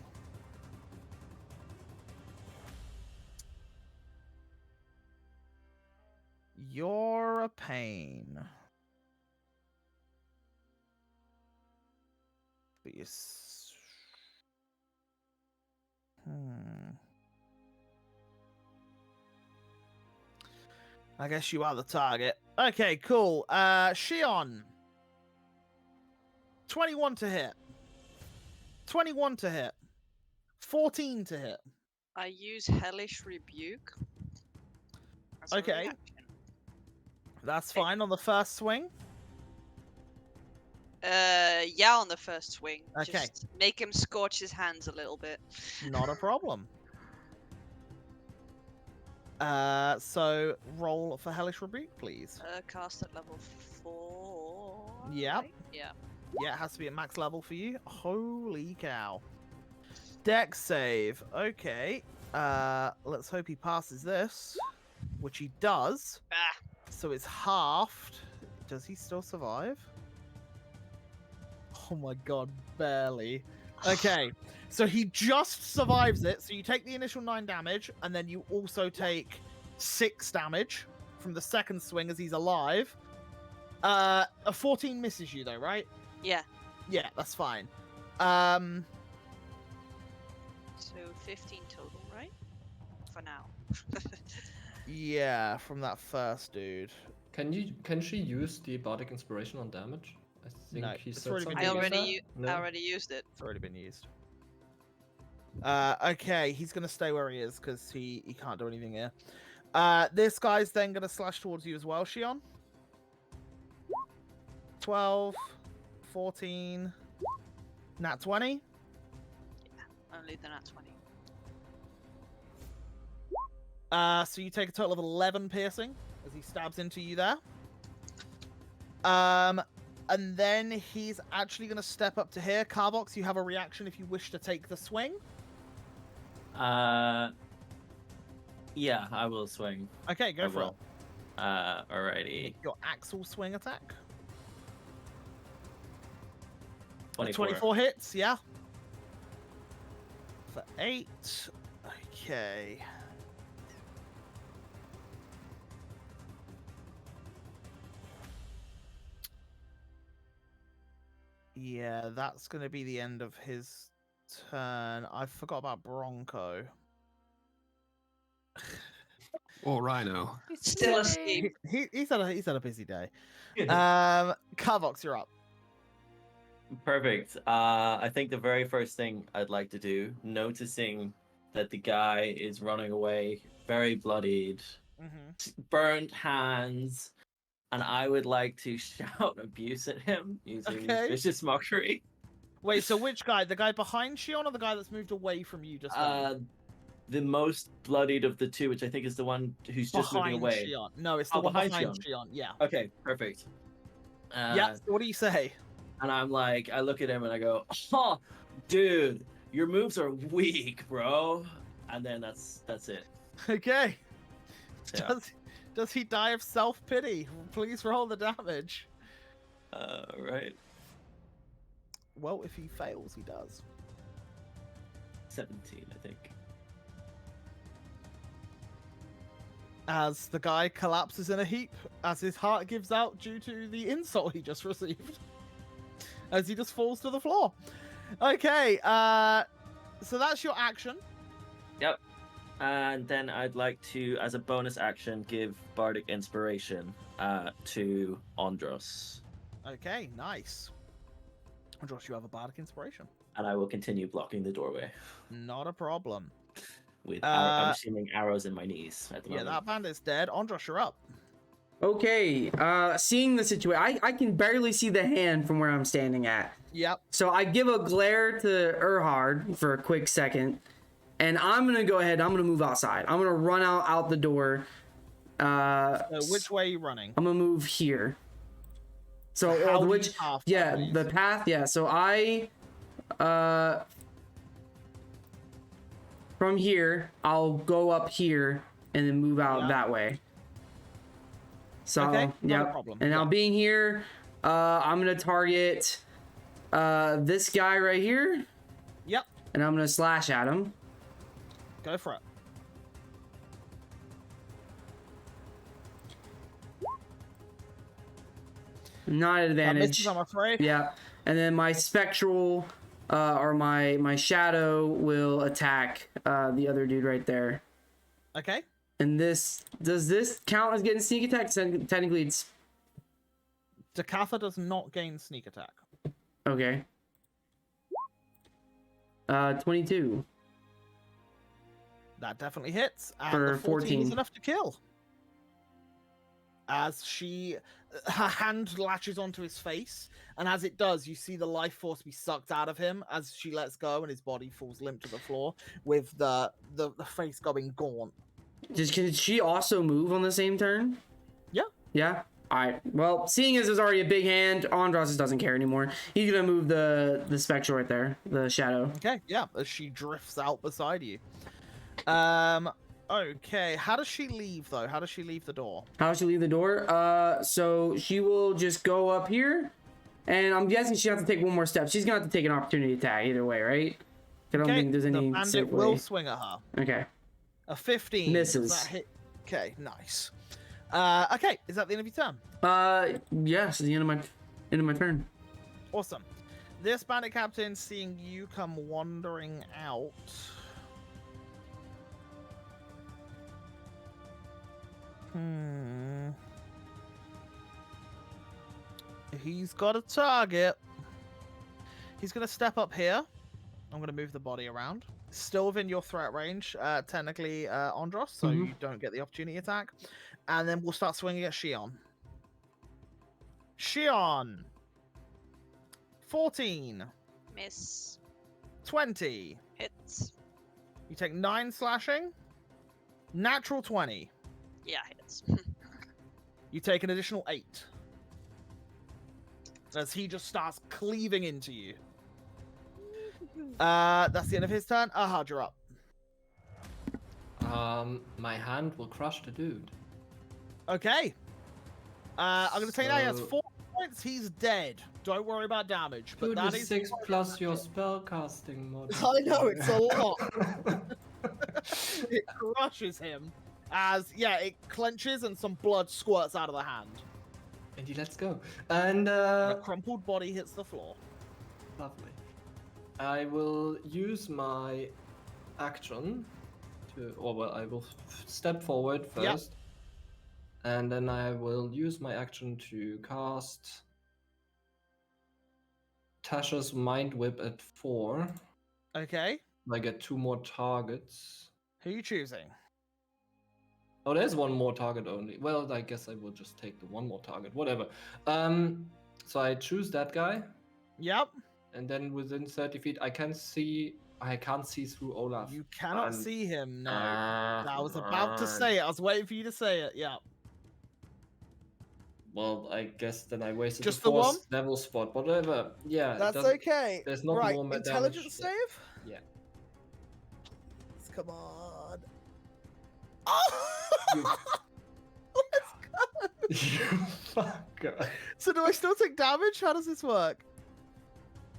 You're a pain. But you... I guess you are the target. Okay, cool. Shion. 21 to hit. 21 to hit. 14 to hit. I use Hellish Rebuke. as a Okay. reaction. That's fine on the first swing. Yeah, on the first swing. Okay. Just make him scorch his hands a little bit. Not a problem. So roll for Hellish Rebuke, please. Cast at level 4. Yep. right? Yeah. Yeah, it has to be at max level for you. Holy cow. Dex save. Okay. Let's hope he passes this, which he does. Ah. So it's halved. Does he still survive? Oh my god, barely. Okay, so he just survives it. So you take the initial 9 damage, and then you also take 6 damage from the second swing as he's alive. A 14 misses you though, right? Yeah. Yeah, that's fine. So 15 total, right? For now. Yeah, from that first dude. Can she use the bardic inspiration on damage? I think No, he it's said already been something I like already, that. No? I already used it. It's already been used. Okay, he's gonna stay where he is because he can't do anything here. This guy's then gonna slash towards you as well, Shion. 12, 14. Nat 20. Only the nat 20. So you take a total of 11 piercing as he stabs into you there. And then he's actually going to step up to here. Carbox, you have a reaction if you wish to take the swing. Yeah, I will swing. Okay, go I for will. Alrighty. it. Your axle swing attack. 24. 24 hits, yeah. For 8. Okay. Yeah, that's going to be the end of his turn. I forgot about Bronco. Or Rhino. Still Yay. asleep. He's had a busy day. Carvox, you're up. Perfect. I think the very first thing I'd like to do, noticing that the guy is running away, very bloodied, burnt hands, and I would like to shout abuse at him using Okay. vicious mockery. Wait, so which guy? The guy behind Shion or the guy that's moved away from you just then? The most bloodied of the two, which I think is the one who's just moving Behind away. Shion. No, it's the one behind behind Shion. Yeah. Okay, perfect. Yeah. So what do you say? And I'm like, I look at him and I go, "Oh, dude, your moves are weak, bro." And then that's it. Okay. Yeah. Does he die of self-pity? Please roll the damage. Right. Well, if he fails, he does. 17, I think. As the guy collapses in a heap, as his heart gives out due to the insult he just received. As he just falls to the floor. Okay, so that's your action. Yep. And then I'd like to, as a bonus action, give Bardic Inspiration to Andros. Okay, nice. Andros, you have a bardic inspiration. And I will continue blocking the doorway Not a problem. with, I'm assuming, arrows in my knees at the Yeah, moment. that bandit's dead. Andros, you're up. Okay, seeing the situation, I can barely see the hand from where I'm standing at. Yep. So I give a glare to Erhard for a quick second, and I'm gonna go ahead. I'm gonna move outside. I'm gonna run out the door. So which way are you running? I'm gonna move here. So How do you which? path, Yeah, please? the path. Yeah. So I, from here, I'll go up here and then move out Yeah. that way. So Okay, not a yep. problem. And now Yeah. being here, I'm gonna target this guy right here, Yep. and I'm gonna slash at him. Go for it. Not at That advantage. misses, I'm afraid. Yeah, and then my spectral or my shadow will attack the other dude right there. Okay. And does this count as getting sneak attack? Technically, it's Dakatha does not gain sneak attack. okay. 22 That definitely hits. And for the 14 is 14. enough to kill. As her hand latches onto his face, and as it does, you see the life force be sucked out of him as she lets go, and his body falls limp to the floor, with the face going gaunt. Can she also move on the same turn? Yeah. Yeah. All right. Well, seeing as there's already a big hand, Andros just doesn't care anymore. He's gonna move the spectral right there, the shadow. Okay, yeah, as she drifts out beside you. Okay, how does she leave, though? How does she leave the door? How does she leave the door? So she will just go up here, and I'm guessing she has to take one more step. She's gonna have to take an opportunity attack either way, right? I don't Okay, think there's the any bandit safe will way. swing at her. Okay. A 15. Misses. Does that hit? Okay, nice. Okay, is that the end of your turn? Yes, it's the end of my turn. Awesome. This bandit captain, seeing you come wandering out. He's got a target. He's going to step up here. I'm going to move the body around. Still within your threat range, technically, Andros, so you don't get the opportunity attack. And then we'll start swinging at Shion. Shion! 14. Miss. 20. Hits. You take 9 slashing. Natural 20. Yeah, hits. You take an additional 8. As he just starts cleaving into you. That's the end of his turn. Ahad, you're up. My hand will crush the dude. Okay. I'm going to tell you now, he has So- 4 points. He's dead. Don't worry about damage. But Dude, that is is 6 plus your spell casting mod. I know, it's a lot. It crushes him as, yeah, it clenches and some blood squirts out of the hand. And he lets go. And The crumpled body hits the floor. lovely. I will use my action to, or well, I will step forward first. Yep. And then I will use my action to cast Tasha's Mind Whip at 4. Okay. I get 2 more targets. Who are you choosing? Oh, there's one more target only. Well, I guess I will just take the one more target. Whatever. So I choose that guy, Yep. and then within 30 feet, I can't see through Olaf. You cannot And- see him, no. Ah, I was about to man. say it. I was waiting for you to say it. Yeah. Well, I guess then I wasted Just the the one? fourth level spot. Whatever. Yeah. it That's doesn't- okay. there's not right. more Intelligence damage. save? Yeah. Come on. Oh! You- Let's go. You fucker. So do I still take damage? How does this work?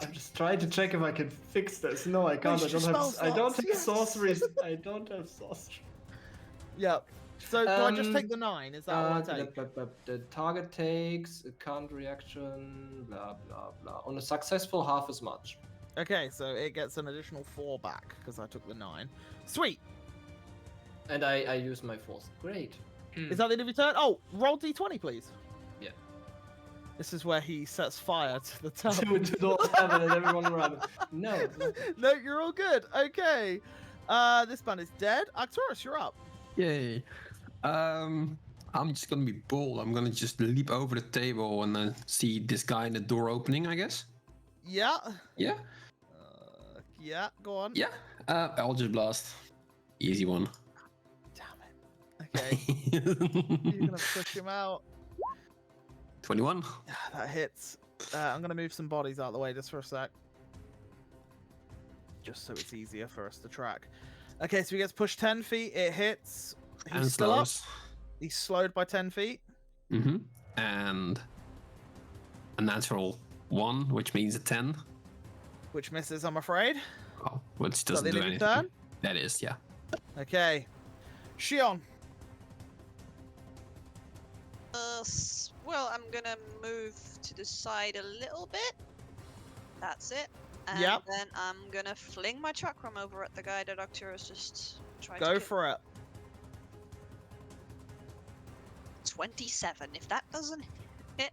I'm just trying to check if I can fix this. No, I can't. Waste your spell I don't slots, have yes. sorceries. I don't have sorcery. Yep. So do I just Um, take the 9? Is that all I take? The target takes a counter reaction, blah blah blah. On a successful, half as much. Okay, so it gets an additional 4 back because I took the 9. Sweet. And I use my force. Great. Is that the end of your turn? Oh, roll d20, please. Yeah. This is where he sets fire to the tub. to the tavern and everyone around him. No. No, you're all good. Okay. This man is dead. Arcturus, you're up. Yay. I'm just gonna be bold. I'm gonna just leap over the table and then see this guy in the door opening, I guess. Yeah. Yeah. Yeah, go on. Yeah. Eldritch Blast. Easy one. Damn it. Okay. You're gonna push him out. 21. That hits. I'm gonna move some bodies out of the way just for a sec. Just so it's easier for us to track. Okay, so he gets pushed 10 feet. It hits. He's And still up. slows. He's slowed by 10 feet. Mm-hmm. And a natural 1, which means a 10. Which misses, I'm afraid. Oh, which Is that doesn't the do end of anything. your turn? That is, yeah. Okay. Shion. Well, I'm gonna move to the side a little bit. That's it. And Yep. then I'm gonna fling my chakram over at the guy that Arcturus just tried to Go kill. for it. 27. If that doesn't hit.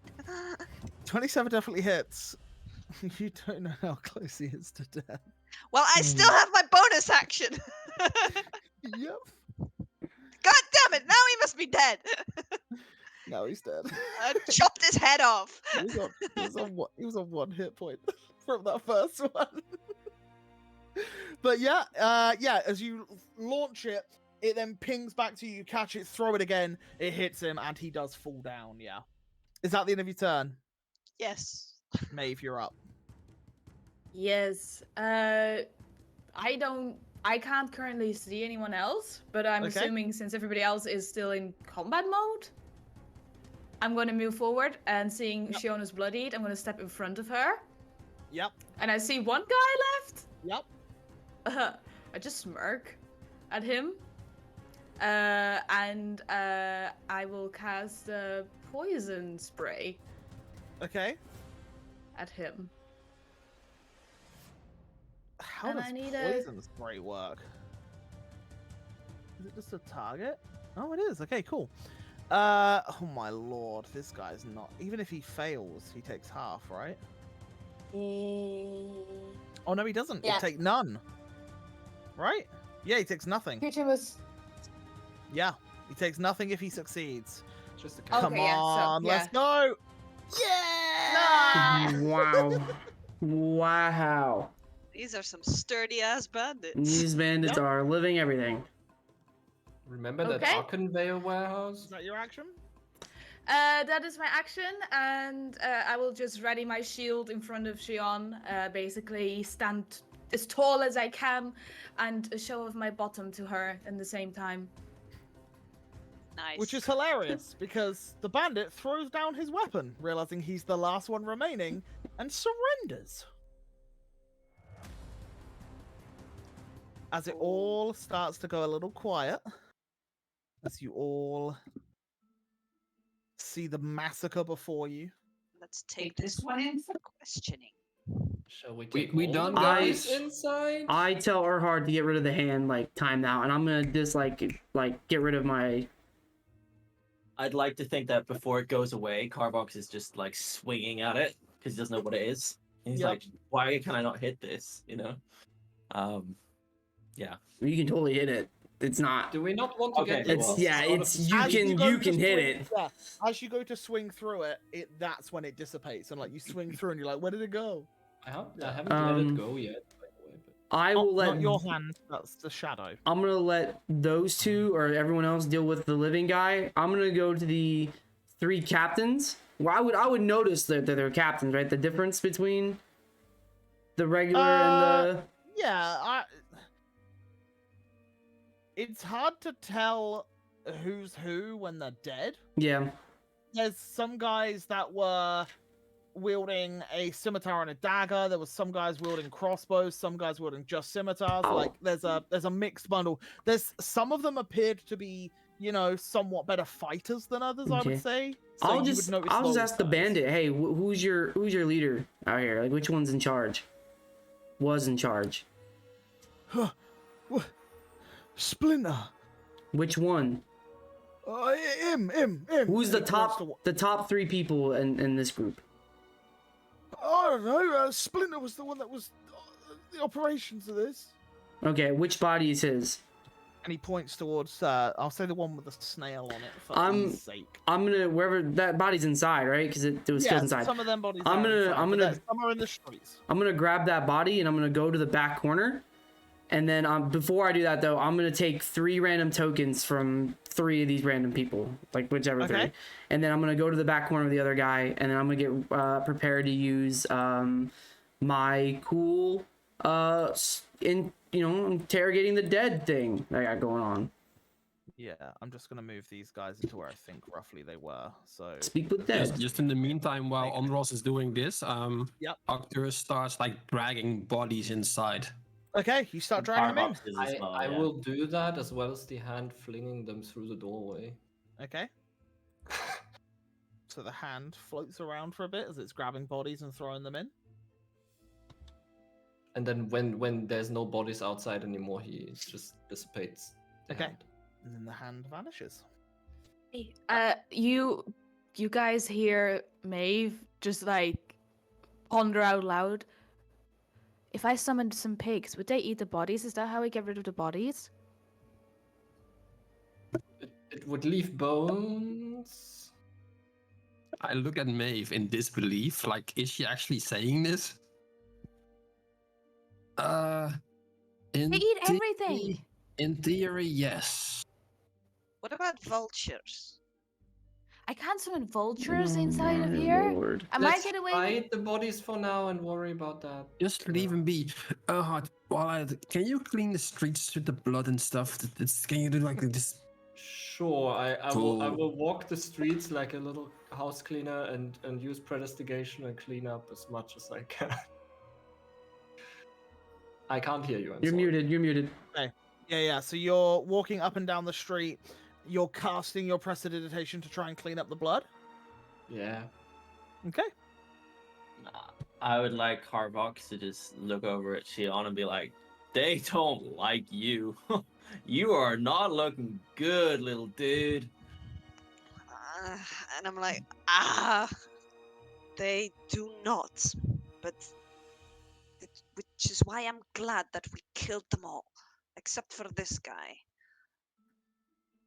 27 definitely hits. You don't know how close he is to death. Well, I still have my bonus action. Yep. God damn it! Now he must be dead. No, he's dead. I chopped his head off. He was on 1 hit point from that first one. But yeah, as you launch it, it then pings back to you, you catch it, throw it again, it hits him, and he does fall down, yeah. Is that the end of your turn? Yes. Maeve, you're up. Yes. I can't currently see anyone else, but I'm Okay. assuming since everybody else is still in combat mode, I'm going to move forward and seeing Yep. Shiona's bloodied, I'm going to step in front of her. Yep. And I see one guy left. Yep. I just smirk at him. And I will cast a poison spray Okay. at him. How And does I need a- poison spray work? Is it just a target? Oh, it is. Okay, cool. Oh my lord, this guy's not. Even if he fails, he takes half, right? Oh no, he doesn't. Yeah. He take none. Right? Yeah, he takes nothing. Creature was Yeah, he takes nothing if he succeeds. Just a Okay, Come yeah, so, on, let's yeah. go. Yeah! Wow. Wow. These are some sturdy ass bandits. These bandits Yep. are living everything. Remember that Okay. conveyor warehouse? Is that your action? That is my action, and I will just ready my shield in front of Shion. Basically, stand as tall as I can, and show off my bottom to her in the same time. Nice. Which is hilarious because the bandit throws down his weapon, realizing he's the last one remaining, and surrenders. As it all starts to go a little quiet, as you all see the massacre before you. Let's take this one in for questioning. Shall we take we all done, the guys guys? inside? I tell Erhard to get rid of the hand like time now, and I'm gonna just like get rid of my. I'd like to think that before it goes away, Carbox is just like swinging at it because he doesn't know what it is. And he's Yep. like, "Why can I not hit this?" You know. Yeah. You can totally hit it. It's not. Do we not want to Okay, get the It's bosses yeah. out of It's the you As street? go you to can hit swing- it. Yeah, as you go to swing through it, that's when it dissipates, and like you swing through, and you're like, "Where did it go?" I haven't let it go yet, by the way. But... I will let Not your hand. That's the shadow. I'm gonna let those two or everyone else deal with the living guy. I'm gonna go to the 3 captains. Well, I would notice that they're captains, right? The difference between the regular and the Yeah, it's hard to tell who's who when they're dead. yeah. There's some guys that were wielding a scimitar and a dagger. There was some guys wielding crossbows, some guys wielding just scimitars. Oh. Like there's a mixed bundle. There's some of them appeared to be, somewhat better fighters than others, I Okay. would say. So I'll you just would notice I'll just those ask the guys. bandit. Hey, who's your leader out here? Like which one's in charge? Was in charge. Splinter. Which one? Him. Who's the And he points top 3 people in this group? I don't know. Splinter was the one that was the operations of this. Okay, which body is his? And he points towards, I'll say the one with the snail on it for I'm- ease sake. I'm gonna wherever that body's inside, right? Because it was killed inside. Some of them bodies I'm are gonna- inside, I'm but gonna- then some are in the streets. I'm gonna grab that body and I'm gonna go to the back corner, and then before I do that though, I'm gonna take 3 random tokens from 3 of these random people, like whichever Okay. 3, and then I'm gonna go to the back corner of the other guy, and then I'm gonna get prepared to use my cool interrogating the dead thing that I got going on. Yeah, I'm just gonna move these guys into where I think roughly they were. So Speak with Yes, dead. just in the meantime, while Andros is doing this, Yep. Arcturus starts like dragging bodies inside. okay, you start dragging them in. Carbox is as well, I yeah. will do that as well as the hand flinging them through the doorway. Okay. So the hand floats around for a bit as it's grabbing bodies and throwing them in. And then when there's no bodies outside anymore, he just dissipates. The Okay. hand. And then the hand vanishes. You guys hear Maeve just like ponder out loud. If I summoned some pigs, would they eat the bodies? Is that how we get rid of the bodies? It would leave bones. I look at Maeve in disbelief. Like, is she actually saying this? In They eat the- everything. In theory, yes. What about vultures? I can't summon vultures inside of My here. lord. I might Let's get away hide with... the bodies for now and worry about that. Just leave him be. Can you clean the streets with the blood and stuff? Can you do like this? Sure, I Cool. will walk the streets like a little house cleaner and use predestination and clean up as much as I can. I can't hear you. I'm You're sorry. muted. You're muted. Yeah. So you're walking up and down the street. You're casting your prestidigitation to try and clean up the blood. Yeah. Okay. Nah, I would like Carbox to just look over at Shion and be like, "They don't like you. You are not looking good, little dude." And I'm like, they do not. But which is why I'm glad that we killed them all, except for this guy.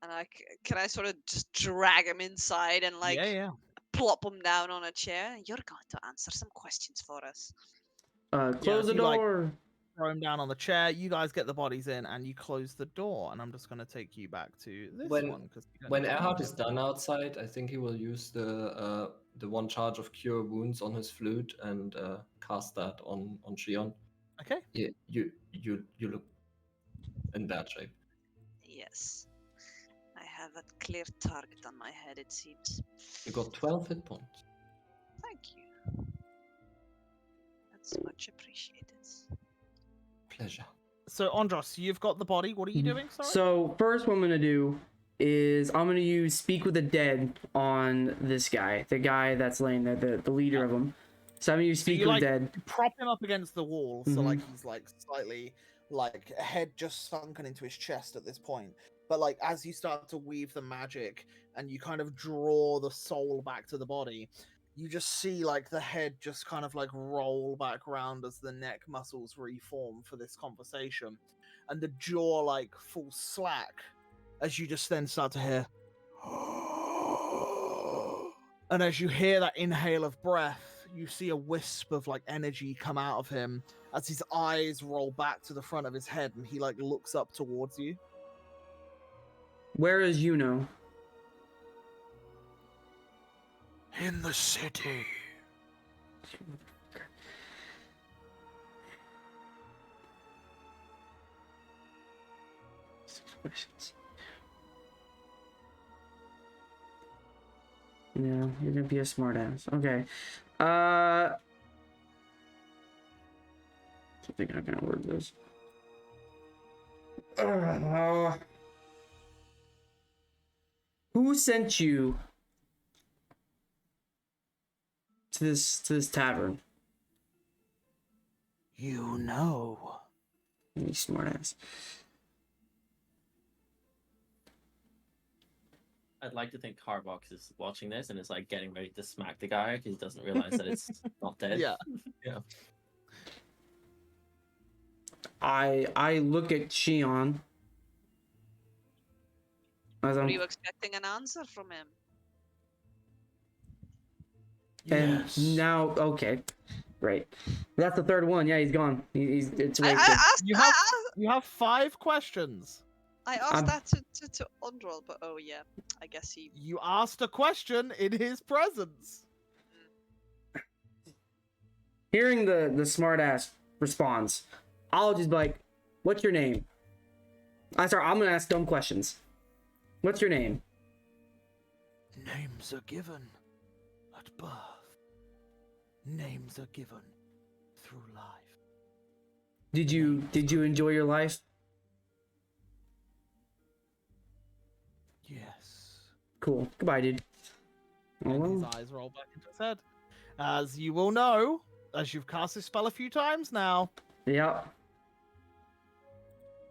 And can I sort of just drag him inside and yeah. plop him down on a chair? You're going to answer some questions for us. Close the you, like, door. throw him down on the chair. You guys get the bodies in, and you close the door. And I'm just gonna take you back to this When- one because When Erhard is done outside, I think he will use the one charge of Cure Wounds on his flute and cast that on Shion. Okay. You look in bad shape. Yes. I have a clear target on my head, it seems. You got 12 hit points. Thank you. That's much appreciated. Pleasure. So Andros, you've got the body. What are you doing? Sorry. So first, what I'm gonna do is I'm gonna use Speak with the Dead on this guy, the guy that's laying there, the leader of them. So I'm gonna use Speak you, with the like, Dead. prop him up against the wall, so like Mhm. he's like slightly like head just sunken into his chest at this point. But like as you start to weave the magic and you kind of draw the soul back to the body, you just see like the head just kind of like roll back around as the neck muscles reform for this conversation, and the jaw like falls slack as you just then start to hear. And as you hear that inhale of breath, you see a wisp of like energy come out of him as his eyes roll back to the front of his head and he like looks up towards you. Where is Yuno? In the city. Yeah, you're gonna be a smartass. Okay. I think I can word this. Who sent you to this tavern? You know. You smartass. I'd like to think Carbox is watching this and is like getting ready to smack the guy because he doesn't realize that it's not dead. Yeah. Yeah. I look at Shion. As Were I'm, you expecting an answer from him? and Yes. now, okay, right. That's the third one. Yeah, he's gone. He's it's I wasted. asked, You have you have 5 questions. I asked I'm- that to Undrol, but oh yeah, I guess he. You asked a question in his presence. Hearing the smartass response, I'll just be like, "What's your name?" I'm gonna ask dumb questions. What's your name? Names are given at birth. Names are given through life. Did you enjoy your life? Yes. Cool. Goodbye, dude. Oh, And his well. eyes roll back into his head. As you will know, as you've cast this spell a few times now, Yeah.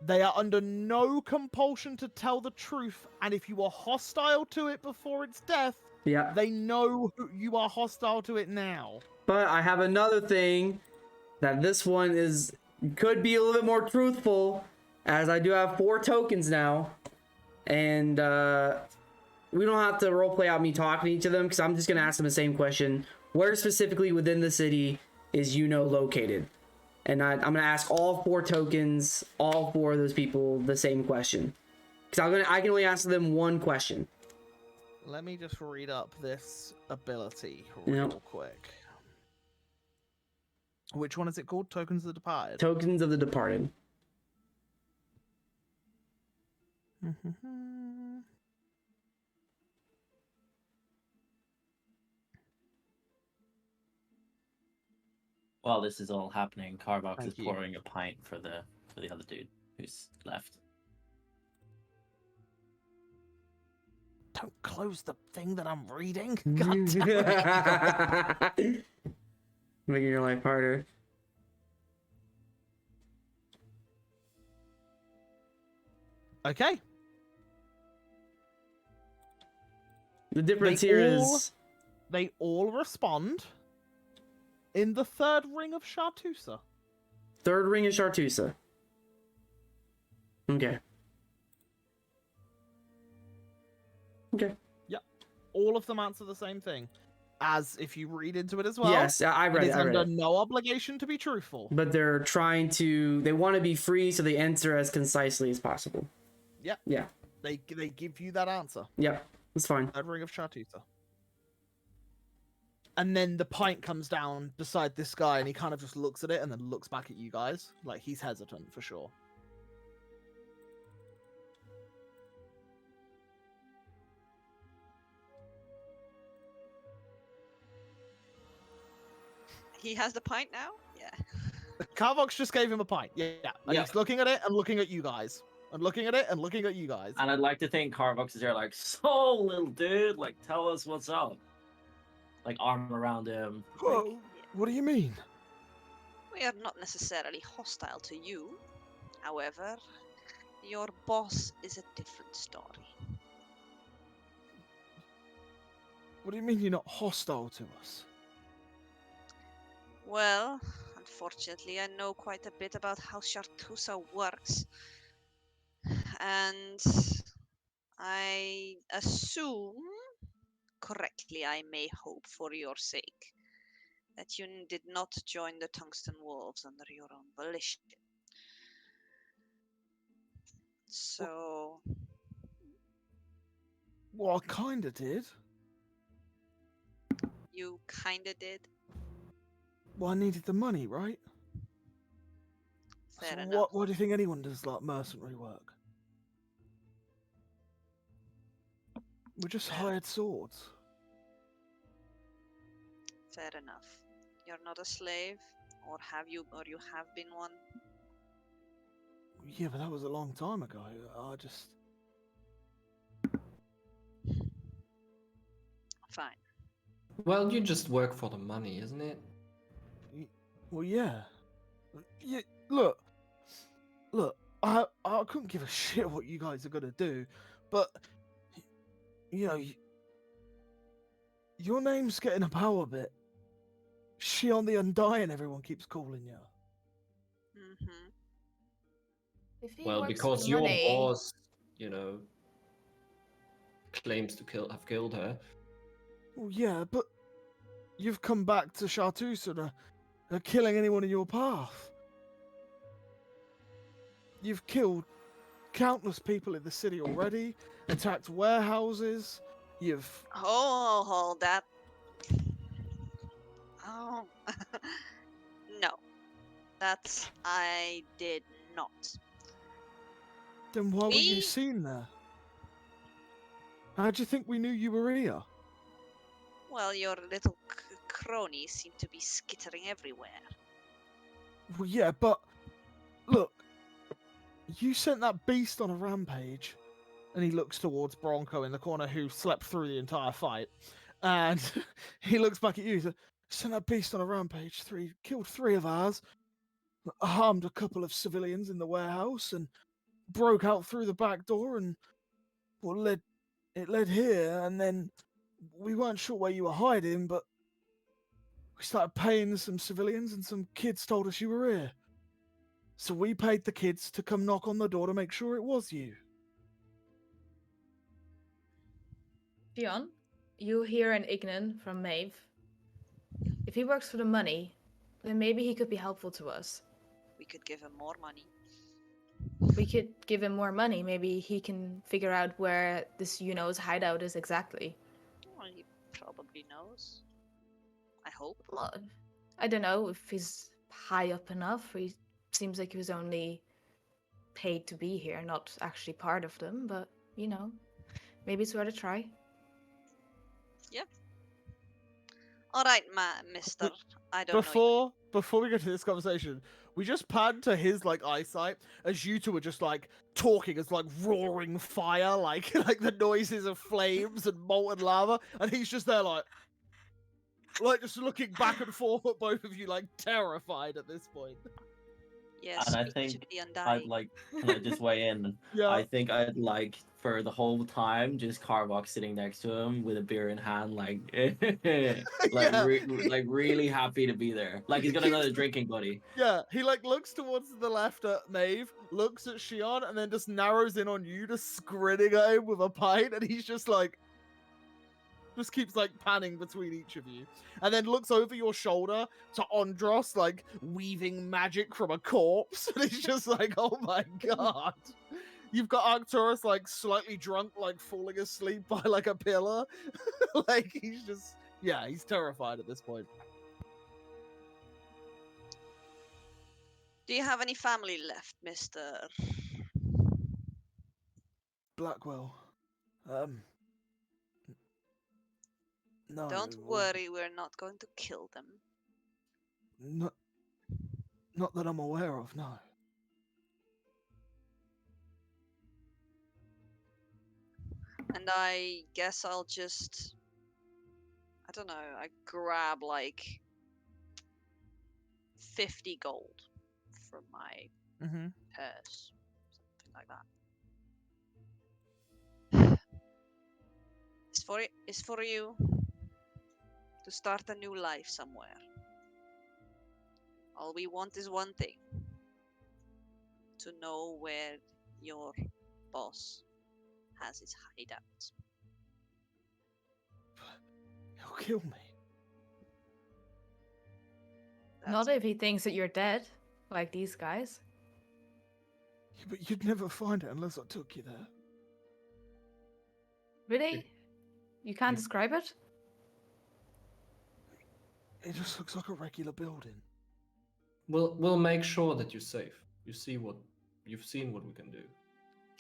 they are under no compulsion to tell the truth, and if you are hostile to it before its death, Yeah. they know you are hostile to it now. But I have another thing that this one could be a little bit more truthful, as I do have 4 tokens now, and we don't have to roleplay out me talking to each of them because I'm just gonna ask them the same question: where specifically within the city is Yuno located? And I'm gonna ask all 4 tokens, all 4 of those people, the same question, because I can only ask them one question. Let me just read up this ability Yep. real quick. Which one is it called? Tokens of the Departed. Tokens of the Departed. While this is all happening, Carbox Thank is you. pouring a pint for the other dude who's left. Don't close the thing that I'm reading. God damn it. Making your life harder. Okay. The difference They here all- is They all respond in the 3rd ring of Chartusa. third ring is Chartusa. Okay. Okay. All of them answer the same thing. as if you read into it as well, Yes, I it read it. is I read under it. no obligation to be truthful. But they're trying to. They want to be free, so they answer as concisely as possible. Yep. Yeah. They give you that answer. Yeah. That's fine. Third ring of Chartusa. And then the pint comes down beside this guy, and he kind of just looks at it and then looks back at you guys. Like, he's hesitant for sure. He has the pint now? Yeah. Carvox just gave him a pint. Yeah. And Yeah. he's looking at it and looking at you guys. And looking at it and looking at you guys. And I'd like to think Carvox is there like, so little dude, like tell us what's up. Like arm around him. Like, Whoa, what do you mean? We are not necessarily hostile to you. However, your boss is a different story. What do you mean you're not hostile to us? Well, unfortunately, I know quite a bit about how Chartusa works. And I assume, correctly I may hope for your sake, that you did not join the Tungsten Wolves under your own volition. So, Well, I kinda did. you kinda did? Well, I needed the money, right? Fair So enough. why do you think anyone does, like, mercenary work? We're just hired swords. Fair enough. You're not a slave, or you have been one? Yeah, but that was a long time ago. I just... Fine. Well, you just work for the money, isn't it? Well, yeah. Yeah, look, I couldn't give a shit what you guys are gonna do, but you know, your name's getting about a bit. Shion the Undying, everyone keeps calling you. Mm-hmm. If he Well, works for because the your money, boss, claims to have killed her. Well, yeah, but you've come back to Chartreuse and are killing anyone in your path. You've killed countless people in the city already, attacked warehouses. You've... Oh, that. Oh. No. That's. I did not. Then why were you Me? seen there? How'd you think we knew you were here? Well, your little cronies seem to be skittering everywhere. Well, yeah, but look, you sent that beast on a rampage, and he looks towards Bronco in the corner who slept through the entire fight, and he looks back at you. He said, "Sent that beast on a rampage. Killed 3 of ours, harmed a couple of civilians in the warehouse, and broke out through the back door, and well, it led here, and then we weren't sure where you were hiding, but we started paying some civilians, and some kids told us you were here. So we paid the kids to come knock on the door to make sure it was you." Dion, you hear an Ignan from Maeve. If he works for the money, then maybe he could be helpful to us. We could give him more money. We could give him more money. Maybe he can figure out where this Yuno's hideout is exactly. Well, he probably knows. I hope. Well, I don't know if he's high up enough. He seems like he was only paid to be here, not actually part of them. But, maybe it's worth a try. All right, mister. I don't know. Before we get to this conversation, we just pan to his eyesight as you two are just talking as roaring fire, like the noises of flames and molten lava, and he's just there like just looking back and forth at both of you, terrified at this point. Yes, And I speak think to the I'd Undying. can I just weigh in. Yeah. I think I'd for the whole time just Carvox sitting next to him with a beer in hand, Yeah. really happy to be there. Like he's got another drinking buddy. Yeah, he looks towards the left at Maeve, looks at Shion, and then just narrows in on you, just grinning at him with a pint, and he's just like, just keeps like panning between each of you, and then looks over your shoulder to Andros, like weaving magic from a corpse, and he's just like, "Oh my god!" You've got Arcturus like slightly drunk, like falling asleep by like a pillar, like he's just he's terrified at this point. Do you have any family left, Mister? Blackwell, no, Don't worry, we're not going to kill them. not that I'm aware of. No. And I guess I'll just, I don't know, I grab like 50 gold from my Mm-hmm. purse, something like that. It's for you to start a new life somewhere. All we want is one thing: to know where your boss has his hideout. He'll kill me. Not if he thinks that you're dead, like these guys. Yeah, but you'd never find it unless I took you there. Really? You can't describe it? It just looks like a regular building. We'll make sure that you're safe. You've seen what we can do.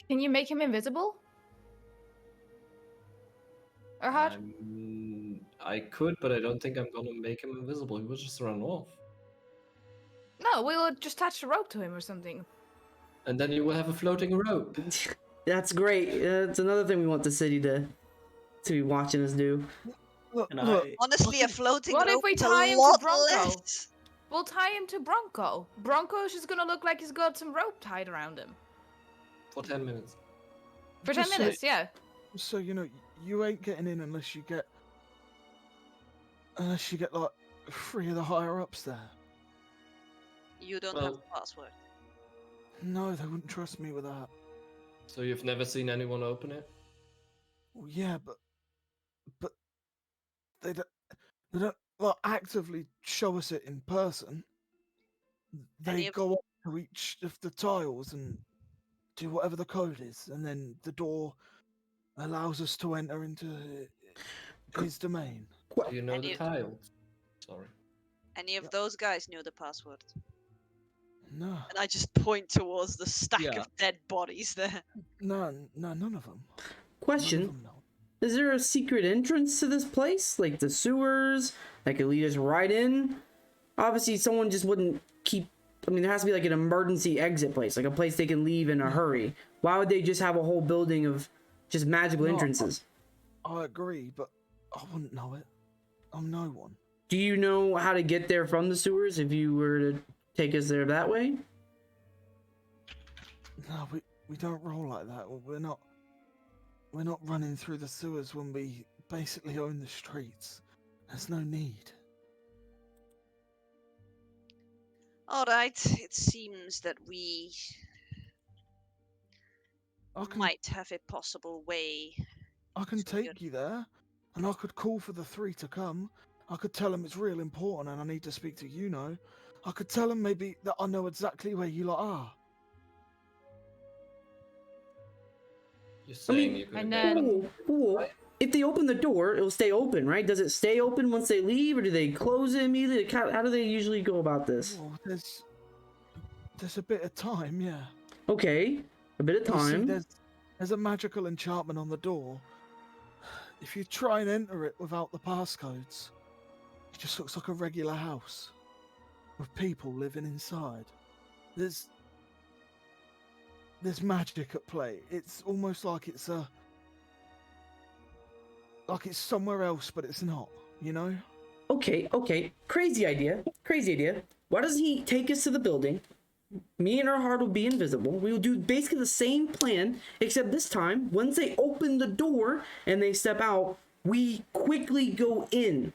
Can you make him invisible? Or how? I could, but I don't think I'm gonna make him invisible. He will just run off. No, we'll just attach a rope to him or something. And then you will have a floating rope. That's great. That's another thing we want the city to be watching us do. Look, And look, Honestly, a floating What if rope we is tie a him to lot Bronco? less. We'll tie him to Bronco. Bronco's just gonna look like he's got some rope tied around him. For 10 minutes. For 10 Just say- minutes, yeah. so you know, you ain't getting in unless you get like 3 of the higher ups there. You don't have Well- the password. No, they wouldn't trust me with that. So you've never seen anyone open it? Well, yeah, but they don't like actively show us it in person. Any They of- go up to each of the tiles and do whatever the code is, and then the door allows us to enter into his domain. Do you know the Any- tiles? Sorry. Any of Yep. those guys knew the password. No, And I just point towards the stack Yeah. of dead bodies there. none of them. None of Question: them know. is there a secret entrance to this place, like the sewers, that could lead us right in? Obviously, someone just wouldn't keep. I mean, there has to be like an emergency exit place, like a place they can leave in a hurry. Why would they just have a whole building of just magical No, entrances? I agree, but I wouldn't know it. I'm no one. Do you know how to get there from the sewers if you were to take us there that way? No, we don't roll like that. We're not running through the sewers when we basically own the streets. There's no need. Alright, it seems that we I can might have a possible way. I can So you're- take you there, and I could call for the 3 to come. I could tell them it's real important and I need to speak to you. Know, I could tell them maybe that I know exactly where you lot are. You're saying mean- you could And get- then- Whoa. If they open the door, it'll stay open, right? Does it stay open once they leave, or do they close it immediately? Like, how do they usually go about this? Well, there's a bit of time, yeah. Okay, a bit of You see, time. there's a magical enchantment on the door. If you try and enter it without the passcodes, it just looks like a regular house with people living inside. There's magic at play. It's almost like it's somewhere else, but it's not. You know? Okay. Crazy idea. Why doesn't he take us to the building? Me and our heart will be invisible. We will do basically the same plan, except this time, once they open the door and they step out, we quickly go in.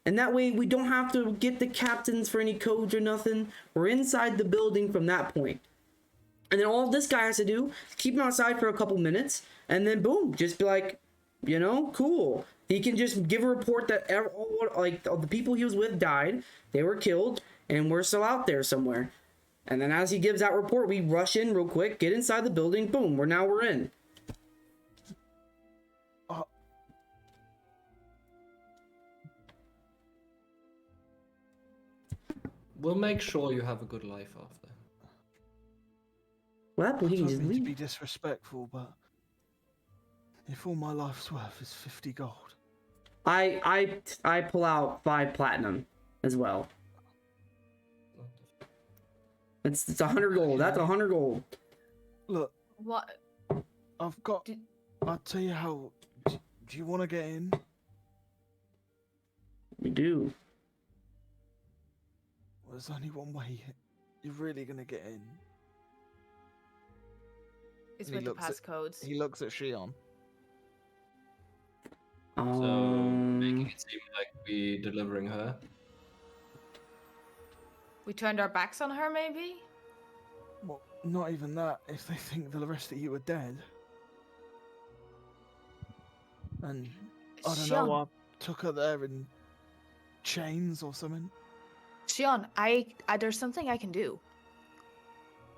And that way we don't have to get the captains for any codes or nothing. We're inside the building from that point. And then all this guy has to do is keep him outside for a couple minutes, and then boom, just be like, You know, cool. He can just give a report that all the people he was with died, they were killed, and we're still out there somewhere. And then as he gives that report, we rush in real quick, get inside the building, boom, we're in. We'll make sure you have a good life after. Well, I he can don't just mean to leave. be disrespectful, but if all my life's worth is 50 gold, I pull out 5 platinum as well. It's 100 gold. That's 100 gold. look, What? I've got. Did- I'll tell you how. Do you want to get in? We do. Well, there's only one way. You're really gonna get in. It's And he with the looks at- passcodes. He looks at Shion. So making it seem like we delivering her. We turned our backs on her, maybe? Well, not even that. If they think the rest of you are dead, and I don't know, I took her there in chains or something. Shion, I there's something I can do.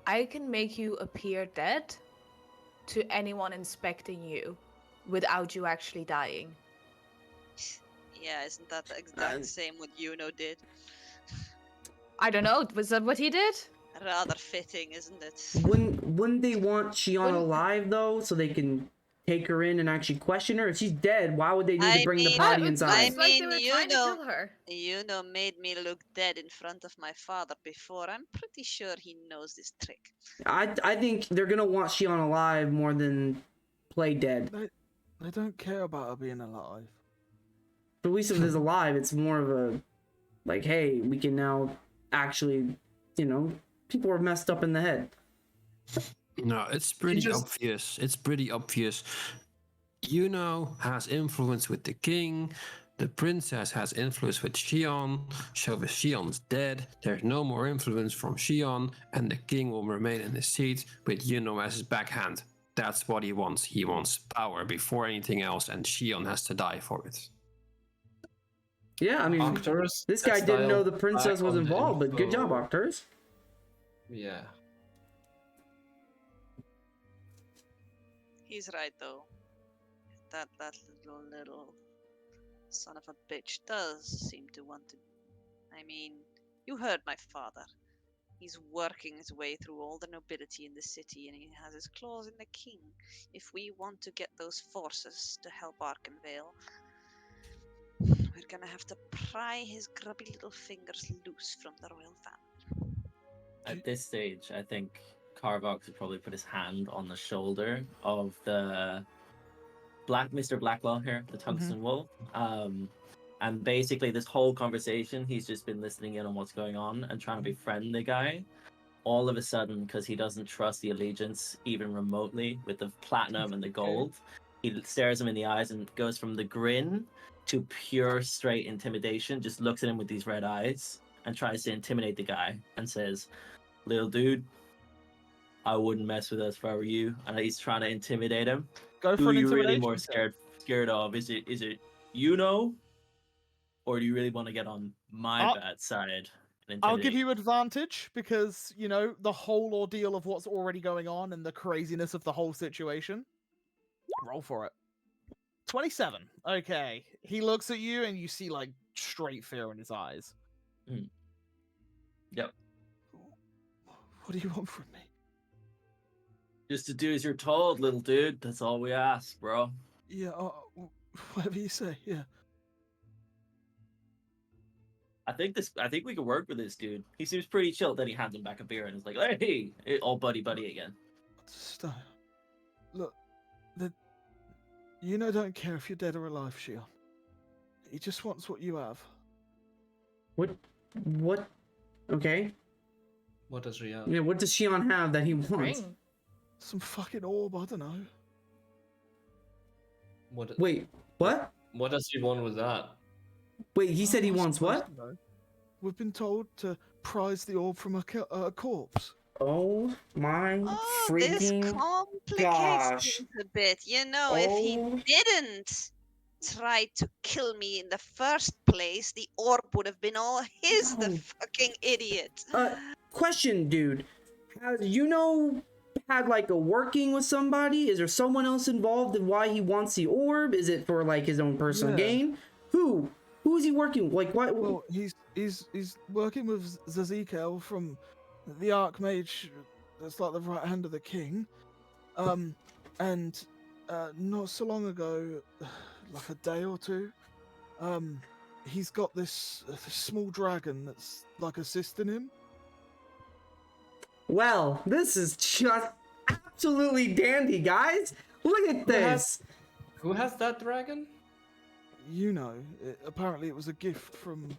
I can make you appear dead to anyone inspecting you without you actually dying. Yeah, isn't that the exact same what Yuno did? I don't know, was that what he did? Rather fitting, isn't it? Wouldn't they want Shion Wouldn't- alive though, so they can take her in and actually question her? If she's dead, why would they need to I bring the mean- body I inside? It's like they mean, were you trying to know- kill her. Yuno made me look dead in front of my father before. I'm pretty sure he knows this trick. I think they're gonna want Shion alive more than play dead. They don't care about her being alive. But at least if it's alive, it's more of a like, hey, we can now actually, people are messed up in the head. No, it's pretty just- obvious. It's pretty obvious. Has influence with the king. The princess has influence with Shion. So if Shion's dead, there's no more influence from Shion, and the king will remain in his seat with as his backhand. That's what he wants. He wants power before anything else, and Shion has to die for it. Yeah, I mean, Arcturus, this guy that's didn't know the dialed princess back was on the involved, but good job, info. Arcturus. Yeah. He's right though. That little son of a bitch does seem to want to. I mean, you heard my father. He's working his way through all the nobility in the city, and he has his claws in the king. If we want to get those forces to help Arkenvale, we're gonna have to pry his grubby little fingers loose from the royal family. At this stage, I think Carvox would probably put his hand on the shoulder of the Mr. Blacklaw here, the Tungsten Wolf. And basically, this whole conversation, he's just been listening in on what's going on and trying to befriend the guy. All of a sudden, because he doesn't trust the allegiance even remotely with the platinum and the gold, he stares him in the eyes and goes from the grin to pure straight intimidation, just looks at him with these red eyes and tries to intimidate the guy and says, "Little dude, I wouldn't mess with us if I were you." And he's trying to intimidate him. Go Who for are an you really intimidation more check. scared of? Is it or do you really want to get on my I'll- bad side? And I'll give intimidate? you advantage because, the whole ordeal of what's already going on and the craziness of the whole situation. Roll for it. 27. Okay. He looks at you and you see, straight fear in his eyes. Yep. What do you want from me? Just to do as you're told, little dude. That's all we ask, bro. Yeah, whatever you say, yeah. I think we could work with this dude. He seems pretty chill. Then he hands him back a beer and is like, "Hey, all buddy again." Just, look, don't care if you're dead or alive, Shion. He just wants what you have. What? Okay. What does she have? Yeah, what does Shion have that he wants? Ring. Some fucking orb, I don't know. Wait, what? What does he want with that? Wait, he said he I'm not wants supposed what? to know. We've been told to prize the orb from a corpse. Oh my Oh, this freaking complicates gosh. things a bit. You know, if he Oh. didn't try to kill me in the first place, the orb would have been all his, the No. fucking idiot. Question, dude. Has had like a working with somebody? Is there someone else involved in why he wants the orb? Is it for like his own personal Yeah. gain? Who is he working with? Like what? Well, he's working with Zazikel from the Archmage. That's like the right hand of the king. And not so long ago, like a day or two, he's got this small dragon that's like assisting him. Well, this is just absolutely dandy, guys. Look at this. Who has that dragon? You know, apparently it was a gift from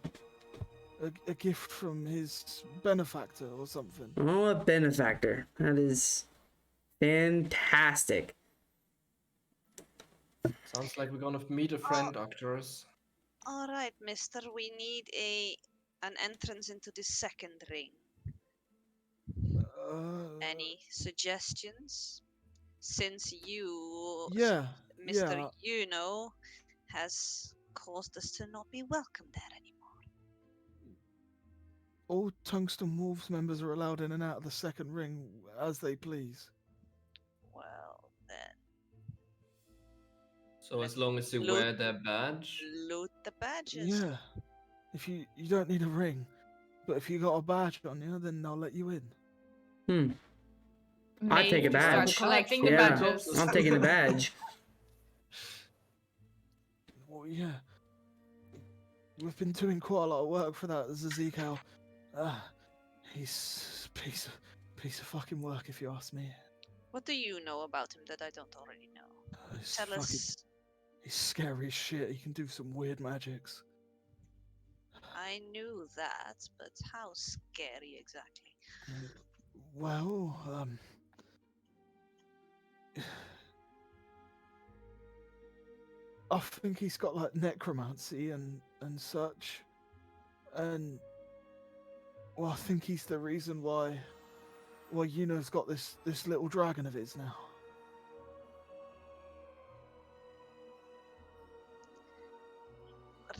a gift from his benefactor or something. Oh, a benefactor. That is fantastic. Sounds like we're gonna meet a friend, Arcturus. All right, mister, we need an entrance into the second ring. Any suggestions? Since you, Yeah, Mr. yeah. You know, has caused us to not be welcome there anymore. All Tungsten Wolves members are allowed in and out of the second ring as they please. Well, then, So as long as you Loot- wear their badge. loot the badges. Yeah. If you don't need a ring, but if you got a badge on you, then they'll let you in. I'd take a Maybe start badge. collecting the Yeah, badges. I'm taking the badge. Well, yeah. We've been doing quite a lot of work for that Zazikel. He's a piece of fucking work, if you ask me. What do you know about him that I don't already know? He's Tell us. He's scary as shit. He can do some weird magics. I knew that, but how scary exactly? Well, I think he's got like necromancy and such, and well, I think he's the reason why Yuno's got this little dragon of his now.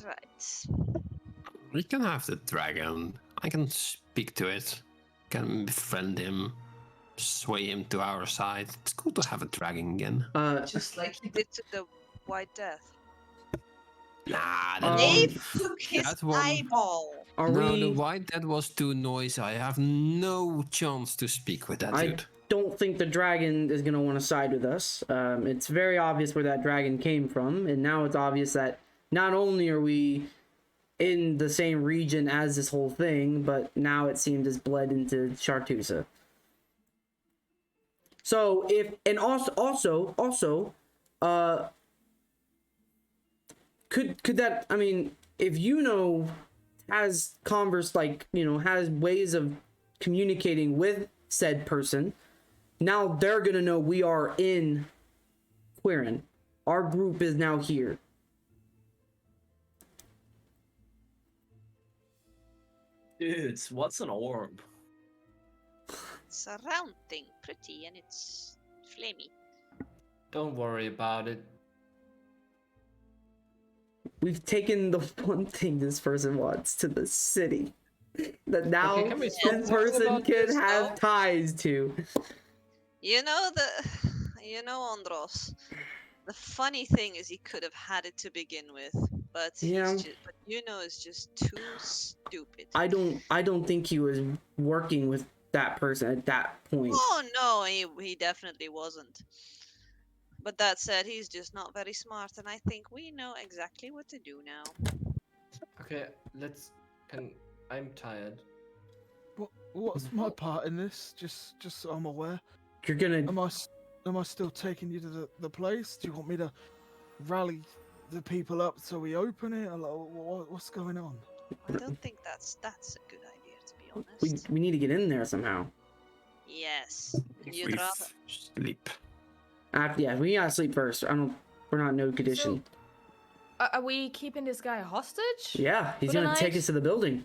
Right. We can have the dragon. I can speak to it. Can befriend him. Sway him to our side. It's cool to have a dragon again. Just like he did to the White Death. Nah, They Um, took his that one- eyeball. Are no, we? the white that was too noisy. I have no chance to speak with that I dude. don't think the dragon is gonna want to side with us. It's very obvious where that dragon came from, and now it's obvious that not only are we in the same region as this whole thing, but now it seems it's bled into Chartusa. So if and also could that, I mean, if has has ways of communicating with said person, now they're gonna know we are in Quirin. Our group is now here. Dudes, what's an orb? It's a round thing, pretty, and it's flamey. Don't worry about it. We've taken the one thing this person wants to the city that now Okay, can we stop this talking person about can this, have though? ties to. You know Andros. The funny thing is he could have had it to begin with, but Yeah. but is just too stupid. I don't think he was working with that person at that point. Oh no, he definitely wasn't. But that said, he's just not very smart, and I think we know exactly what to do now. Okay, I'm tired. What's my part in this? Just so I'm aware. You're gonna Am I still taking you to the place? Do you want me to rally the people up so we open it? Or what's going on? I don't think that's a good idea, to be honest. we need to get in there somehow. Yes. If You'd we rather. sleep. Yeah, we gotta sleep first. We're not in no condition. Are we keeping this guy hostage? Yeah, he's For the gonna take night? us to the building.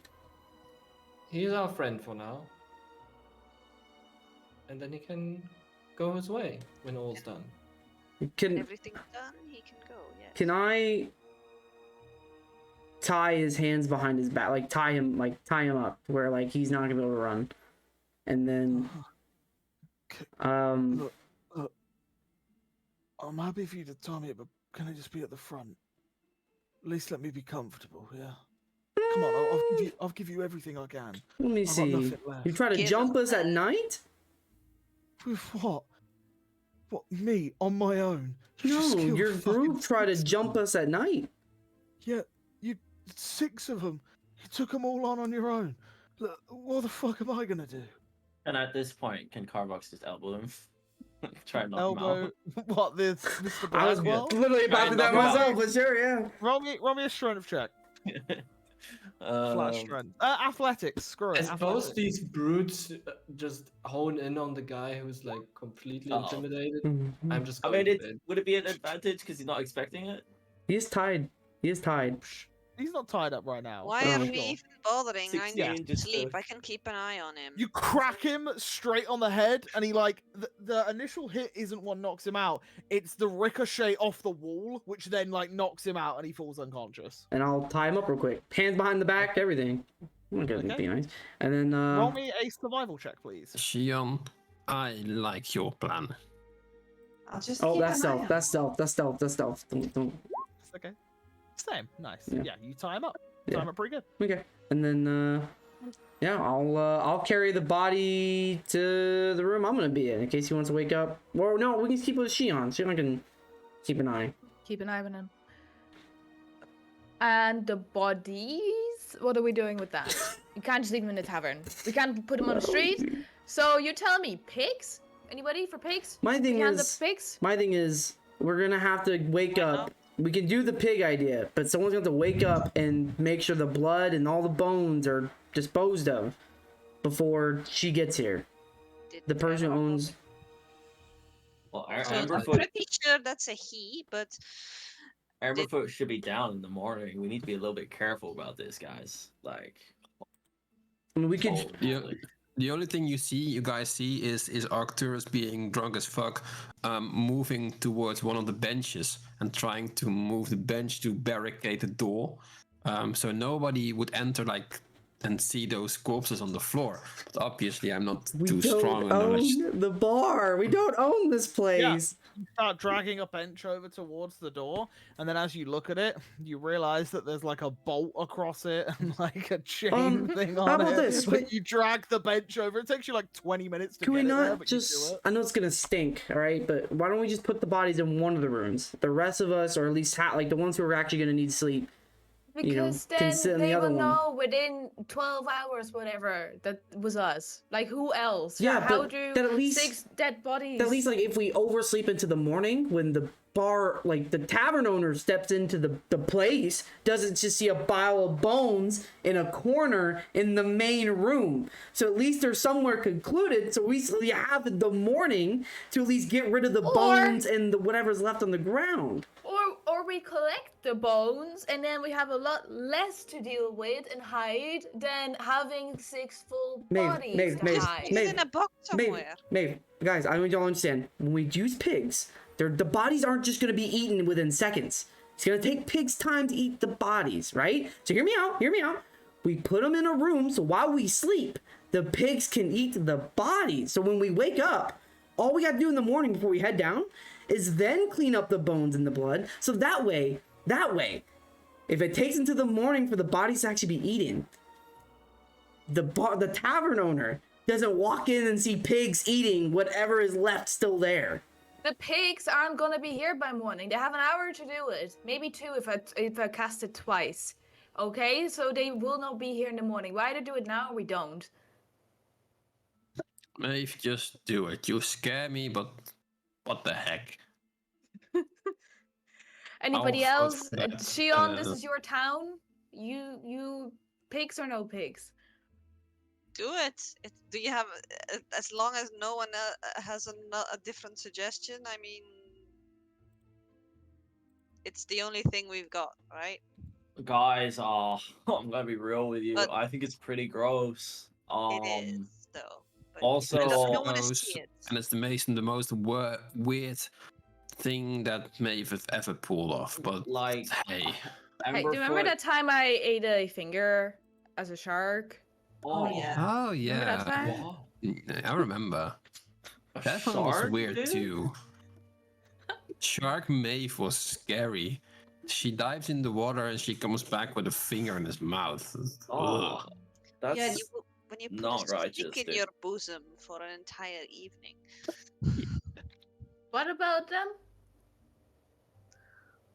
He's our friend for now. and then he can go his way when all's done. When Can everything's done, he can go. Yes. can I tie his hands behind his back, like tie him up where like he's not gonna be able to run, and then Look, I'm happy for you to tie me up, but can I just be at the front? At least let me be comfortable, yeah? Come on, I'll give you everything I can. let me I've got see. nothing left. You try to Give jump him us at that. night? With what? What, me, on my own? You just No, killed your fucking group tried to 6 of jump them. us at night. Yeah, you 6 of them. You took them all on your own. Look, what the fuck am I gonna do? And at this point, can Carbox just elbow him? Try and knock him Elbow. out. What, this Mr. I was Blackwell? literally about to do that knock him out. myself, but sure, yeah. Roll me a strength check. Flash Um, strength. Athletics. Screw I it. suppose Athletics. these brutes just hone in on the guy who's like completely Uh-oh. intimidated. Mhm. I'm just I going mean, to bed. would it be an advantage because he's not expecting it? He is tied. He is tied. He's not tied up right now. Why Oh. are we even bothering? I 16 need to just sleep. to- I can keep an eye on him. You crack him straight on the head, and he like the initial hit isn't what knocks him out. It's the ricochet off the wall, which then like knocks him out, and he falls unconscious. And I'll tie him up real quick. Hands behind the back, everything. I'm not gonna Okay. be nice. And then Roll me a survival check, please. Shion, I like your plan. I'll just oh, keep that's an eye stealth. on That's him. stealth. That's stealth. That's stealth. Don't. It's okay. Same. Nice. Yeah. Yeah, you tie him up. Yeah. Tie him up pretty good. Okay. And then yeah, I'll carry the body to the room I'm gonna be in case he wants to wake up. Or no, we can keep it with Shion. Shion can keep an eye. Keep an eye on him. And the bodies? What are we doing with that? You can't just leave them in the tavern. We can't put them on the street. So you tell me, pigs? Anybody for pigs? My thing Hands is, up pigs? we're gonna have to wake up. We can do the pig idea, but someone's gonna have to wake up and make sure the blood and all the bones are disposed of before she gets here. Did The person who owns. Well, So I'm Amberfoot, pretty sure that's a he, but Amberfoot should be down in the morning. We need to be a little bit careful about this, guys. Like, I mean, we could. oh, Yeah. The only thing you guys see is Arcturus being drunk as fuck, moving towards one of the benches and trying to move the bench to barricade the door, so nobody would enter like and see those corpses on the floor. But obviously, I'm not We too don't strong in knowledge. own the bar. We don't own this place. You start dragging a bench over towards the door, and then as you look at it, you realize that there's like a bolt across it and like a chain thing on how about it. this? But you drag the bench over. It takes you like 20 minutes to Can get we it there, not but you do just? it. I know it's gonna stink, all right, but why don't we just put the bodies in one of the rooms? The rest of us, or at least like the ones who are actually gonna need sleep. Because you know, then can sit in the they other will one. know within 12 hours, whatever, that was us. Like, who else? Yeah, How but do then at least- 6 dead bodies? At least, like, if we oversleep into the morning, when the bar, like, the tavern owner steps into the place, doesn't just see a pile of bones in a corner in the main room. So at least they're somewhere concluded, so we have the morning to at least get rid of the bones and the whatever's left on the ground. Or we collect the bones, and then we have a lot less to deal with and hide than having 6 full bodies to Maeve, hide. he's Maeve, in a box somewhere. Maeve, guys, I want y'all to understand. When we use pigs, the bodies aren't just going to be eaten within seconds. It's going to take pigs time to eat the bodies, right? So hear me out. We put them in a room so while we sleep, the pigs can eat the bodies. So when we wake up, all we got to do in the morning before we head down is then clean up the bones and the blood. So that way, if it takes into the morning for the bodies to actually be eaten, the tavern owner doesn't walk in and see pigs eating whatever is left still there. The pigs aren't gonna be here by morning. They have an hour to do it. Maybe 2 if I cast it twice. Okay, so they will not be here in the morning. We either do it now or we don't. Maeve, just do it. You scare me, but what the heck? Anybody I'll else? try. Shion, this is your town. You pigs or no pigs? Do it. Do you have as long as no one has a different suggestion? I mean, it's the only thing we've got, right? guys, I'm gonna be real with you. But- I think it's pretty gross. It is though. but Also, I don't Yes, want to goes, see it. and it's the most weird thing that Maeve has ever pulled off. But like, hey, Hey, do you remember Emberfoot- that time I ate a finger as a shark? Oh, yeah. oh Remember that yeah, time? What? I remember. A That one was shark, weird dude? too. Shark Maeve was scary. She dives in the water and she comes back with a finger in his mouth. Oh, Ugh. that's Yeah, when you put not a righteous, stick in dude. your bosom for an entire evening. What about them?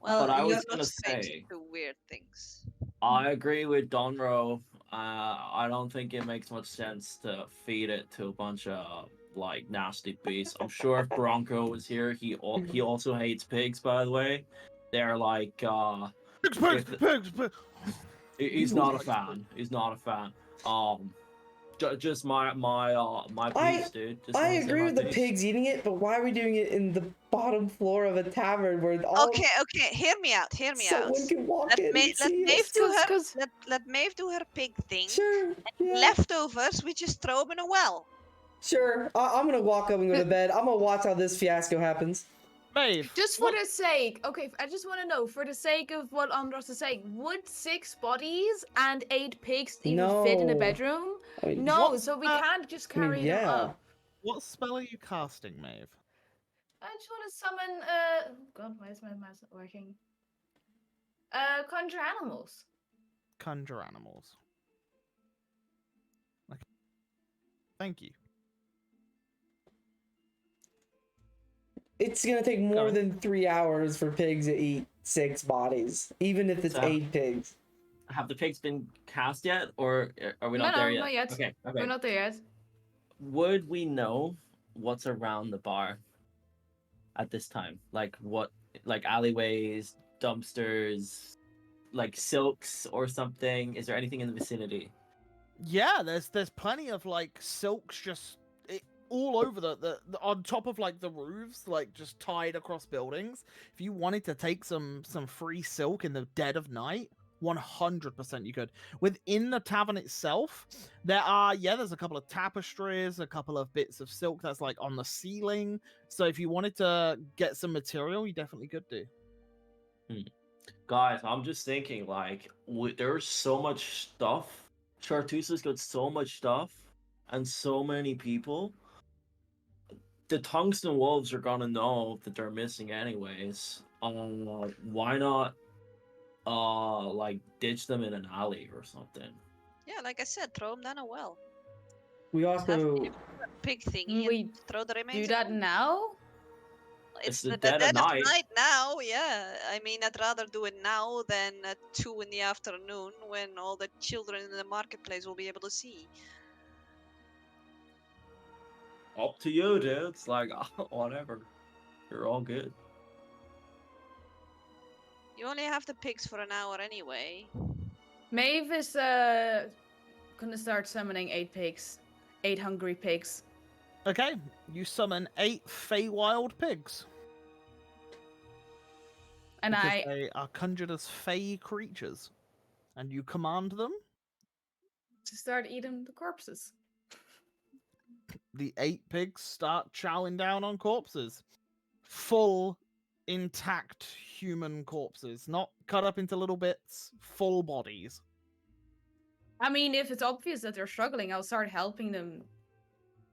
Well, But I was those gonna things say, do weird things. I agree with Donro. I don't think it makes much sense to feed it to a bunch of like nasty beasts. I'm sure if Bronco was here, he also hates pigs. By the way, they're like Pigs, pigs, if- pigs, pigs. he's not a fan. He's not a fan. Just my piece, dude. Just I wanna say agree my with the piece. pigs eating it, but why are we doing it in the bottom floor of a tavern where all Okay, hear me out. someone can walk in and Let see Maeve us? do her Cause let Maeve do her pig thing. Sure, yeah, Leftovers, we just throw them in a well. sure. I'm gonna walk up and go to bed. I'm gonna watch how this fiasco happens. Maeve. just for the sake, okay, I just want to know, for the sake of what Andros is saying, would 6 bodies and 8 pigs even fit in a No. bedroom? I mean, No, What's so we that? can't just I mean, carry them yeah. up. What spell are you casting, Maeve? I just want to summon, God, why is my mouse not working? Conjure animals. Conjure animals. Okay. Thank you. It's gonna take more on. than 3 hours for pigs to eat 6 bodies, even if it's So- 8 pigs. Have the pigs been cast yet, or are we No, not there no, yet? not yet. Okay. We're not there yet. Would we know what's around the bar at this time? Like alleyways, dumpsters, like silks or something? Is there anything in the vicinity? Yeah, there's plenty of like silks just all over the on top of like the roofs, like just tied across buildings. If you wanted to take some free silk in the dead of night, 100% you could. Within the tavern itself, there's a couple of tapestries, a couple of bits of silk that's like on the ceiling. So if you wanted to get some material, you definitely could do. Guys, I'm just thinking like there's so much stuff. Chartreuse got so much stuff and so many people. The tungsten wolves are gonna know that they're missing anyways. Why not like ditch them in an alley or something? Yeah, like I said, throw them down a well. We also Pig thingy We and throw the remains. do in that one. now? It's The the dead of night. now. Yeah, I mean, I'd rather do it now than at 2 in the afternoon when all the children in the marketplace will be able to see. Up to you, dude. It's like whatever. You're all good. You only have the pigs for an hour anyway. Maeve is gonna start summoning 8 pigs. 8 hungry pigs. Okay, you summon 8 Feywild pigs. And because I they are conjured as fey creatures, and you command them. to start eating the corpses. The 8 pigs start chowing down on corpses, full, intact human corpses, not cut up into little bits, full bodies. I mean, if it's obvious that they're struggling, I'll start helping them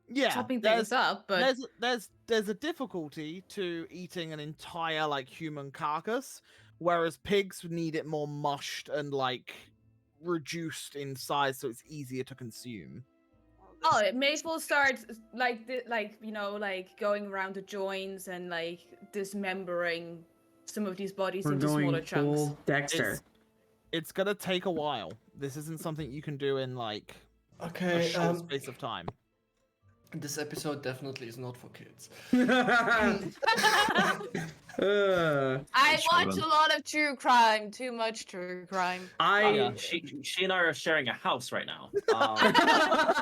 Yeah, chopping things up, but there's a difficulty to eating an entire like human carcass, whereas pigs need it more mushed and like reduced in size, so it's easier to consume. oh, Maeve will start like going around the joints and like dismembering some of these bodies we're into smaller going chunks. full Dexter. It's gonna take a while. This isn't something you can do in like a Okay, short space of time. this episode definitely is not for kids. I watch a lot of true crime, too much true crime. She and I are sharing a house right now.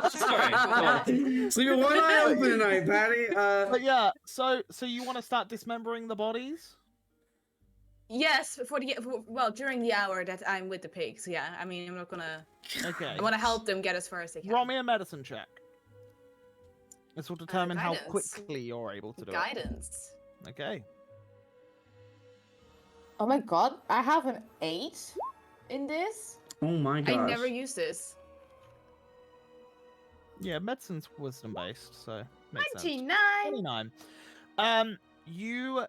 Sorry. go on. Sleep with one eye open tonight, Patty. But yeah, so you want to start dismembering the bodies? Yes, during the hour that I'm with the pigs. Yeah, I mean, I'm not gonna. Okay. I want to help them get as far as they can. Roll me a medicine check. This will determine how guidance. quickly you're able to do Guidance. it. Okay. Oh my god, I have an 8 in this. Oh my gosh. I never use this. Yeah, medicine's wisdom based, so makes sense. 29. 29. You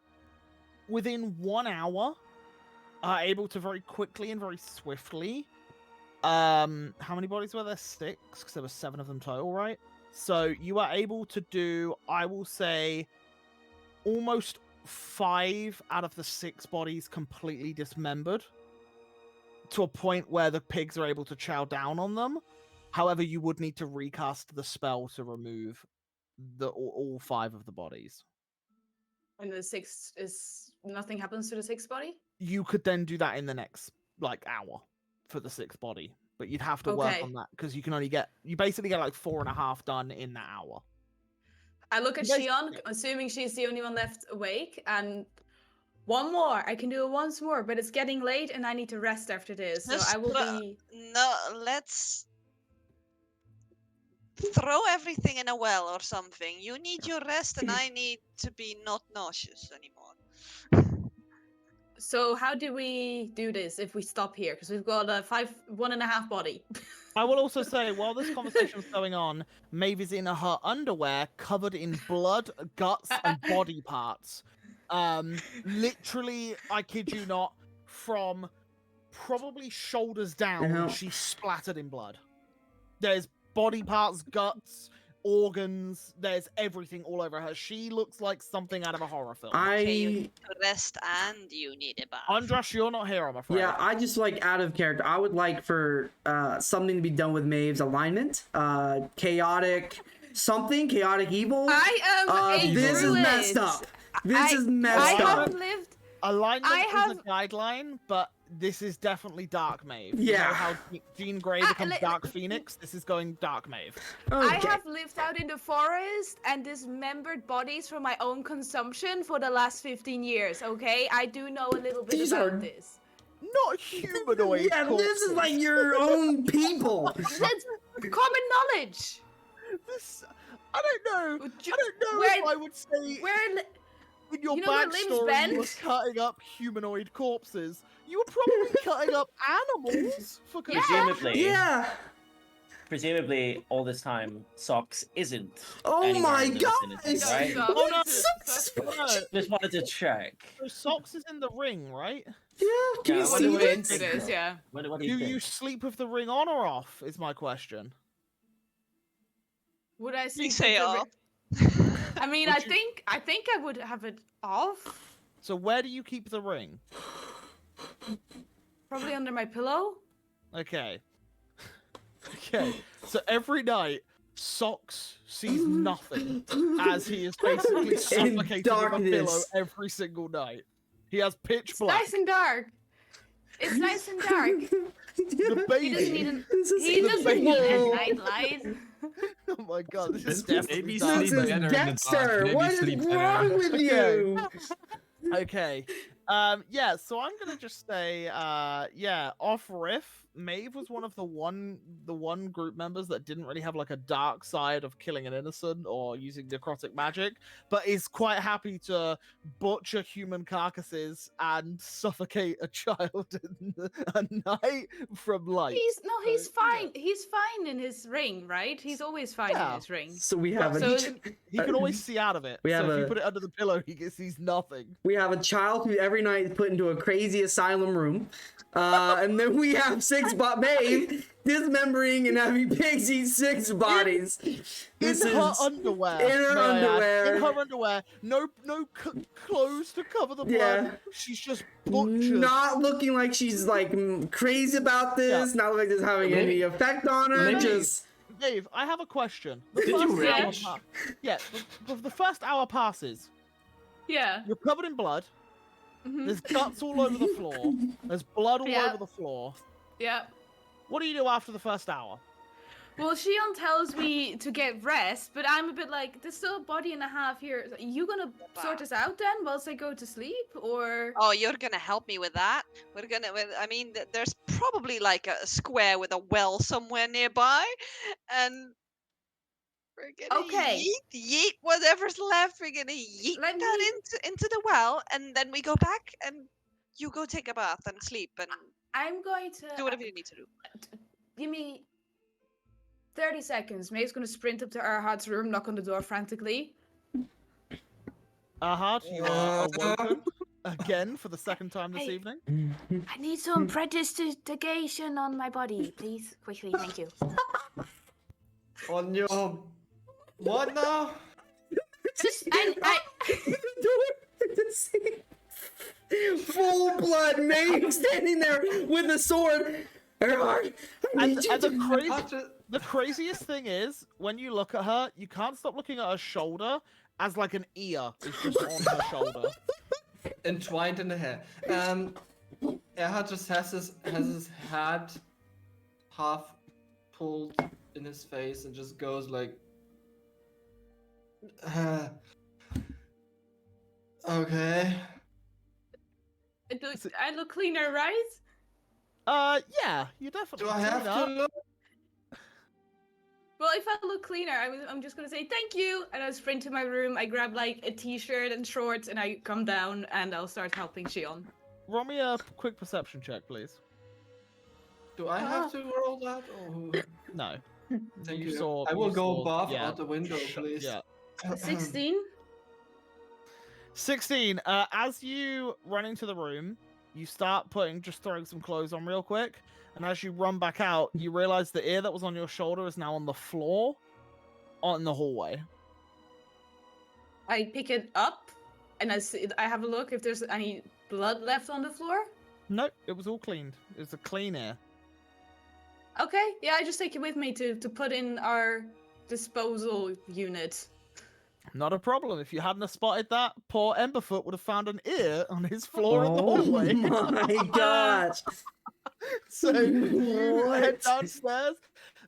within 1 hour are able to very quickly and very swiftly. How many bodies were there? 6, because there were 7 of them total, right? So you are able to do, I will say, almost 5 out of the 6 bodies completely dismembered, to a point where the pigs are able to chow down on them. However, you would need to recast the spell to remove all 5 of the bodies. And the 6 is nothing happens to the 6th body. You could then do that in the next hour for the 6th body, but you'd have to work Okay. on that because you basically get like 4.5 done in that hour. I look at You guys- Shion, assuming she's the only one left awake, and one more. I can do it once more, but it's getting late and I need to rest after this. So Just I will throw- be. No, let's throw everything in a well or something. You need your rest, and I need to be not nauseous anymore. So how do we do this if we stop here? Because we've got a 1.5 body. I will also say, while this conversation is going on, Maeve is in her underwear, covered in blood, guts, and body parts. Literally, I kid you not, from probably shoulders down, Uh-huh. she's splattered in blood. There's body parts, guts, organs. There's everything all over her. She looks like something out of a horror film. Okay, you need to rest and you need a bath. Andras, you're not here, I'm afraid. Yeah, I just like out of character. I would like for something to be done with Maeve's alignment. Chaotic something, chaotic evil. I am a This is druid. messed up. This is I messed up. haven't lived. Alignment I have- is a guideline, but this is definitely Dark Maeve. Yeah. You know how Jean Grey becomes let- Dark Phoenix? This is going Dark Maeve. I Okay. have lived out in the forest and dismembered bodies for my own consumption for the last 15 years, okay? I do know a little bit These about are- this. Not humanoid. Yeah, this is like your own people. That's common knowledge. This, I don't know. Would I you- don't know where- if I would say Where in your you know where limbs backstory you were bend? cutting up humanoid corpses. You were probably cutting up animals for Yeah. Presumably, Yeah. presumably, all this time, Socks isn't. Oh anywhere my in the god. vicinity, right? Oh, no. Socks. No, Just wanted to check. so Socks is in the ring, right? Yeah, can Yeah, you what see do we this? think? it is, yeah. What do Do you think? you sleep with the ring on or off? Is my question. Would I You sleep say with the off. I mean, Would I you- think I would have it off. So where do you keep the ring? Probably under my pillow. Okay. Okay. So every night, Socks sees nothing as he is basically suffocated with a pillow darkness. every single night. He has pitch It's black. nice and dark. It's nice and dark. The baby. He doesn't need an, This is he the doesn't need a baby. nightlight. Oh my god, this is Maybe definitely sleep dark. This is better in the dark, Dexter. maybe What is sleep better. wrong with Okay. you? Okay. Yeah, so I'm gonna just say, yeah, off riff, Maeve was one of the one group members that didn't really have like a dark side of killing an innocent or using necrotic magic, but is quite happy to butcher human carcasses and suffocate a child in a night from light. He's So, yeah. fine. He's fine in his ring, right? He's always fine Yeah. in his ring. So we have But a So- he can always see out of it. We have so if you a- put it under the pillow, he sees nothing. we have a child who every night is put into a crazy asylum room, and then we have Maeve dismembering and having pigs eat 6 bodies. This in her is underwear. in her may I add. underwear. In her underwear. No clothes to cover the blood. Yeah. She's just butchered. not looking like she's like crazy about this. Not like this having any effect on her. Maybe- Just Dave, I have a question. The Did you first hour rage? yeah, the first hour passes. Yeah. You're covered in blood. Mhm. There's guts all over the floor. There's blood all Yeah. over the floor. Yeah. What do you do after the first hour? Well, Shion tells me to get rest, but I'm a bit like, there's still a body and a half here. Are you gonna sort this out then, whilst I go to sleep, or? Oh, you're gonna help me with that? I mean, there's probably like a square with a well somewhere nearby, and We're gonna Okay. yeet whatever's left. We're gonna yeet Let that me- into the well, and then we go back, and you go take a bath and sleep and I'm going to do whatever you need to do. give me 30 seconds. May's gonna sprint up to Erhard's room, knock on the door frantically. Ahad, you are awoken again for the second time this Hey. evening. I need some prestidigitation on my body, please. Quickly, thank you. On your what now? I Full blood Maeve standing there with a sword. Erhard, I And, need you and the, to- the craziest thing is, when you look at her, you can't stop looking at her shoulder as like an ear is just on her shoulder. Entwined in the hair. Just has his hat half pulled in his face and just goes like, okay. I look cleaner, right? Yeah, you definitely Do I have clean to up. look? Well, if I look cleaner, I'm just gonna say thank you, and I sprint to my room. I grab like a t-shirt and shorts, and I come down, and I'll start helping Shion. Roll me a quick perception check, please. Do I have to roll that? Or... No. Thank You you. saw- I will you go saw- above yeah, out the window, please. Yeah. 16. 16. As you run into the room, you start just throwing some clothes on real quick, and as you run back out, you realize the ear that was on your shoulder is now on the floor, in the hallway. I pick it up, and I have a look if there's any blood left on the floor. Nope, it was all cleaned. It was a clean ear. Okay, yeah, I just take it with me to put in our disposal unit. Not a problem. If you hadn't have spotted that, poor Emberfoot would have found an ear on his floor in the Oh hallway. my gosh. So you head What? downstairs.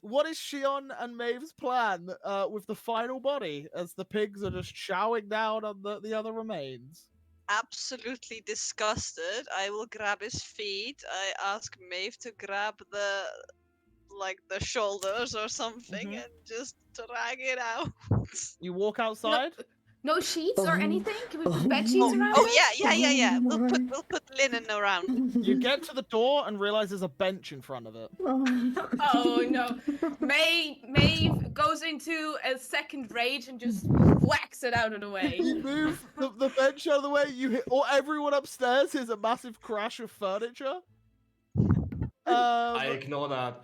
What is Shion and Maeve's plan with the final body as the pigs are just chowing down on the other remains? Absolutely disgusted. I will grab his feet. I ask Maeve to grab the shoulders or something Mhm. and just drag it out. You walk outside. No sheets or Oh. anything? Can we put Oh. bed sheets around Oh it? yeah. Oh my. We'll put linen around. You get to the door and realize there's a bench in front of it. Oh no. Maeve goes into a second rage and just whacks it out of the way. You move the bench out of the way. You hit, or everyone upstairs hears a massive crash of furniture. I ignore that.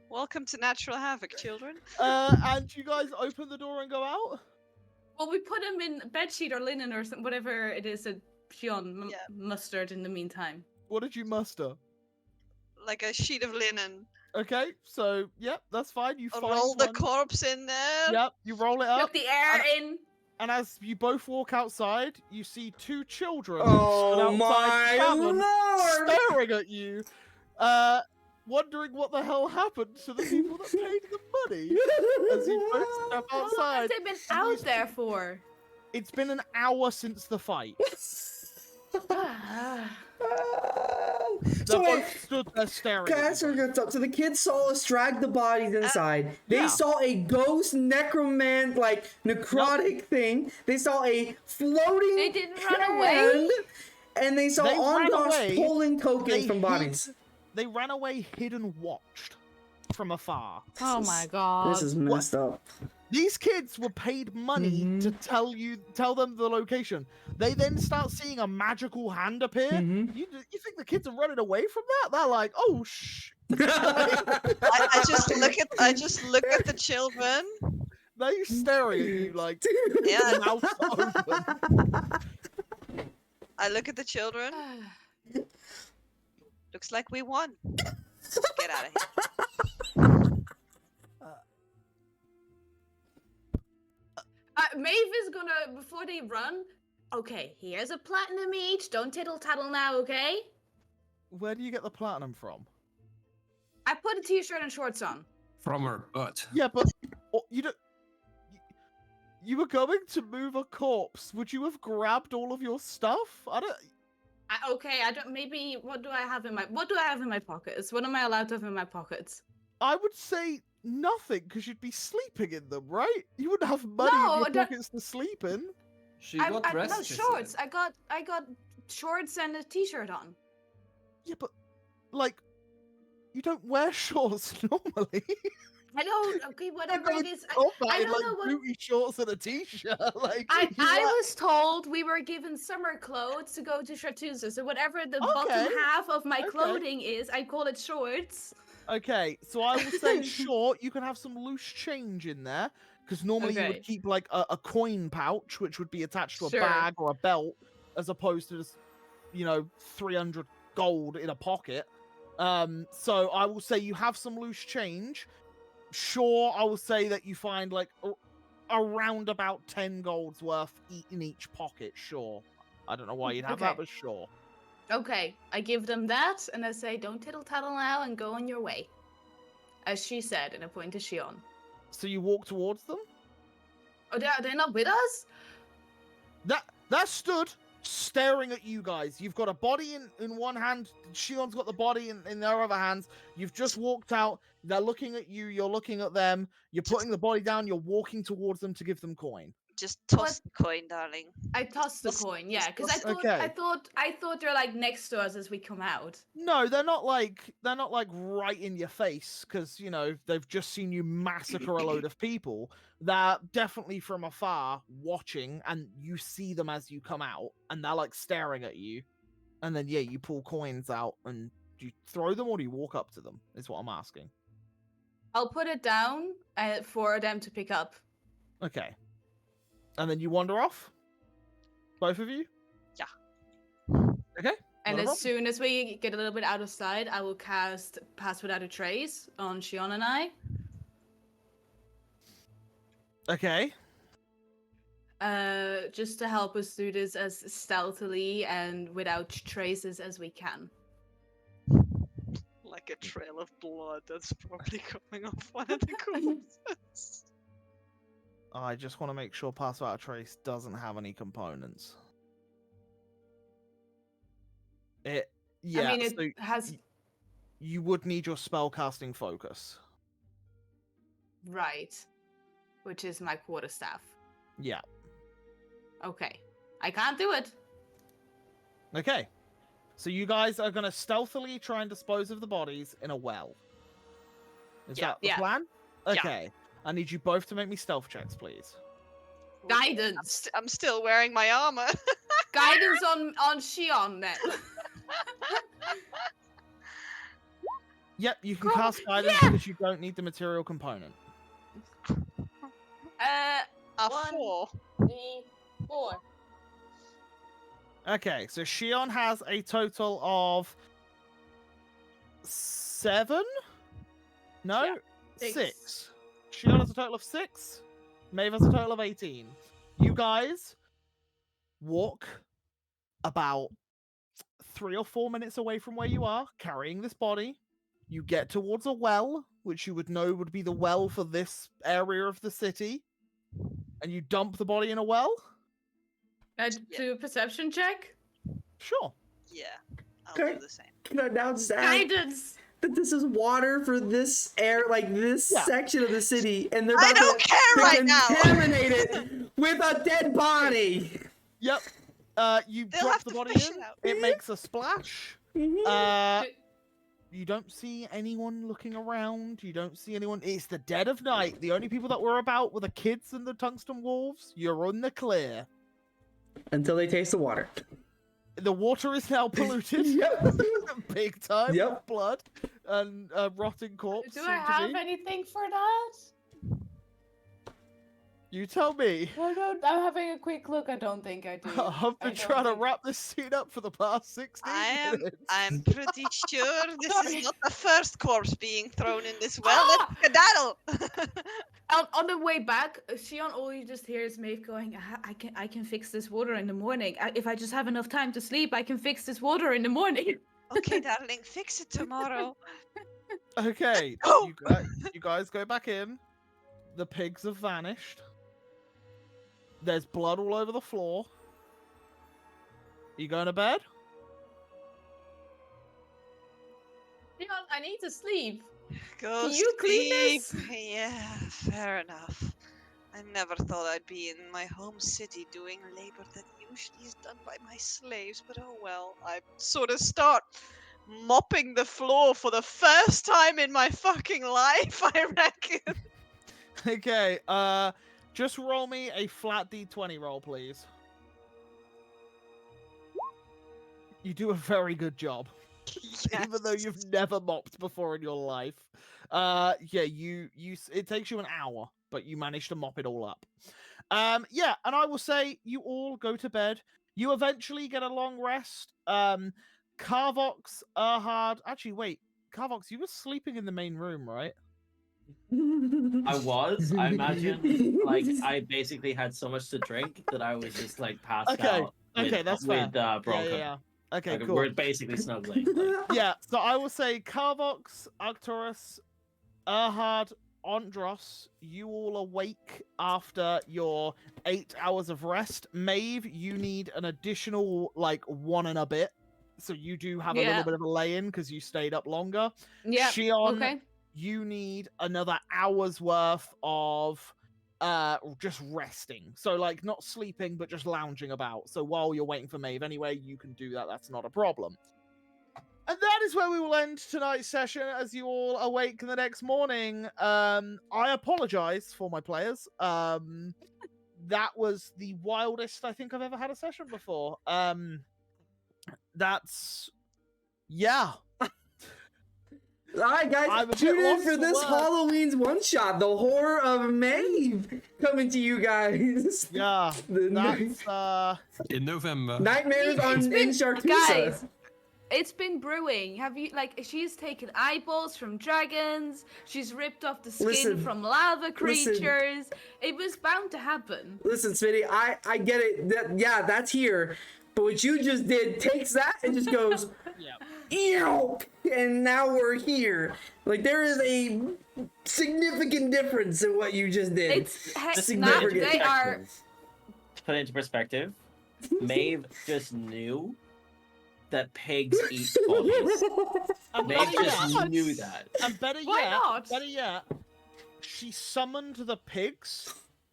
Welcome to natural havoc, children. And you guys open the door and go out. Well, we put him in bedsheet or linen or whatever it is that Shion Yeah. mustered in the meantime. What did you muster? Like a sheet of linen. Okay, so yep, that's fine. You I'll find roll the one. corpse in there. Yep, you roll it Look up, the air in. and as you both walk outside, you see two children Oh stood outside the my cabin, lord! staring at you, wondering what the hell happened to the people that paid the money. As you both step How long have outside, they been out there for? it's been an hour since the fight. They're So wait, both stood there staring. at guys you are both. gonna talk. So the kids saw us drag the bodies inside. They yeah. saw a ghost necromant, like necrotic thing. They saw a floating. They didn't run hand, away? And they saw They ran Ongosh away. pulling tokens They from hid- bodies. They ran away, hid and watched from afar. Oh my god. This is messed up. These kids were paid money to Mm-hmm. tell them the location. They then start seeing a magical hand appear. Mhm. You think the kids are running away from that? They're like, oh shh. I just look at the children. They're staring at you like Yeah. mouths open. I look at the children. Looks like we won. Get out of here. Maeve is gonna, before they run, okay, here's a platinum each. Don't tittle tattle now, okay? Where do you get the platinum from? I put a t-shirt and shorts on. From her butt. Yeah, but you don't. You were going to move a corpse. Would you have grabbed all of your stuff? I don't. Okay, I don't. Maybe what do I have in my pockets? What am I allowed to have in my pockets? I would say Nothing, because you'd be sleeping in them, right? You wouldn't have money No, in your that- pockets to sleep in. She got dressed. no she shorts. said. I got shorts and a t-shirt on. Yeah, but like, you don't wear shorts normally. I don't. Okay, whatever it is. I I don't know what. booty shorts and a t-shirt. Like, I you was told we were given summer clothes to go to Chartreuse. So whatever the bottom Okay, half of my okay. clothing is, I call it shorts. Okay, so I will say short. You can have some loose change in there because normally you Okay. would keep like a coin pouch, which would be attached to a Sure. bag or a belt, as opposed to just 300 gold in a pocket. So I will say you have some loose change. Sure, I will say that you find like around about 10 gold's worth in each pocket. Sure, I don't know why you'd have that, Okay. but sure. Okay, I give them that, and I say, don't tittle-tattle now and go on your way. As she said, and I point to Shion. So you walk towards them. Oh, they're not with us? That stood staring at you guys. You've got a body in one hand. Shion's got the body in their other hands. You've just walked out. They're looking at you. You're looking at them. You're putting the body down. You're walking towards them to give them coin. Just toss the coin, darling. I tossed the Just- coin, yeah, just because I toss thought Okay. I thought they're like next to us as we come out. No, they're not like right in your face because they've just seen you massacre a load of people. They're definitely from afar watching, and you see them as you come out, and they're like staring at you. And then you pull coins out, and do you throw them or do you walk up to them? Is what I'm asking. I'll put it down for them to pick up. Okay. And then you wander off? Both of you? Yeah. Okay. And not a as problem. soon as we get a little bit out of sight, I will cast Pass Without a Trace on Shion and I. Okay. Just to help us do this as stealthily and without traces as we can. Like a trail of blood that's probably coming off one of the corpses. I just want to make sure Pass Without a Trace doesn't have any components. Yeah, I mean, it so has... you would need your spellcasting focus. Right. Which is my quarterstaff. Yeah. Okay. I can't do it. Okay. So you guys are going to stealthily try and dispose of the bodies in a well. Is Yeah. that the Yeah. plan? Yeah. Okay. I need you both to make me stealth checks, please. Guidance. I'm still wearing my armor. Guidance on Shion then. Yep, you can Cool. cast guidance Yeah. because you don't need the material component. A 1, 4. 3, 4. Okay, so Shion has a total of 7? No? Yeah, 6. six. Shion has a total of 6. Maeve has a total of 18. You guys walk about 3 or 4 minutes away from where you are, carrying this body. You get towards a well, which you would know would be the well for this area of the city. And you dump the body in a well? Do a perception check. Sure. Yeah. I'll Okay. do the same. Can I now add Guidance. that this is water for this air, like this Yeah. section of the city, and they're I about don't to, care to right now. contaminate it with a dead body. Yep. You They'll drop have the to body fish in. it out. It makes a splash. You don't see anyone looking around. You don't see anyone. It's the dead of night. The only people that were about were the kids and the tungsten wolves. You're on the clear. Until they taste the water. The water is now polluted. Yep. Big time. Yep. With blood and rotting corpse. Do soon I to have be. anything for that? You tell me. I'm having a quick look. I don't think I do. I've I been don't trying to think- wrap this scene up for the past 16 minutes. I'm pretty sure this Sorry. is not the first corpse being thrown in this well. Let's skedaddle. On the way back, Shion always just hears Maeve going, I can fix this water in the morning. If I just have enough time to sleep, I can fix this water in the morning. Okay, darling, fix it tomorrow. Okay, Oh! you guys go back in. The pigs have vanished. There's blood all over the floor. You going to bed? Shion, I I need to sleep. Go Can you clean sleep. Yeah, fair enough. I never thought I'd be in my home city doing labor that usually is done by my slaves, but oh well. I sort of start mopping the floor for the first time in my fucking life, I reckon. Okay, just roll me a flat d20 roll, please. You do a very good job. Even though you've never mopped before in your life. Yeah, it takes you an hour, but you manage to mop it all up. Yeah, and I will say you all go to bed. You eventually get a long rest. Carvox, Erhard. Actually, wait, Carvox, you were sleeping in the main room, right? I was. I imagine, like, I basically had so much to drink that I was just like passed Okay, out. okay, that's fair. With Yeah, Bronco. yeah. Okay, Like, cool. we're basically snuggling. Like, Yeah, so I will say Carvox, Arcturus, Erhard, Andros, you all awake after your 8 hours of rest. Maeve, you need an additional, like, 1 and a bit. So you do have a little bit of a lay-in because you stayed up longer. Yeah. Shion, Okay. you need another hour's worth of just resting. So, like, not sleeping, but just lounging about. So while you're waiting for Maeve anyway, you can do that. That's not a problem. And that is where we will end tonight's session as you all awake the next morning. I apologize for my players. That was the wildest I think I've ever had a session before. Yeah. Alright, I'm a guys, bit tune in lost for for this words. Halloween's one shot, the horror of Maeve, coming to you guys. Yeah. That's In November. Nightmares It's in been- Shartusa. guys, it's been brewing. Have you, like, she's taken eyeballs from dragons, she's ripped off the skin Listen, from lava listen. creatures. It was bound to happen. Listen, Smitty, I get it. Yeah, that's here. But what you just did takes that and just goes, ew, and now we're here. Like, there is a significant difference in what you just did. It's Snap, they are. to put it into perspective, Maeve just knew that pigs eat bodies. and Maeve better just yet, knew that. and Why not? better yet, she summoned the pigs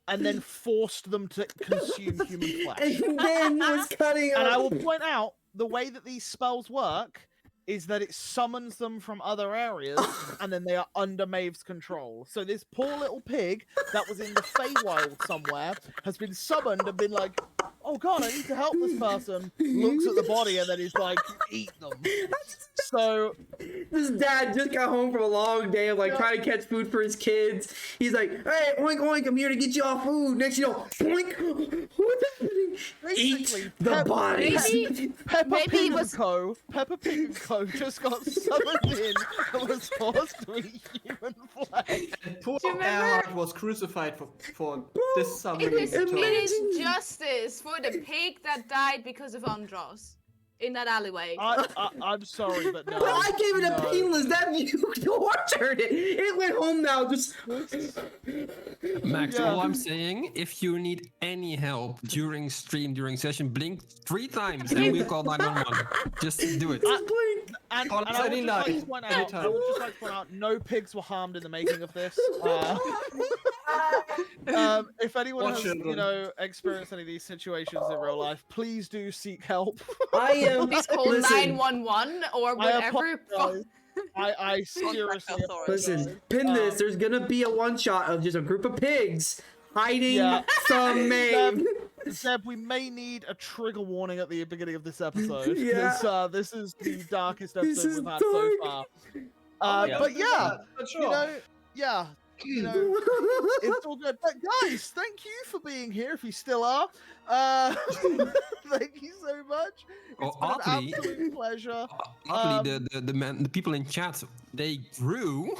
and then forced them to consume human flesh. And then was cutting And up. I will point out the way that these spells work is that it summons them from other areas and then they are under Maeve's control. So this poor little pig that was in the Feywild somewhere has been summoned and been like, oh god, I need to help this person. Looks at the body and then is like, eat them. So This dad just got home from a long day of like trying to catch food for his kids. He's like, hey, oink oink, I'm here to get you all food. Next you know, boink, what's happening? Eat basically, the bodies. Peppa Maybe Pig it and was- Peppa Pig and Co. just got summoned in and was forced to eat human flesh. And poor Do you remember- Erhard was crucified for this summoning. It tool. is justice for the pig that died because of Andros in that alleyway. I'm sorry, but no. But I gave it a no. painless. That you tortured it. It went home now. Just Max, Yeah. all I'm saying, if you need any help during stream, during session, blink 3 times and we'll call 911. Just do it. And Call I us would any just like night, to point out, anytime. I would just like to point out, no pigs were harmed in the making of this. If anyone Or has, children. experienced any of these situations in real life, please do seek help. I am. Please call Listen, 911 or I whatever. apologize. I seriously authority. listen. Pin this. There's gonna be a one shot of just a group of pigs hiding Yeah. from Maeve. Zeb, we may need a trigger warning at the beginning of this episode Yeah. because this is the darkest This episode is we've had so dark. far. Yeah. But yeah, But you sure. know, yeah, you know, it's all good. But guys, thank you for being here. If you still are, thank you so much. Oh, It's been an oddly- absolute pleasure. Luckily, the people in chat, they grew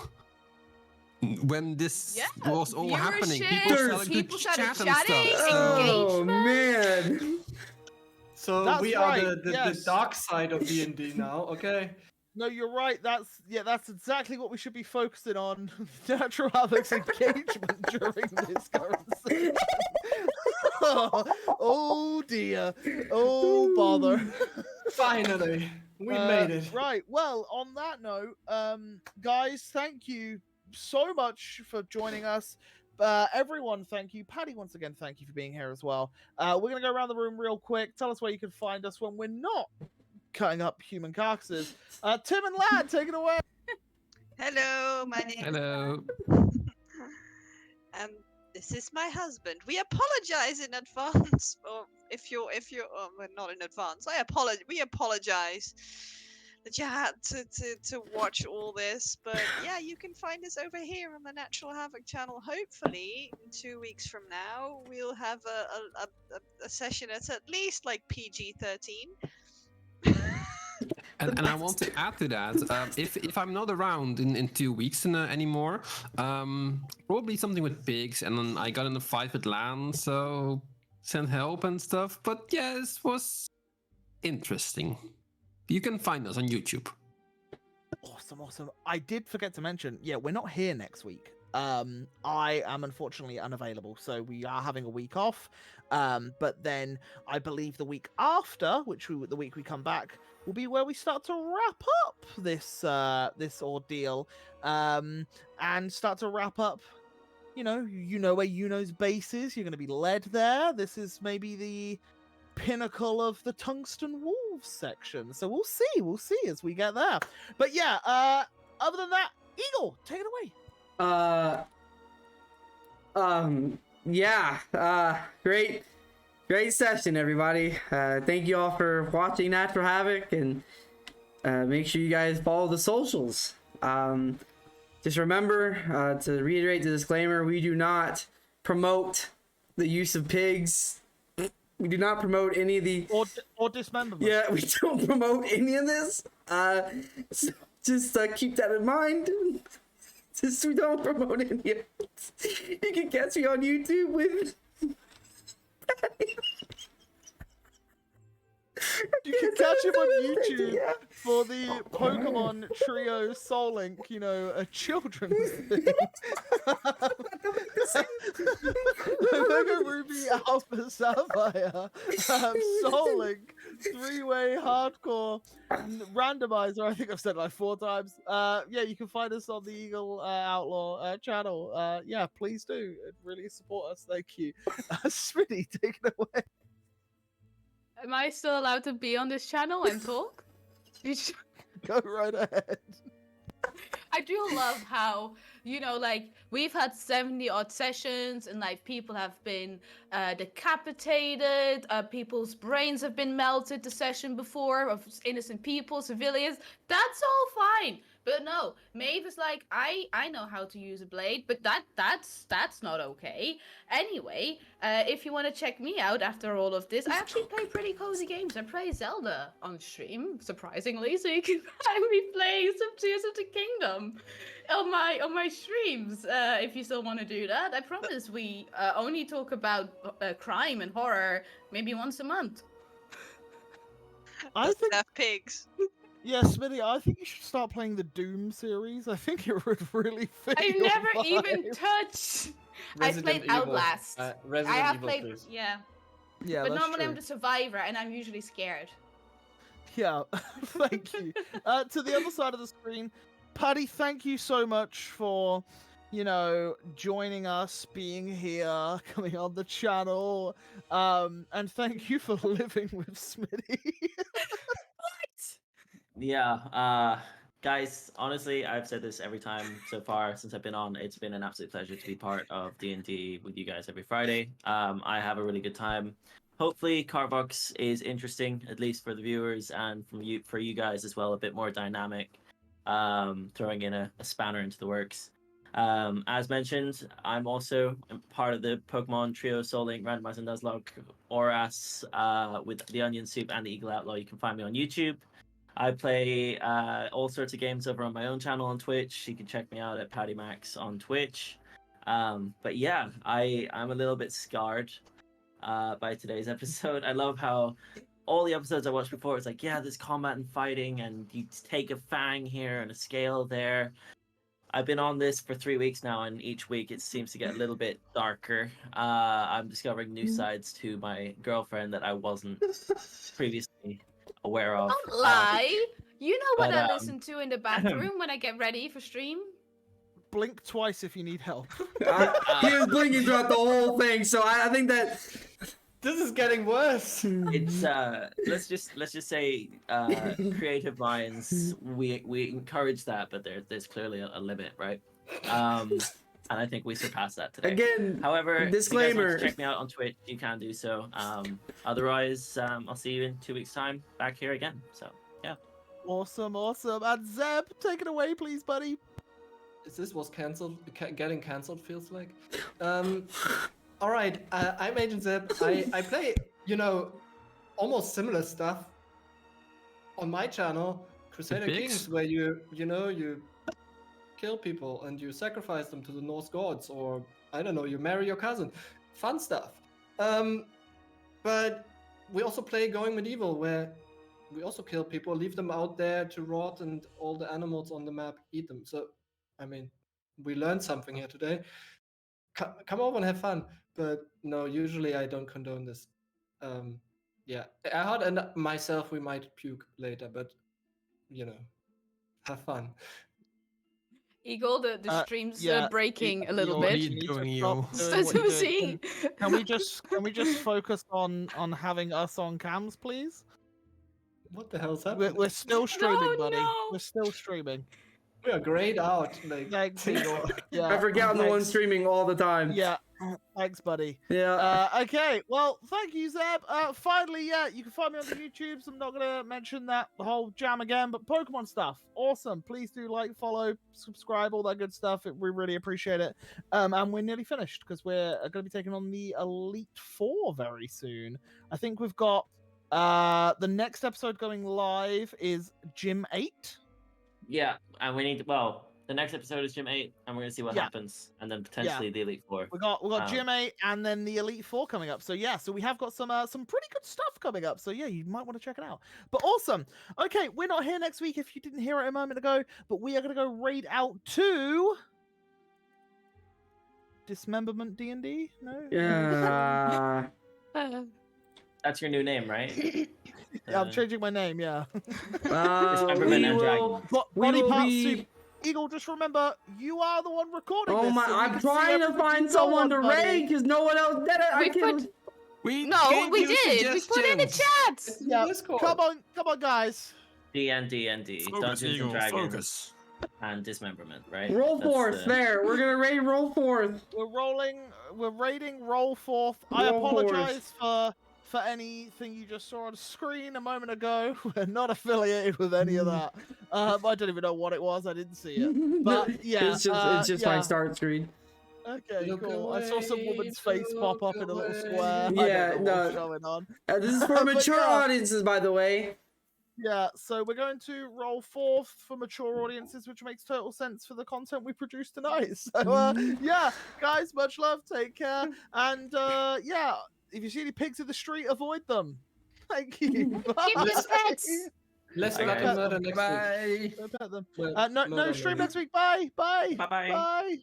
when this Yeah, was all happening. viewership, People started to people started chat and chatting, stuff. Oh engagement. man. So That's we are right, the yes. dark side of D&D now, okay? No, you're right. That's exactly what we should be focusing on. Natural Havoc's engagement during this current season. Oh dear. Oh bother. Finally. We made it. Right. Well, on that note, guys, thank you so much for joining us. Everyone, thank you. Paddy, once again, thank you for being here as well. We're gonna go around the room real quick. Tell us where you can find us when we're not cutting up human carcasses. Tim and Lad, take it away. Hello, my name. Hello. Um, this is my husband. We apologize in advance, or if you're, well, not in advance. We apologize that you had to watch all this, but yeah, you can find us over here on the Natural Havoc channel. Hopefully, in 2 weeks from now, we'll have a session that's at least like PG-13. And I want to add to that, if I'm not around in 2 weeks anymore, probably something with pigs, and then I got in a fight with Lan, so send help and stuff. But yeah, this was interesting. You can find us on YouTube. Awesome. I did forget to mention, yeah, we're not here next week. I am unfortunately unavailable, so we are having a week off. But then I believe the week after, the week we come back, will be where we start to wrap up this ordeal, and start to wrap up. You know where Yuno's base is. You're going to be led there. This is maybe the pinnacle of the Tungsten Wolves section. So we'll see as we get there. But yeah, other than that, Eagle, take it away. Great session, everybody. Thank you all for watching Natural Havoc, and make sure you guys follow the socials. Just remember to reiterate the disclaimer: we do not promote the use of pigs. We do not promote any of the or dismemberment. Yeah, we don't promote any of this. So just keep that in mind. Since we don't promote any of it, you can catch me on YouTube with. You can catch him on YouTube for the Pokemon Trio Soul Link, a children's thing. Omega Ruby Alpha Sapphire, Soul Link, 3-way hardcore randomizer. I think I've said it like 4 times. Yeah, you can find us on the Eagle Outlaw channel. Yeah, please do. Really support us. Thank you. Smitty, take it away. Am I still allowed to be on this channel and talk? Go right ahead. I do love how, we've had 70 odd sessions, and people have been decapitated, people's brains have been melted the session before, of innocent people, civilians. That's all fine. But no, Maeve is like, I know how to use a blade, but that's not okay. Anyway, if you want to check me out after all of this, I actually play pretty cozy games. I play Zelda on stream, surprisingly, so you can find me playing some Tears of the Kingdom on my streams. If you still want to do that, I promise we only talk about crime and horror maybe once a month. I think have pigs. Yeah, Smitty, I think you should start playing the Doom series. I think it would really fit. I've your never vibe. even touched. I played Evil. Outlast. Resident I have Evil, played, please. yeah. Yeah, But that's normally true. I'm the survivor, and I'm usually scared. Yeah, thank you. To the other side of the screen, Paddy, thank you so much for, joining us, being here, coming on the channel, and thank you for living with Smitty. Yeah, guys, honestly, I've said this every time so far since I've been on. It's been an absolute pleasure to be part of D&D with you guys every Friday. I have a really good time. Hopefully, Carbox is interesting, at least for the viewers, and for you guys as well, a bit more dynamic, throwing in a spanner into the works. As mentioned, I'm also part of the Pokemon Trio Soul Link Randomizer Nuzlocke Oras with the Onion Soup and the Eagle Outlaw. You can find me on YouTube. I play all sorts of games over on my own channel on Twitch. You can check me out at PattyMax on Twitch. But yeah, I'm a little bit scarred by today's episode. I love how all the episodes I watched before, it's like, yeah, there's combat and fighting, and you take a fang here and a scale there. I've been on this for 3 weeks now, and each week it seems to get a little bit darker. I'm discovering new sides to my girlfriend that I wasn't previously aware of. Don't lie. You know what but, I listen to in the bathroom when I get ready for stream? Blink twice if you need help. He was blinking throughout the whole thing, so I think that This is getting worse. It's let's just say creative minds, we encourage that, but there's clearly a limit, right? And I think we surpassed that today. again. However, disclaimer. if you guys want to check me out on Twitch, you can do so. Otherwise, I'll see you in 2 weeks' time back here again. So yeah. Awesome. And Zeb, take it away, please, buddy. Is this was cancelled? Getting cancelled feels like. All right, I'm Agent Zeb. I play, almost similar stuff on my channel, Crusader Pigs? Kings, where you kill people and you sacrifice them to the Norse gods, or I don't know, you marry your cousin. Fun stuff. But we also play Going Medieval, where we also kill people, leave them out there to rot, and all the animals on the map eat them. So, I mean, we learned something here today. Come over and have fun. But no, usually I don't condone this. Yeah, Erhard and myself, we might puke later, but have fun. Eagle, the stream's yeah, breaking a little What are bit. you need to doing, stop yo? doing That's what you're what I'm doing. saying. Can we just focus on having us on cams, please? What the hell's happening? We're still streaming, No, buddy. no. We're still streaming. We are grayed out. Like, Thanks, Eagle. Yeah, I forget I'm the one thanks. streaming all the time. Yeah, thanks, buddy. Yeah. Okay, well, thank you, Zeb. Finally, yeah, you can find me on the YouTubes. I'm not gonna mention that the whole jam again, but Pokemon stuff, awesome. Please do like, follow, subscribe, all that good stuff. We really appreciate it. And we're nearly finished because we're gonna be taking on the Elite Four very soon. I think we've got the next episode going live is Gym 8. Yeah, and we need the next episode is Gym 8, and we're gonna see what Yeah. happens, and then potentially the Elite Four. We got Gym 8 and then the Elite Four coming up. So yeah, so we have got some pretty good stuff coming up. So yeah, you might want to check it out. But awesome. Okay, we're not here next week if you didn't hear it a moment ago, but we are gonna go raid out to Dismemberment D&D. No. Yeah. That's your new name, right? Yeah, I'm changing my name. Yeah. Dismemberment we and will. We Body will part be. soup. Eagle, just remember, you are the one recording Oh this. my! so we I'm can see trying to everything find you go someone on, to buddy. raid because no one else did it. I We can. put- We No, gave we you did. We put in the suggestions. chat. Yeah, Discord. come on, guys. D&D, Focus, Dungeons Eagle, and Dragons, focus. and Dismemberment, right? Roll That's forth. the- There. We're gonna raid. Roll forth. We're raiding roll forth. I Roll forth. apologize for anything you just saw on screen a moment ago. We're not affiliated with any of that. I don't even know what it was. I didn't see it. But yeah, it's just yeah. my start screen. Okay, Look cool. I saw some away, woman's face pop up in a little away. square. Yeah, I don't know no. what's going on. This is for But mature yeah. audiences, by the way. Yeah, so we're going to roll forth for mature audiences, which makes total sense for the content we produce tonight. So, yeah, guys, much love, take care, and yeah, if you see any pigs in the street, avoid them. Thank you. Bye. Give us pets. Let's Okay. not murder next week. Bye. Don't pet them. Well, No murder stream maybe. next week. Bye. Bye. Bye-bye. Bye.